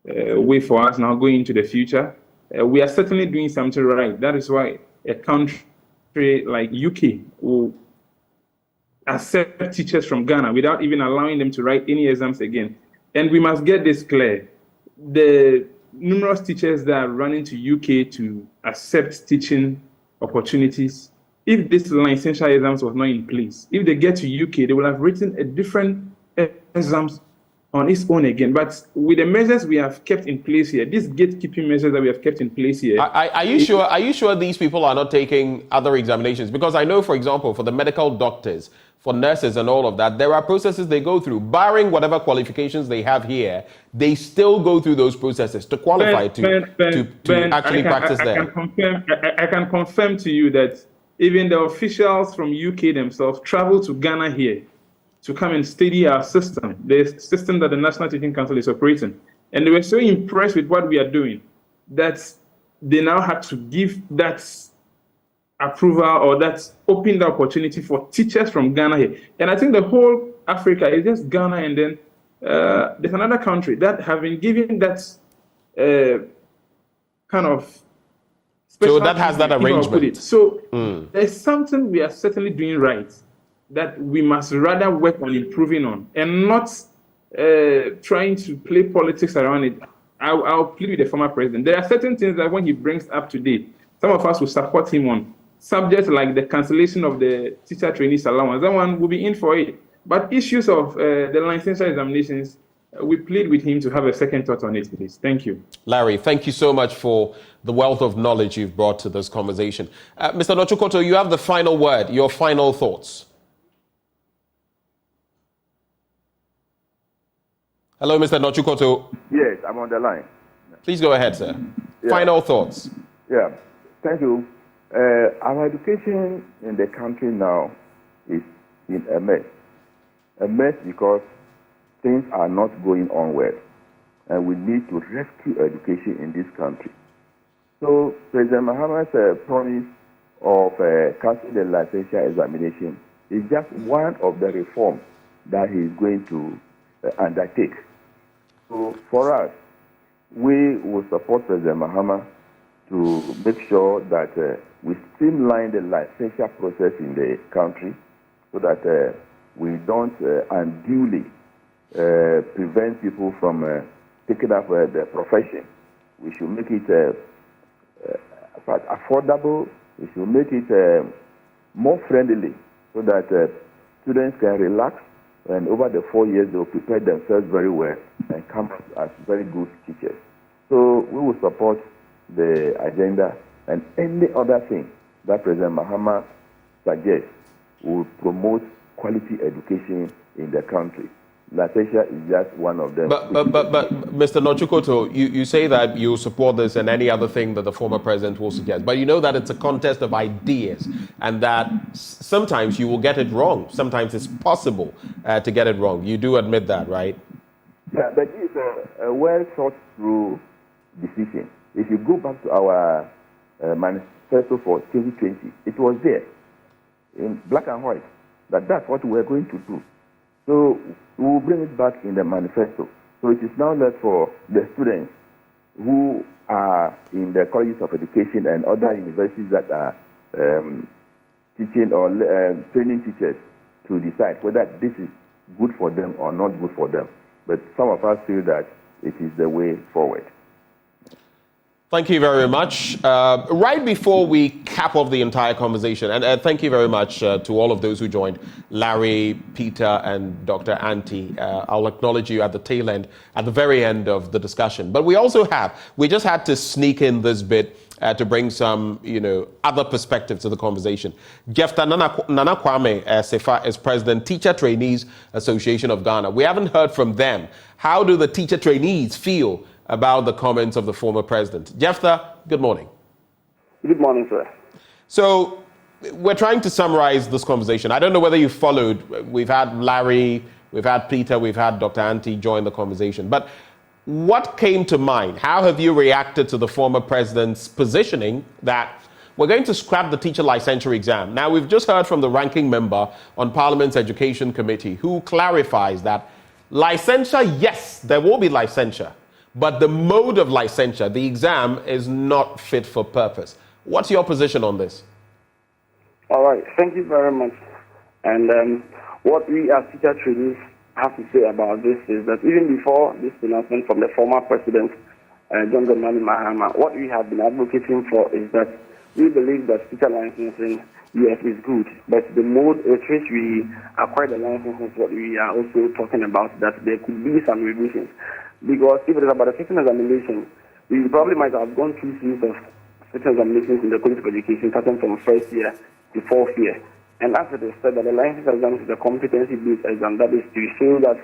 way for us now going into the future. We are certainly doing something right. That is why a country like UK will accept teachers from Ghana without even allowing them to write any exams again. And we must get this clear. The numerous teachers that are running to UK to accept teaching opportunities, if this licensure exams was not in place, if they get to UK, they will have written a different exams on its own again. But with the measures we have kept in place here, these gatekeeping measures that we have kept in place here. Are you sure these people are not taking other examinations? Because I know, for example, for the medical doctors, for nurses and all of that, there are processes they go through. Barring whatever qualifications they have here, they still go through those processes to qualify to actually practice there. I can confirm to you that even the officials from UK themselves travel to Ghana here to come and study our system, the system that the National Teaching Council is operating. And they were so impressed with what we are doing that they now had to give that approval or that open the opportunity for teachers from Ghana here. And I think the whole Africa is just Ghana, and then there's another country that have been given that kind of special. So that has that arrangement. So there's something we are certainly doing right that we must rather work on improving on, and not trying to play politics around it. I'll plead with the former president. There are certain things that when he brings up to date, some of us will support him on. Subjects like the cancellation of the teacher trainees allowance, that one will be in for it. But issues of the licensure examinations, we plead with him to have a second thought on it, please. Thank you. Larry, thank you so much for the wealth of knowledge you've brought to this conversation. Mr. Nochukoto, you have the final word, your final thoughts. Hello, Mr. Nochukoto. Yes, I'm on the line. Please go ahead, sir. Yeah. Final thoughts. Yeah, thank you. Our education in the country now is in a mess. A mess because things are not going on well. and we need to rescue education in this country. So President Mahama's promise of cancelling the licensure examination is just one of the reforms that he is going to undertake. So for us, we will support President Mahama to make sure that we streamline the licensure process in the country so that we don't unduly prevent people from taking up the profession. We should make it affordable. We should make it more friendly so that students can relax, and over the 4 years they will prepare themselves very well and come out as very good teachers. So we will support the agenda, and any other thing that President Mahama suggests will promote quality education in the country. Licensure is just one of them. But Mr. Nochukoto, you say that you support this and any other thing that the former president will suggest, but you know that it's a contest of ideas and that sometimes you will get it wrong. Sometimes it's possible to get it wrong. You do admit that, right? Yeah, but it's a well thought through decision. If you go back to our manifesto for 2020, it was there in black and white that that's what we're going to do. So we will bring it back in the manifesto. So it is now left for the students who are in the colleges of education and other universities that are teaching or training teachers to decide whether this is good for them or not good for them. But some of us feel that it is the way forward. Thank you very much. Right before we cap off the entire conversation, and thank you very much to all of those who joined, Larry, Peter, and Dr. Anti. I'll acknowledge you at the tail end, at the very end of the discussion. But we just had to sneak in this bit to bring some, other perspectives to the conversation. Jefta Nana Kwame Sefa is President, Teacher Trainees Association of Ghana. We haven't heard from them. How do the teacher trainees feel about the comments of the former president? Jefta, good morning. Good morning, sir. So we're trying to summarize this conversation. I don't know whether you followed. We've had Larry, we've had Peter, we've had Dr. Anti join the conversation. But what came to mind? How have you reacted to the former president's positioning that we're going to scrap the teacher licensure exam? Now, we've just heard from the ranking member on Parliament's Education Committee who clarifies that licensure, yes, there will be licensure, but the mode of licensure, the exam, is not fit for purpose. What's your position on this? All right, thank you very much. And what we as teacher trainees have to say about this is that even before this announcement from the former president, John Dramani Mahama, what we have been advocating for is that we believe that teacher licensing, yes, is good, but the mode with which we acquire the license is what we are also talking about, that there could be some revisions. Because if it is about a second examination, we probably might have gone through series of second examinations in the College of Education, starting from first year to fourth year. And as it is said, that the license exam is a competency-based exam, that is to show that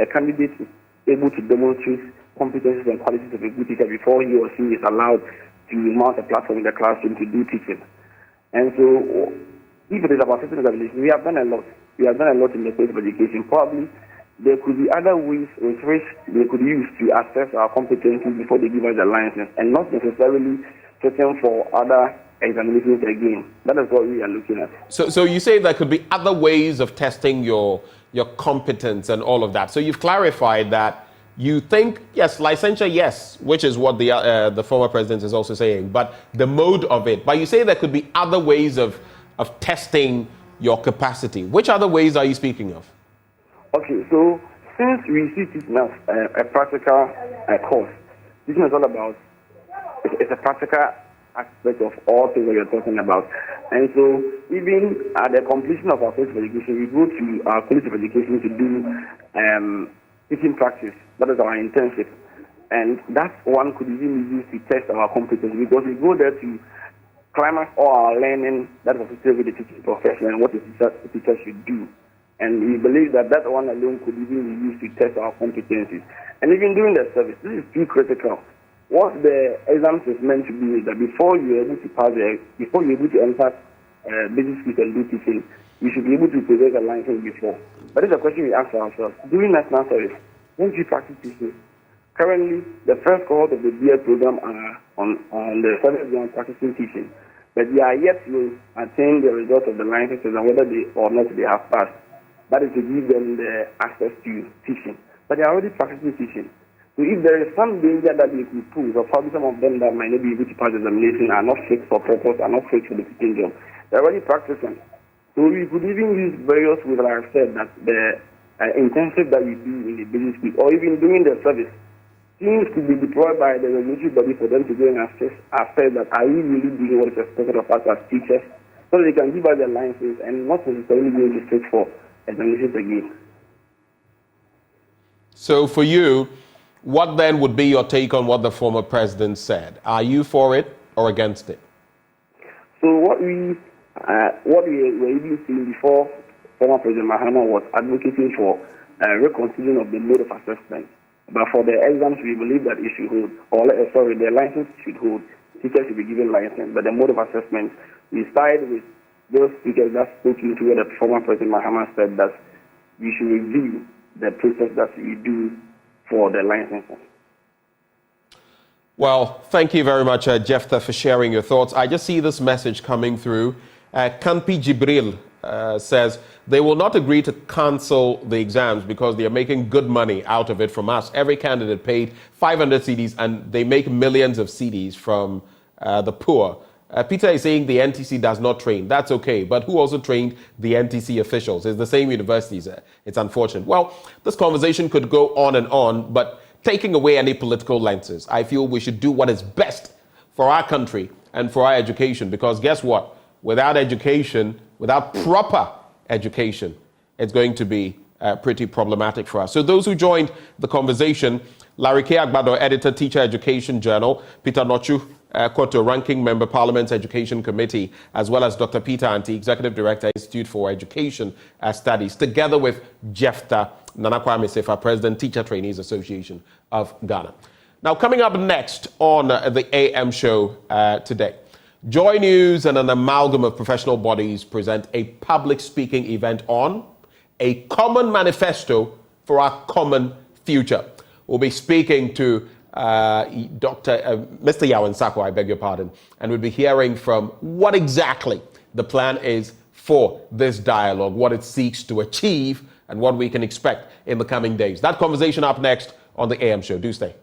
a candidate is able to demonstrate competencies and qualities of a good teacher before he or she is allowed to mount a platform in the classroom to do teaching. And so, if it is about second examination, we have done a lot. We have done a lot in the College of Education. Probably there could be other ways with which they could use to assess our competencies before they give us the license, and not necessarily searching for other examinations again. That is what we are looking at. So you say there could be other ways of testing your competence and all of that. So you've clarified that you think, yes, licensure, yes, which is what the former president is also saying, but the mode of it. But you say there could be other ways of testing your capacity. Which other ways are you speaking of? Okay, so since we see teaching as a practical course, teaching is all about, it's a practical aspect of all things that we are talking about. And so even at the completion of our College of Education, we go to our College of Education to do teaching practice. That is our internship. And that one could even be used to test our competence, because we go there to climax all our learning that is associated with the teaching profession and what the teacher should do. And we believe that that one alone could even be used to test our competencies. And even during the service, this is too critical. What the exams is meant to be is that before you're able to pass before you're able to enter basic skills and do teaching, you should be able to possess a license before. But it's a question we ask ourselves. During national service, once you practice teaching, Currently, the first cohort of the BA program are on the service ground practicing teaching, but they are yet to attain the result of the licenses and whether they or not they have passed. That is to give them the access to teaching. But they are already practicing teaching. So if there is some danger that they could pose, or probably some of them that might not be able to pass the examination are not fit for purpose, are not fit for the teaching job, they are already practicing. So we could even use various ways, like I said, that the intensive that we do in the business week, or even during the service, teams could be deployed by the regulatory body for them to go and assess that are we really doing what is expected of us as teachers, so that they can give us their licenses and not necessarily going to sit for examinations again. So for you, what then would be your take on what the former president said? Are you for it or against it? So what we were even seeing before former President Mahama was advocating for reconsidering of the mode of assessment. But for the exams, we believe that it should hold, the license should hold. Teachers should be given license, but the mode of assessment, we started with those speakers that spoke into what the former President Mahama said, that we should review the process that we do for the licenses. Well, thank you very much, Jephthah, for sharing your thoughts. I just see this message coming through. Kampi Jibril says they will not agree to cancel the exams because they are making good money out of it from us. Every candidate paid 500 CDs and they make millions of CDs from the poor. Peter is saying the NTC does not train. That's okay. But who also trained the NTC officials? It's the same universities. It's unfortunate. Well, this conversation could go on, but taking away any political lenses, I feel we should do what is best for our country and for our education. Because guess what? Without education, without proper education, it's going to be pretty problematic for us. So those who joined the conversation, Larry K. Agbado, editor, Teacher Education Journal, Peter Nochu, Koto, ranking member, Parliament's Education Committee, as well as Dr. Peter Anti, Executive Director, Institute for Education Studies, together with Jephthah Nana Kwame Sefa, President, Teacher Trainees Association of Ghana. Now, coming up next on the AM show today, Joy News and an amalgam of professional bodies present a public speaking event on a common manifesto for our common future. We'll be speaking to Mr. Yawan Sako, I beg your pardon, and we'll be hearing from what exactly the plan is for this dialogue, what it seeks to achieve, and what we can expect in the coming days. That conversation up next on the AM show. Do stay.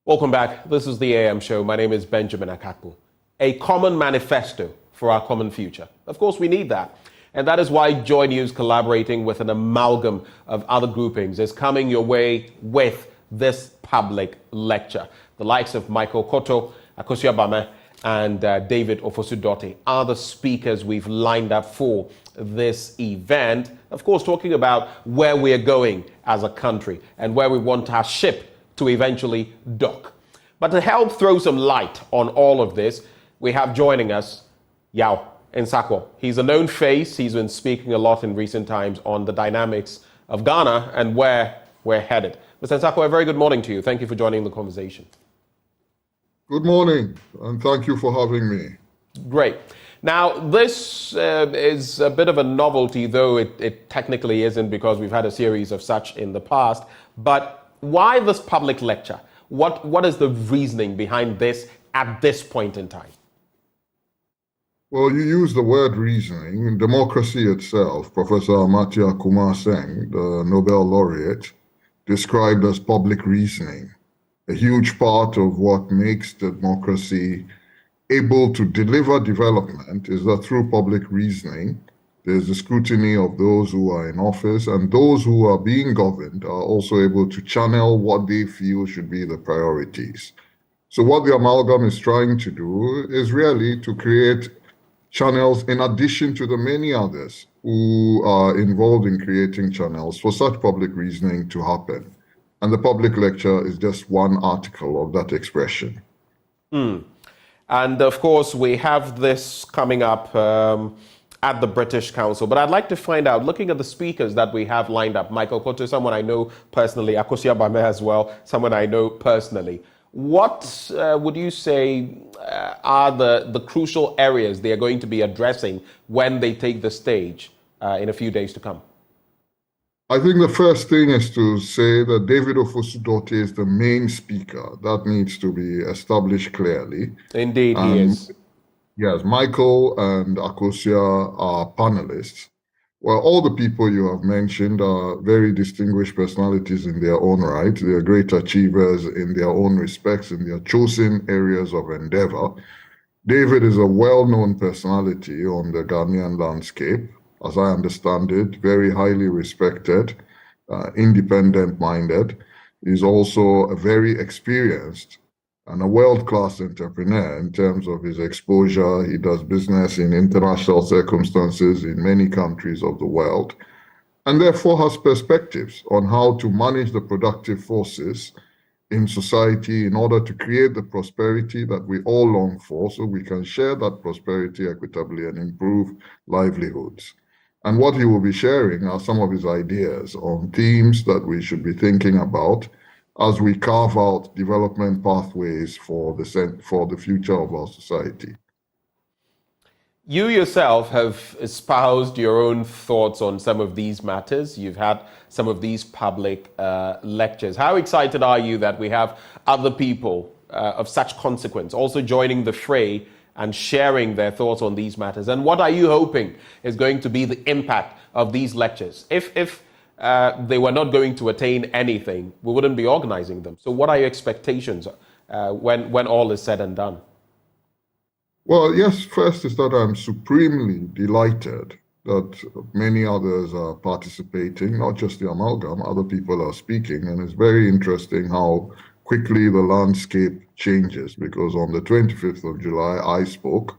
Welcome back. This is the AM show. My name is Benjamin Akakpo. A common manifesto for our common future. Of course, we need that. And that is why Joy News, collaborating with an amalgam of other groupings, is coming your way with this public lecture. The likes of Michael Koto, Akosua Bame, and David Ofosu-Dotte are the speakers we've lined up for this event. Of course, talking about where we are going as a country and where we want our ship to eventually dock. But to help throw some light on all of this, we have joining us Yaw Nsakwo. He's a known face. He's been speaking a lot in recent times on the dynamics of Ghana and where we're headed. Mr. Nsakwo, a very good morning to you. Thank you for joining the conversation. Good morning, and thank you for having me. Great. Now, this is a bit of a novelty, though it technically isn't, because we've had a series of such in the past. But why this public lecture? What is the reasoning behind this at this point in time? Well, you use the word reasoning. Democracy itself, Professor Amartya Kumar Singh, the Nobel laureate, described as public reasoning. A huge part of what makes democracy able to deliver development is that through public reasoning, there's the scrutiny of those who are in office, and those who are being governed are also able to channel what they feel should be the priorities. So what the amalgam is trying to do is really to create channels in addition to the many others who are involved in creating channels for such public reasoning to happen. And the public lecture is just one article of that expression. And of course, we have this coming up at the British Council. But I'd like to find out, looking at the speakers that we have lined up, Michael Koto, someone I know personally, Akosia Bame as well, someone I know personally. What would you say are the crucial areas they are going to be addressing when they take the stage in a few days to come? I think the first thing is to say that David Ofosu-Dorte is the main speaker. That needs to be established clearly. Indeed, he is. Yes, Michael and Akosia are panelists. Well, all the people you have mentioned are very distinguished personalities in their own right. They are great achievers in their own respects, in their chosen areas of endeavor. David is a well-known personality on the Ghanaian landscape, as I understand it, very highly respected, independent-minded. He's also a very experienced and a world-class entrepreneur in terms of his exposure. He does business in international circumstances in many countries of the world, and therefore has perspectives on how to manage the productive forces in society in order to create the prosperity that we all long for, so we can share that prosperity equitably and improve livelihoods. And what he will be sharing are some of his ideas on themes that we should be thinking about as we carve out development pathways for the future of our society. You yourself have espoused your own thoughts on some of these matters. You've had some of these public lectures. How excited are you that we have other people of such consequence also joining the fray and sharing their thoughts on these matters? And what are you hoping is going to be the impact of these lectures? If they were not going to attain anything, we wouldn't be organizing them. So what are your expectations when all is said and done? Well, yes, first is that I'm supremely delighted that many others are participating, not just the amalgam, other people are speaking. And it's very interesting how quickly the landscape changes, because on the 25th of July, I spoke.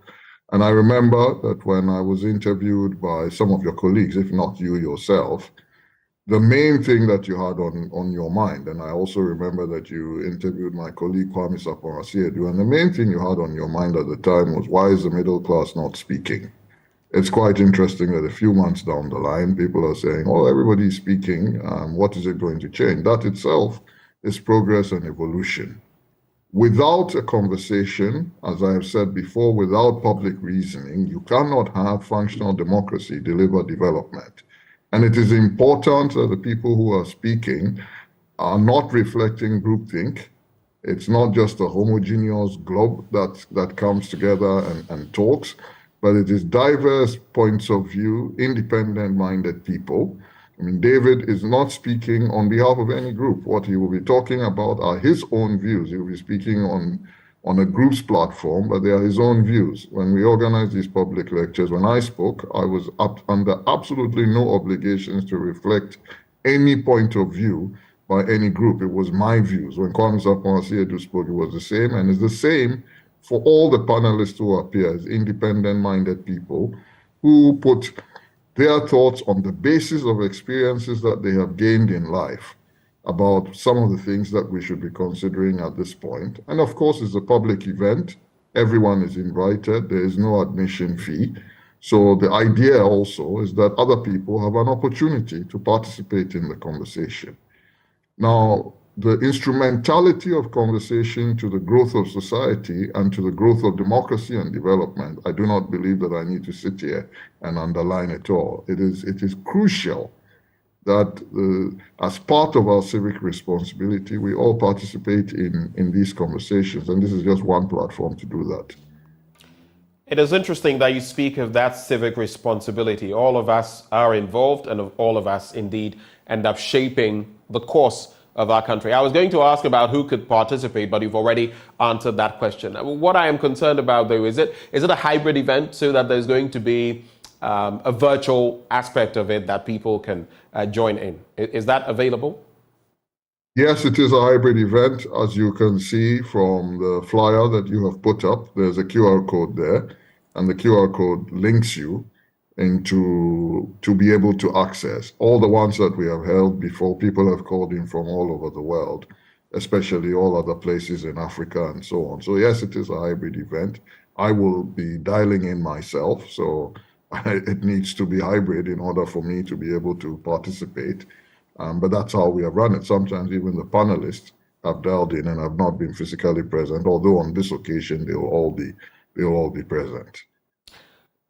And I remember that when I was interviewed by some of your colleagues, if not you yourself, the main thing that you had on your mind, and I also remember that you interviewed my colleague Kwame Sapon-Asiedu, and the main thing you had on your mind at the time was, why is the middle class not speaking? It's quite interesting that a few months down the line, people are saying, oh, everybody's speaking, what is it going to change? That itself is progress and evolution. Without a conversation, as I have said before, without public reasoning, you cannot have functional democracy deliver development. And it is important that the people who are speaking are not reflecting groupthink. It's not just a homogeneous globe that comes together and talks, but it is diverse points of view, independent-minded people. I mean, David is not speaking on behalf of any group. What he will be talking about are his own views. He will be speaking on a group's platform, but they are his own views. When we organized these public lectures, when I spoke, I was under absolutely no obligations to reflect any point of view by any group. It was my views. When Kwame Sapon-Asiedu spoke, it was the same, and it's the same for all the panelists who appear as independent-minded people who put their thoughts on the basis of experiences that they have gained in life about some of the things that we should be considering at this point. And of course, it's a public event. Everyone is invited. There is no admission fee. So the idea also is that other people have an opportunity to participate in the conversation. Now, the instrumentality of conversation to the growth of society and to the growth of democracy and development, I do not believe that I need to sit here and underline it all. It is crucial that as part of our civic responsibility, we all participate in these conversations, and this is just one platform to do that. It is interesting that you speak of that civic responsibility. All of us are involved, and all of us indeed end up shaping the course of our country. I was going to ask about who could participate, but you've already answered that question. What I am concerned about, though, is it a hybrid event so that there's going to be a virtual aspect of it that people can join in? Is that available? Yes, it is a hybrid event. As you can see from the flyer that you have put up, there's a QR code there, and the QR code links you to be able to access all the ones that we have held before. People have called in from all over the world, especially all other places in Africa and so on. So yes, it is a hybrid event. I will be dialing in myself, so it needs to be hybrid in order for me to be able to participate. But that's how we have run it. Sometimes even the panelists have dialed in and have not been physically present, although on this occasion they'll all be present.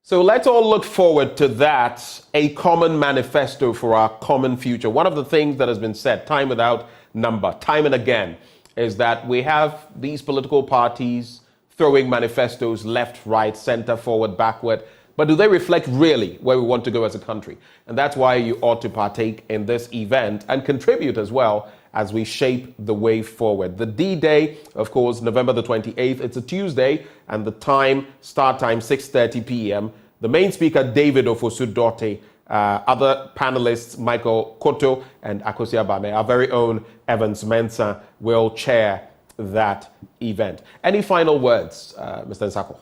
So let's all look forward to that, a common manifesto for our common future. One of the things that has been said time without number, time and again, is that we have these political parties throwing manifestos left, right, center, forward, backward. But do they reflect really where we want to go as a country? And that's why you ought to partake in this event and contribute as well as we shape the way forward. The D-Day, of course, November the 28th. It's a Tuesday, and the start time, 6:30 p.m. The main speaker, David Ofosu-Dorte, other panelists, Michael Koto and Akosi Abame, our very own Evans Mensah, will chair that event. Any final words, Mr. Nsako?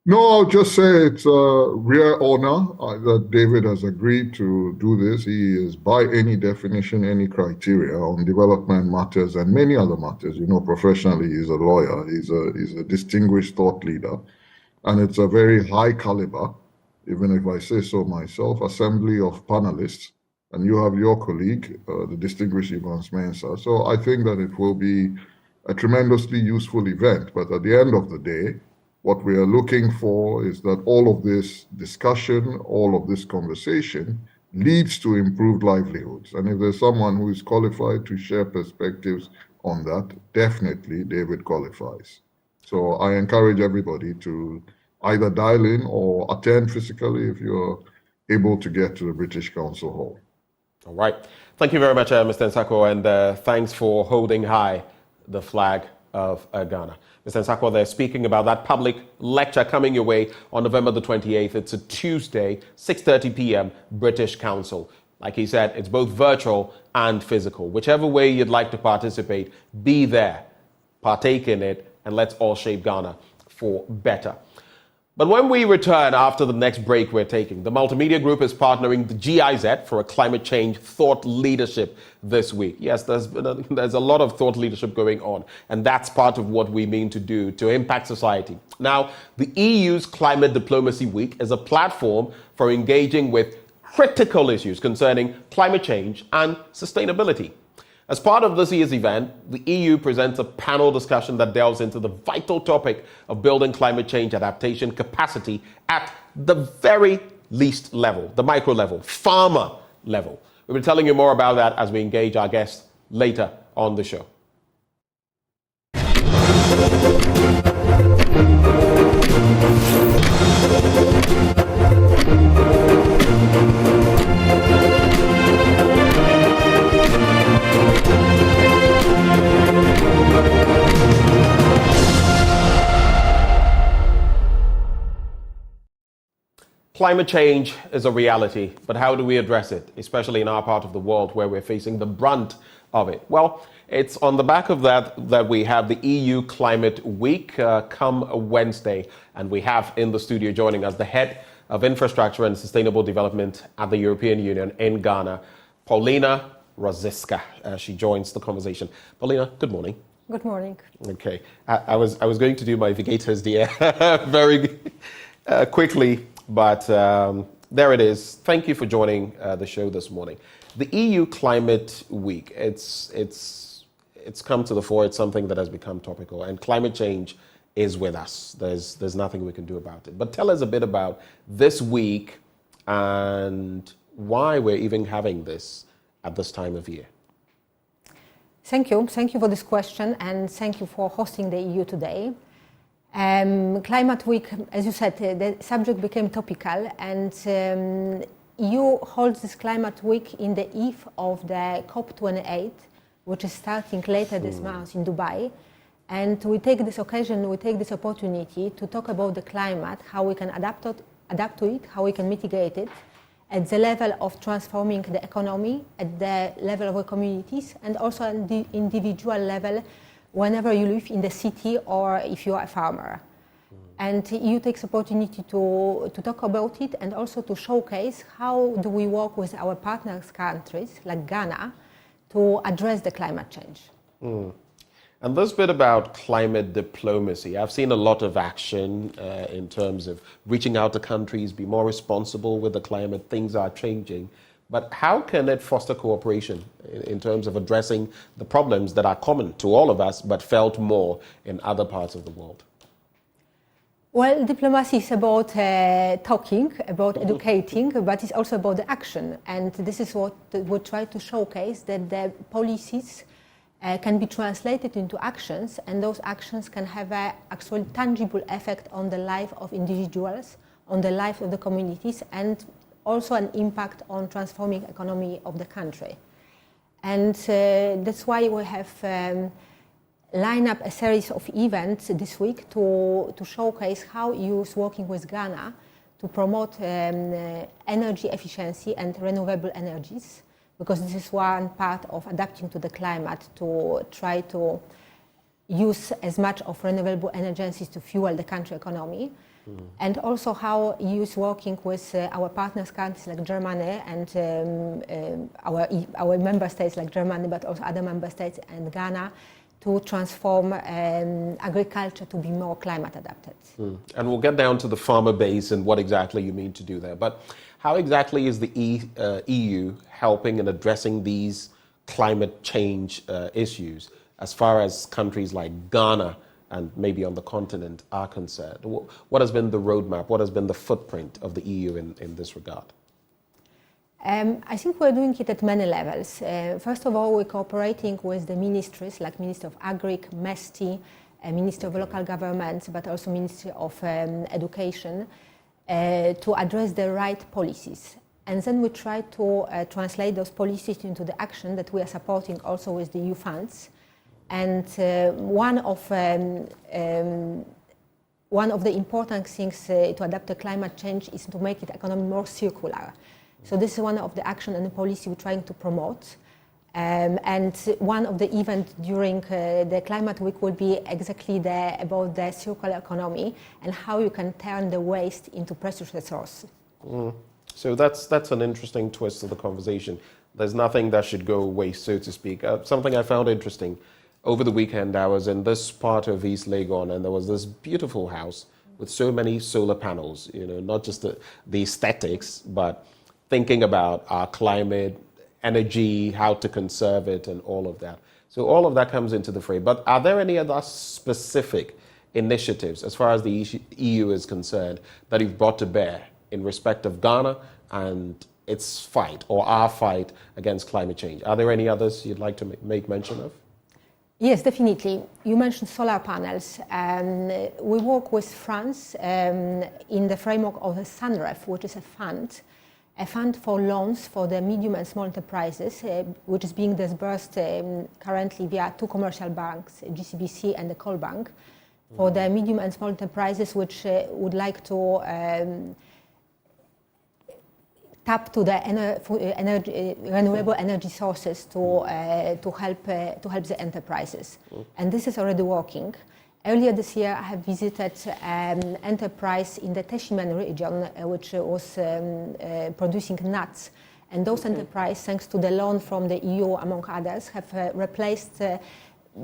No, I'll just say it's a rare honor that David has agreed to do this. He is, by any definition, any criteria on development matters and many other matters. You know, professionally, he's a lawyer. He's a distinguished thought leader. And it's a very high caliber, even if I say so myself, assembly of panelists. And you have your colleague, the distinguished Evans Mensah. So I think that it will be a tremendously useful event. But at the end of the day, what we are looking for is that all of this discussion, all of this conversation leads to improved livelihoods. And if there's someone who is qualified to share perspectives on that, definitely David qualifies. So I encourage everybody to either dial in or attend physically if you're able to get to the British Council Hall. All right. Thank you very much, Mr. Nsako, and thanks for holding high the flag of Ghana. Mr. Nsako, they're speaking about that public lecture coming your way on November the 28th. It's a Tuesday, 6:30 p.m., British Council. Like he said, it's both virtual and physical. Whichever way you'd like to participate, be there, partake in it, and let's all shape Ghana for better. But when we return after the next break we're taking, the Multimedia Group is partnering the GIZ for a climate change thought leadership this week. Yes, there's a lot of thought leadership going on, and that's part of what we mean to do to impact society. Now, the EU's Climate Diplomacy Week is a platform for engaging with critical issues concerning climate change and sustainability. As part of this year's event, the EU presents a panel discussion that delves into the vital topic of building climate change adaptation capacity at the very least level, the micro level, farmer level. We'll be telling you more about that as we engage our guests later on the show. Climate change is a reality, but how do we address it, especially in our part of the world where we're facing the brunt of it? Well, it's on the back of that we have the EU Climate Week come Wednesday, and we have in the studio joining us the head of infrastructure and sustainable development at the European Union in Ghana, Paulina Rosiska. She joins the conversation. Paulina, good morning. Good morning. Okay, I was going to do my Vigators dear very quickly. But there it is. Thank you for joining the show this morning. The EU Climate Week, it's come to the fore. It's something that has become topical, and climate change is with us. There's nothing we can do about it. But tell us a bit about this week and why we're even having this at this time of year. Thank you. Thank you for this question, and thank you for hosting the EU today. Climate Week, as you said, the subject became topical, and EU holds this Climate Week in the eve of the COP28, which is starting later this month in Dubai. And we take this occasion, we take this opportunity to talk about the climate, how we can adapt to it, how we can mitigate it, at the level of transforming the economy, at the level of our communities, and also at the individual level, whenever you live in the city or if you are a farmer. And EU takes opportunity to talk about it and also to showcase how do we work with our partners countries like Ghana to address the climate change. And this bit about climate diplomacy, I've seen a lot of action in terms of reaching out to countries, be more responsible with the climate, things are changing. But how can it foster cooperation in terms of addressing the problems that are common to all of us, but felt more in other parts of the world? Well, diplomacy is about talking, about educating, but it's also about the action. And this is what we try to showcase, that the policies can be translated into actions, and those actions can have an actual tangible effect on the life of individuals, on the life of the communities, and also an impact on transforming economy of the country. And that's why we have line up a series of events this week to showcase how EU is working with Ghana to promote energy efficiency and renewable energies, because this is one part of adapting to the climate, to try to use as much of renewable energies to fuel the country economy. And also how EU is working with our partners countries like Germany and our member states like Germany, but also other member states and Ghana, to transform agriculture to be more climate adapted. And we'll get down to the farmer base and what exactly you mean to do there. But how exactly is the EU helping in addressing these climate change issues as far as countries like Ghana and maybe on the continent are concerned? What has been the roadmap? What has been the footprint of the EU in this regard? I think we're doing it at many levels. First of all, we're cooperating with the ministries like Ministry of Agric, MESTI, Ministry of Local Governments, but also Ministry of Education, to address the right policies. And then we try to translate those policies into the action that we are supporting also with the EU funds. And one of the important things to adapt to climate change is to make the economy more circular. So this is one of the action and the policy we're trying to promote. And one of the events during the Climate Week will be exactly about the circular economy and how you can turn the waste into precious resource. So that's an interesting twist to the conversation. There's nothing that should go waste, so to speak. Something I found interesting. Over the weekend, I was in this part of East Legon, and there was this beautiful house with so many solar panels, not just the aesthetics, but thinking about our climate, energy, how to conserve it, and all of that. So all of that comes into the fray. But are there any other specific initiatives, as far as the EU is concerned, that you've brought to bear in respect of Ghana and its fight, or our fight against climate change? Are there any others you'd like to make mention of? Yes, definitely. You mentioned solar panels. We work with France in the framework of the SUNREF, which is a fund for loans for the medium and small enterprises, which is being disbursed currently via two commercial banks, GCBC and the Coal Bank, for the medium and small enterprises which would like to tap to the renewable energy sources to help the enterprises. And this is already working. Earlier this year, I have visited an enterprise in the Teshiman region, which was producing nuts. And those enterprises, thanks to the loan from the EU, among others, have replaced a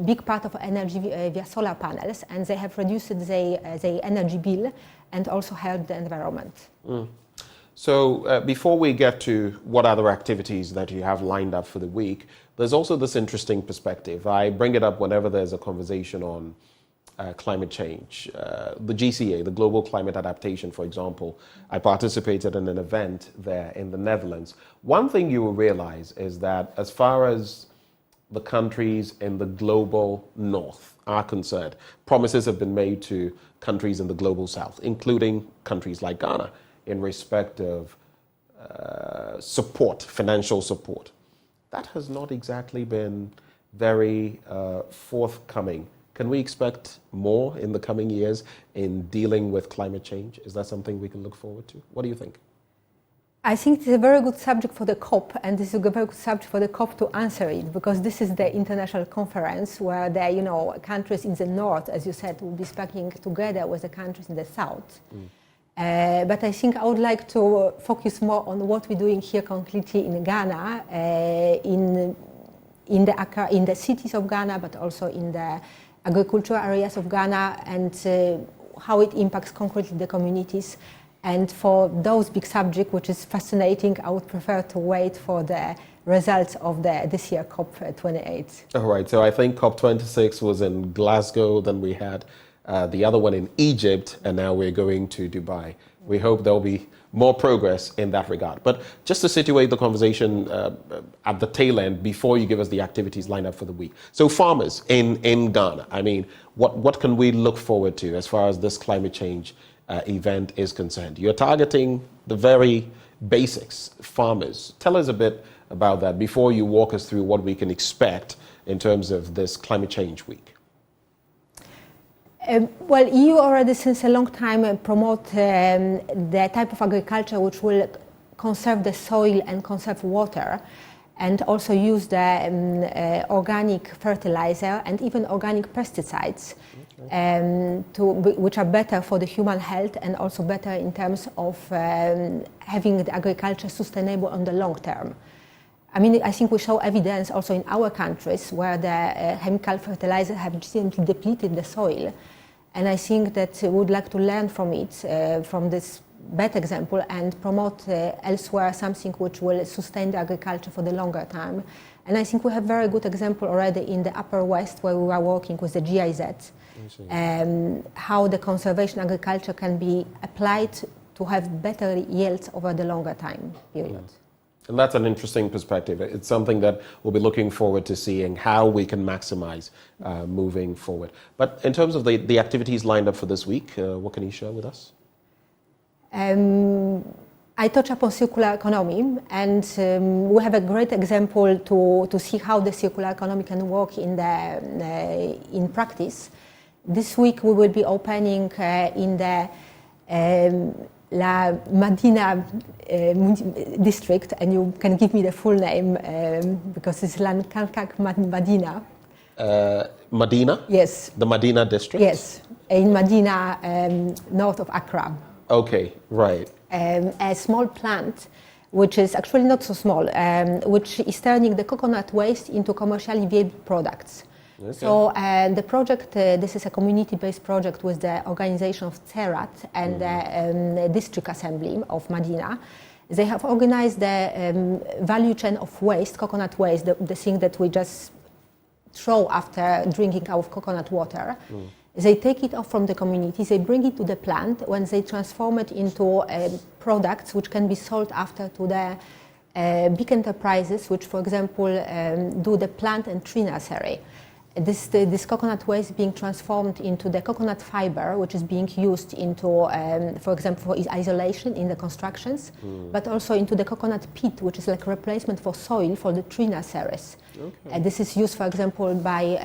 big part of energy via solar panels, and they have reduced the energy bill and also helped the environment. So before we get to what other activities that you have lined up for the week, there's also this interesting perspective. I bring it up whenever there's a conversation on climate change. The GCA, the Global Climate Adaptation, for example, I participated in an event there in the Netherlands. One thing you will realize is that as far as the countries in the global north are concerned, promises have been made to countries in the global south, including countries like Ghana, in respect of support, financial support. That has not exactly been very forthcoming. Can we expect more in the coming years in dealing with climate change? Is that something we can look forward to? What do you think? I think it's a very good subject for the COP, and this is a very good subject for the COP to answer it, because this is the international conference where the countries in the north, as you said, will be speaking together with the countries in the south. But I think I would like to focus more on what we're doing here concretely in Ghana, in in the cities of Ghana, but also in the agricultural areas of Ghana, and how it impacts concretely the communities. And for those big subjects, which is fascinating, I would prefer to wait for the results of this year COP28. All right, so I think COP26 was in Glasgow, then we had the other one in Egypt, and now we're going to Dubai. We hope there'll be more progress in that regard. But just to situate the conversation at the tail end, before you give us the activities lined up for the week. So farmers in Ghana, I mean, what can we look forward to as far as this climate change event is concerned? You're targeting the very basics, farmers. Tell us a bit about that before you walk us through what we can expect in terms of this climate change week. Well, EU already since a long time promote the type of agriculture which will conserve the soil and conserve water, and also use the organic fertilizer and even organic pesticides, which are better for the human health and also better in terms of having the agriculture sustainable on the long term. I mean, I think we show evidence also in our countries where the chemical fertilizers have simply depleted the soil. And I think that we would like to learn from it, from this bad example, and promote elsewhere something which will sustain the agriculture for the longer time. And I think we have very good example already in the Upper West, where we are working with the GIZ, how the conservation agriculture can be applied to have better yields over the longer time period. And that's an interesting perspective. It's something that we'll be looking forward to seeing how we can maximize moving forward. But in terms of the activities lined up for this week, what can you share with us? I touch upon circular economy, and we have a great example to see how the circular economy can work in practice. This week we will be opening in the La Madina district, and you can give me the full name because it's Lankankak Madina. Madina? Yes. The Madina district? Yes, in Madina, north of Accra. Okay, right. A small plant, which is actually not so small, which is turning the coconut waste into commercially viable products. Okay. So the project, this is a community-based project with the organization of Terat and the district assembly of Madina. They have organized the value chain of waste, coconut waste, the thing that we just throw after drinking our coconut water. They take it off from the community, they bring it to the plant, when they transform it into products which can be sold after to the big enterprises, which, for example, do the plant and tree nursery. This coconut waste being transformed into the coconut fiber, which is being used into, for example, for isolation in the constructions, but also into the coconut pit, which is like replacement for soil for the tree nurseries. Okay. This is used, for example, by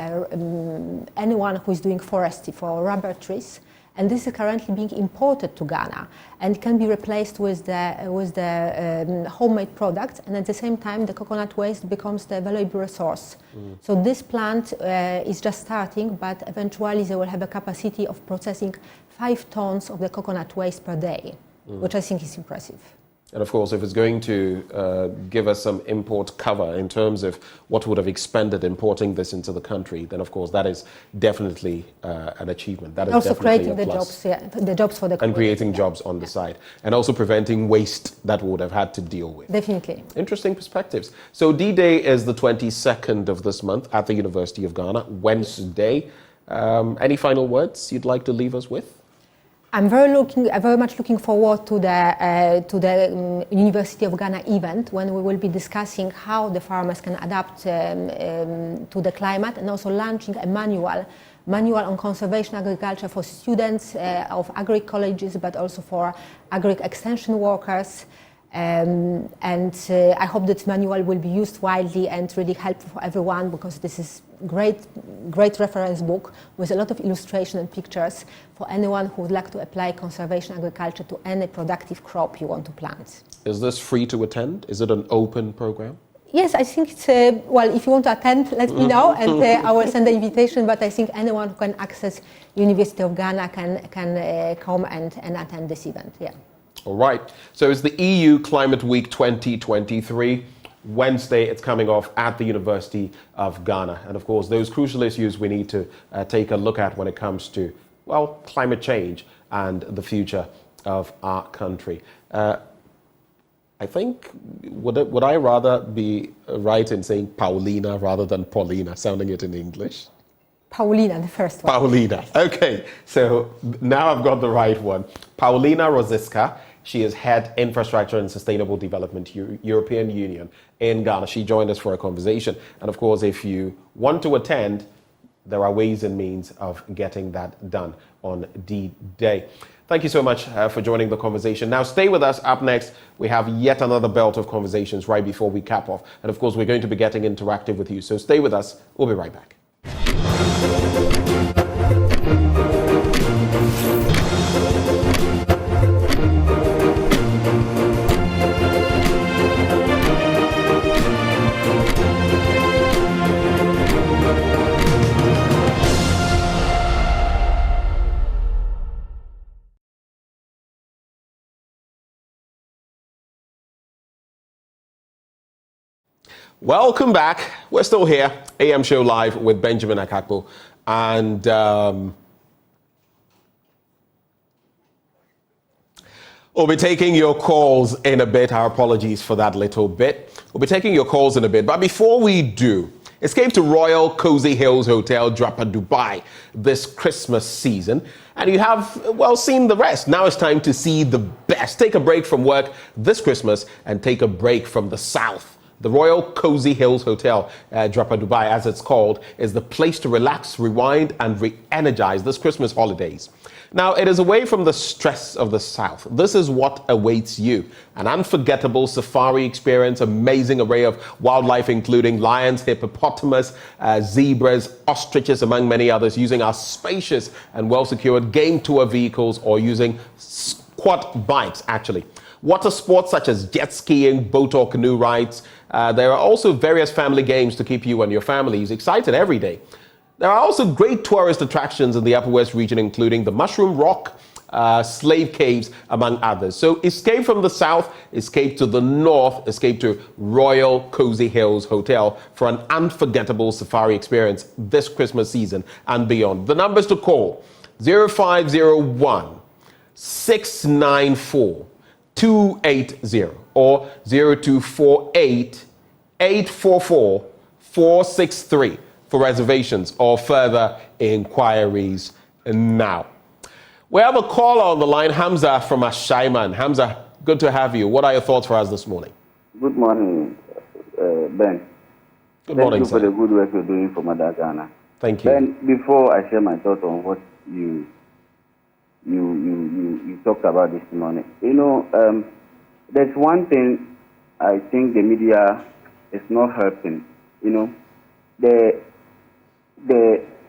anyone who is doing forestry for rubber trees. And this is currently being imported to Ghana and can be replaced with the homemade products, and at the same time the coconut waste becomes the valuable resource. So this plant is just starting, but eventually they will have a capacity of processing 5 tons of the coconut waste per day, which I think is impressive. And of course, if it's going to give us some import cover in terms of what would have expended importing this into the country, then of course that is definitely an achievement. That is also definitely creating a the plus. jobs, the jobs for the and creating jobs on the side, and also preventing waste that we would have had to deal with. Definitely. Interesting perspectives. So D-Day is the 22nd of this month at the University of Ghana, Wednesday. Any final words you'd like to leave us with? I'm very much looking forward to the University of Ghana event, when we will be discussing how the farmers can adapt to the climate, and also launching a manual on conservation agriculture for students of agri colleges, but also for agri extension workers. And I hope that manual will be used widely and really helpful for everyone, because this is great reference book with a lot of illustration and pictures for anyone who would like to apply conservation agriculture to any productive crop you want to plant. Is this free to attend? Is it an open program? Yes, I think it's, well, if you want to attend, let me know, and I will send the invitation, but I think anyone who can access University of Ghana can come and attend this event, yeah. All right, so it's the EU Climate Week 2023. Wednesday. It's coming off at the University of Ghana. And of course, those crucial issues we need to take a look at when it comes to, well, climate change and the future of our country. I think, would I rather be right in saying Paulina rather than Paulina, sounding it in English? Paulina, the first one. Paulina. Okay, so now I've got the right one. Paulina Rosiska. She is Head Infrastructure and Sustainable Development, European Union in Ghana. She joined us for a conversation. And of course, if you want to attend, there are ways and means of getting that done on D-Day. Thank you so much for joining the conversation. Now, stay with us. Up next, we have yet another belt of conversations right before we cap off. And of course, we're going to be getting interactive with you. So stay with us. We'll be right back. Welcome back. We're still here, AM Show Live with Benjamin Akakpo. And we'll be taking your calls in a bit. Our apologies for that little bit. We'll be taking your calls in a bit. But before we do, escape to Royal Cozy Hills Hotel, Drapa, Dubai this Christmas season. And you have, well, seen the rest. Now it's time to see the best. Take a break from work this Christmas and take a break from the South. The Royal Cozy Hills Hotel, Drapa Dubai, as it's called, is the place to relax, rewind, and re-energize this Christmas holidays. Now, it is away from the stress of the South. This is what awaits you. An unforgettable safari experience, amazing array of wildlife, including lions, hippopotamus, zebras, ostriches, among many others, using our spacious and well-secured game tour vehicles or using quad bikes, actually. Water sports such as jet skiing, boat or canoe rides. There are also various family games to keep you and your families excited every day. There are also great tourist attractions in the Upper West region, including the Mushroom Rock, Slave Caves, among others. So escape from the South, escape to the North, escape to Royal Cozy Hills Hotel for an unforgettable safari experience this Christmas season and beyond. The numbers to call: 0501 694 280 or 0248 844 463 for reservations or further inquiries now. We have a caller on the line, Hamza from Ashaiman. Hamza, good to have you. What are your thoughts for us this morning? Good morning, Ben. Good morning, sir. Thank you for the good work you're doing for Mother Ghana. Thank you. Ben, before I share my thoughts on what you talked about this morning, there's one thing I think the media is not helping.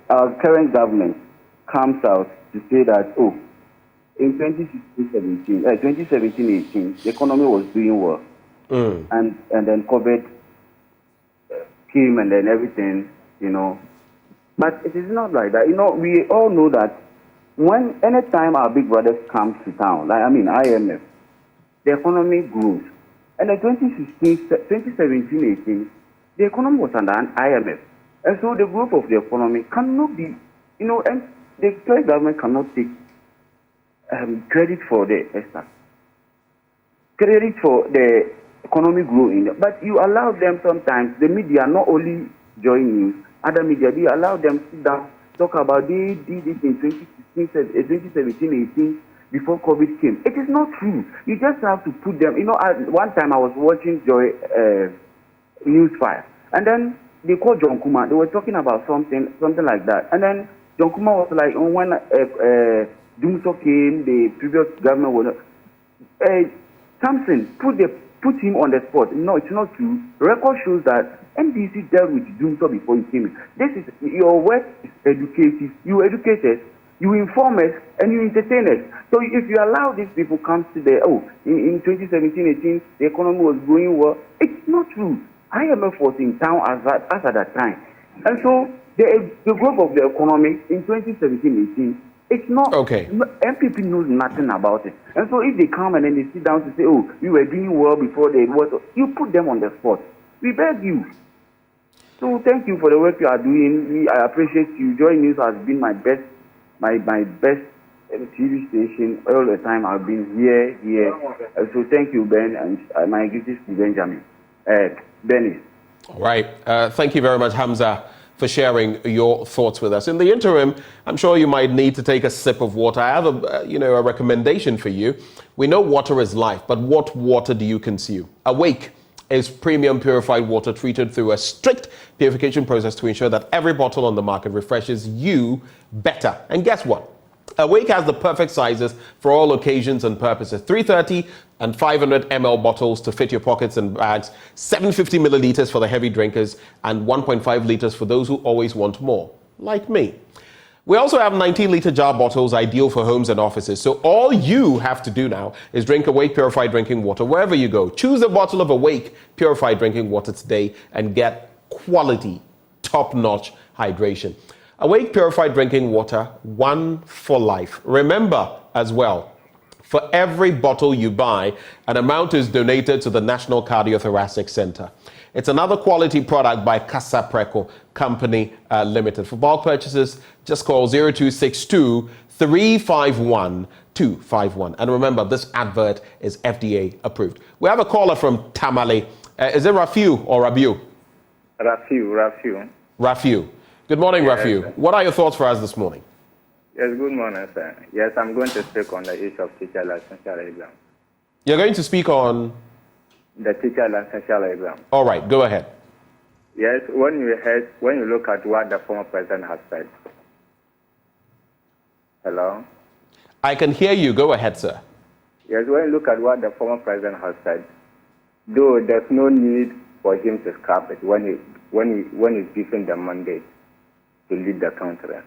Our current government comes out to say that, in 2017-18, the economy was doing well, and then COVID came and then everything, But it is not like that. We all know that anytime our big brothers come to town, IMF, the economy grows. And in 2017-18, the economy was under an IMF. And so the growth of the economy cannot be, and the current government cannot take credit for the credit for the economy growing. But you allow them sometimes, the media, not only Joy News, other media, you allow them to sit down, talk about they did it in 2017-18 before COVID came. It is not true. You just have to put them, one time I was watching Joy Newsfire, and then they called John Kuma. They were talking about something like that. And then John Kuma was like, when Doomso came, the previous government was, Samson, put him on the spot. No, it's not true. Record shows that NDC dealt with Doomso before he came in. Your work is educative. You educate us, you inform us, and you entertain us. So if you allow these people come to in 2017-18, the economy was going well, it's not true. IMF was in town as at that time. And so the growth of the economy in 2017-18, it's not, okay. MPP knows nothing about it. And so if they come and then they sit down to say, we were doing well before they was, you put them on the spot. We beg you. So thank you for the work you are doing. I appreciate you. Joy News has been my best TV station all the time. I've been here. So thank you, Ben, and my greetings to Benjamin. Benny. All right. Thank you very much, Hamza, for sharing your thoughts with us. In the interim, I'm sure you might need to take a sip of water. I have a recommendation for you. We know water is life, but what water do you consume? Awake is premium purified water treated through a strict purification process to ensure that every bottle on the market refreshes you better. And guess what? Awake has the perfect sizes for all occasions and purposes. 330 and 500 ml bottles to fit your pockets and bags, 750 milliliters for the heavy drinkers, and 1.5 liters for those who always want more, like me. We also have 19-liter jar bottles ideal for homes and offices. So all you have to do now is drink Awake Purified Drinking Water wherever you go. Choose a bottle of Awake Purified Drinking Water today and get quality, top-notch hydration. Awake Purified Drinking Water, one for life. Remember as well, for every bottle you buy, an amount is donated to the National Cardiothoracic Center. It's another quality product by Casa Preco Company Limited. For bulk purchases, just call 0262 351 251. And remember, this advert is FDA approved. We have a caller from Tamale. Is it Rafiu or Rabiu? Rafiu. Rafiu. Good morning, Rafiu. What are your thoughts for us this morning? Yes, good morning, sir. Yes, I'm going to speak on the issue of teacher licensure exam. You're going to speak on? The teacher licensure exam. All right, go ahead. Yes, when you look at what the former president has said. Hello? I can hear you. Go ahead, sir. Yes, when you look at what the former president has said, though there's no need for him to scrap it when he's given the mandate to lead the country.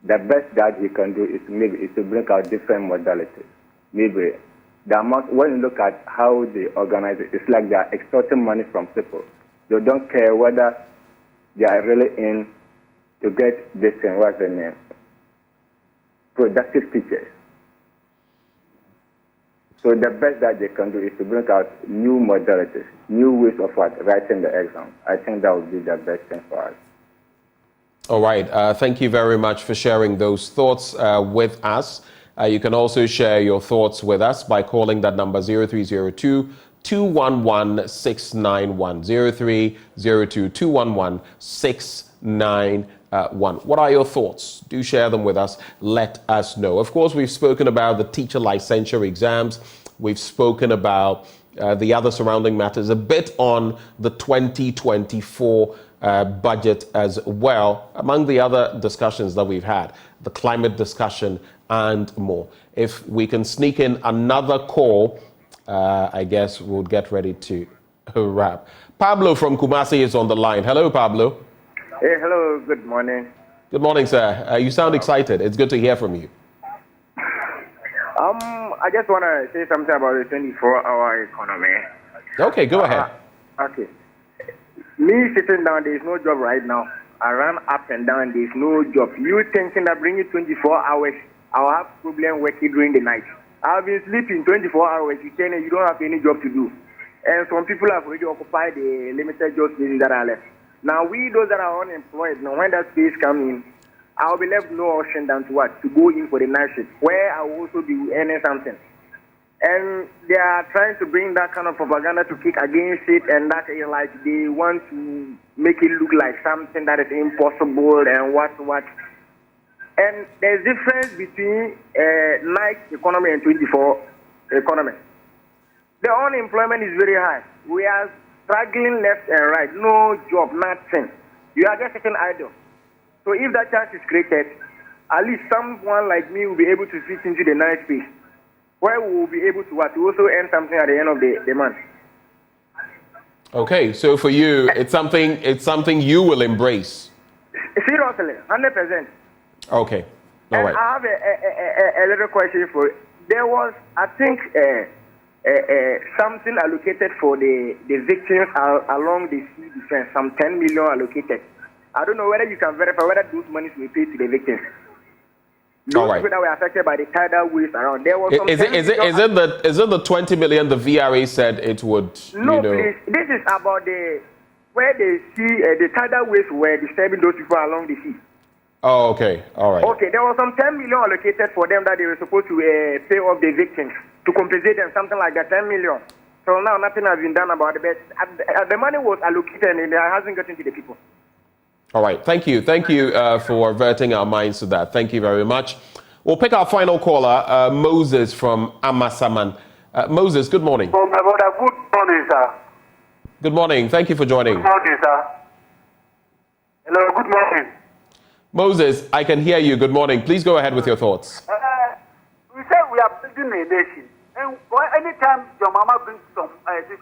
The best that he can do is to bring out different modalities. Maybe the amount, when you look at how they organize it, it's like they're extorting money from people. They don't care whether they are really in to get this thing, what's the name? Productive teachers. So the best that they can do is to bring out new modalities, new ways of writing the exam. I think that would be the best thing for us. All right. Thank you very much for sharing those thoughts with us. You can also share your thoughts with us by calling that number 0302 211 691. 0302 211 691. What are your thoughts? Do share them with us. Let us know. Of course, we've spoken about the teacher licensure exams. We've spoken about the other surrounding matters, a bit on the 2024 budget as well, among the other discussions that we've had, the climate discussion and more. If we can sneak in another call, I guess we'll get ready to wrap. Pablo from Kumasi is on the line. Hello, Pablo. Hey, hello, good morning. Good morning, sir. You sound excited. It's good to hear from you. I just want to say something about the 24-hour economy. Okay, go ahead. Okay. Me sitting down, there is no job right now. I run up and down, there is no job. You thinking that bring you 24 hours, I'll have problem working during the night. I've been sleeping 24 hours. You tell me you don't have any job to do. And some people have already occupied the limited job spaces that are left. Now, we, those that are unemployed, now when that space comes in, I'll be left no option than to what? To go in for the night shift, where I will also be earning something. And they are trying to bring that kind of propaganda to kick against it, and that is like they want to make it look like something that is impossible and what. And there's difference between night economy and 24 economy. The unemployment is very high. We are struggling left and right, no job, nothing. You are just sitting idle. So if that chance is created, at least someone like me will be able to fit into the night space, where we will be able to also earn something at the end of the month. Okay, so for you, it's something you will embrace. Seriously, 100%. Okay, all right. I have a little question for you. There was, I think, something allocated for the victims along the sea defense, some 10 million allocated. I don't know whether you can verify whether those monies will pay to the victims. Those people that were affected by the tidal waves around. There was some is it the 20 million the VRA said it would? No, please. This is about the where they see the tidal waves were disturbing those people along the sea. Oh, okay. All right. Okay, there was some 10 million allocated for them that they were supposed to pay off the victims to compensate them, something like that, 10 million. So now nothing has been done about it. But the money was allocated and it hasn't gotten to the people. All right. Thank you. Thank you for averting our minds to that. Thank you very much. We'll pick our final caller, Moses from Amasaman. Moses, good morning. Oh, my brother, good morning, sir. Good morning. Thank you for joining. Good morning, sir. Hello, good morning. Moses, I can hear you. Good morning. Please go ahead with your thoughts. We say we are building a nation. And anytime your mama brings some this,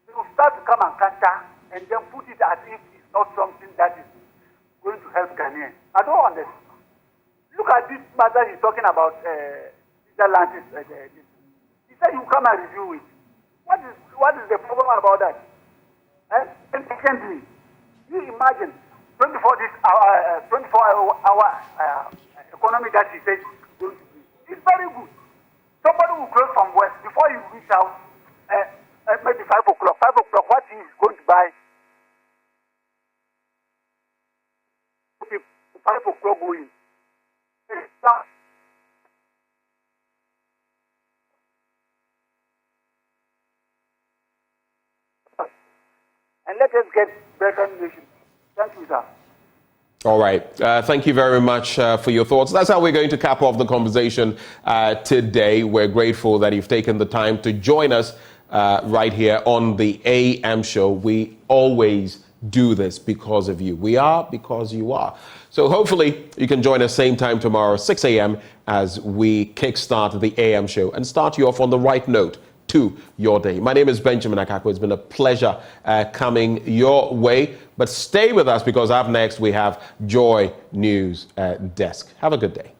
you start to come and counter and then put it as if it's not something that is going to help Ghanaians. I don't understand. Look at this matter he's talking about, Netherlands. He said you come and review it. What is the problem about that? And secondly, you imagine 24-hour economy that he says is going to be. It's very good. Somebody will close from west before you reach out, maybe 5 o'clock. 5 o'clock, what he is going to buy? 5 o'clock going. And let us get better nation. Thank you, sir. All right. Thank you very much for your thoughts. That's how we're going to cap off the conversation today. We're grateful that you've taken the time to join us right here on the AM show. We always do this because of you. We are because you are. So hopefully you can join us same time tomorrow, 6 a.m. as we kickstart the AM show and start you off on the right note to your day. My name is Benjamin Akako. It's been a pleasure coming your way. But stay with us because up next we have Joy News Desk. Have a good day.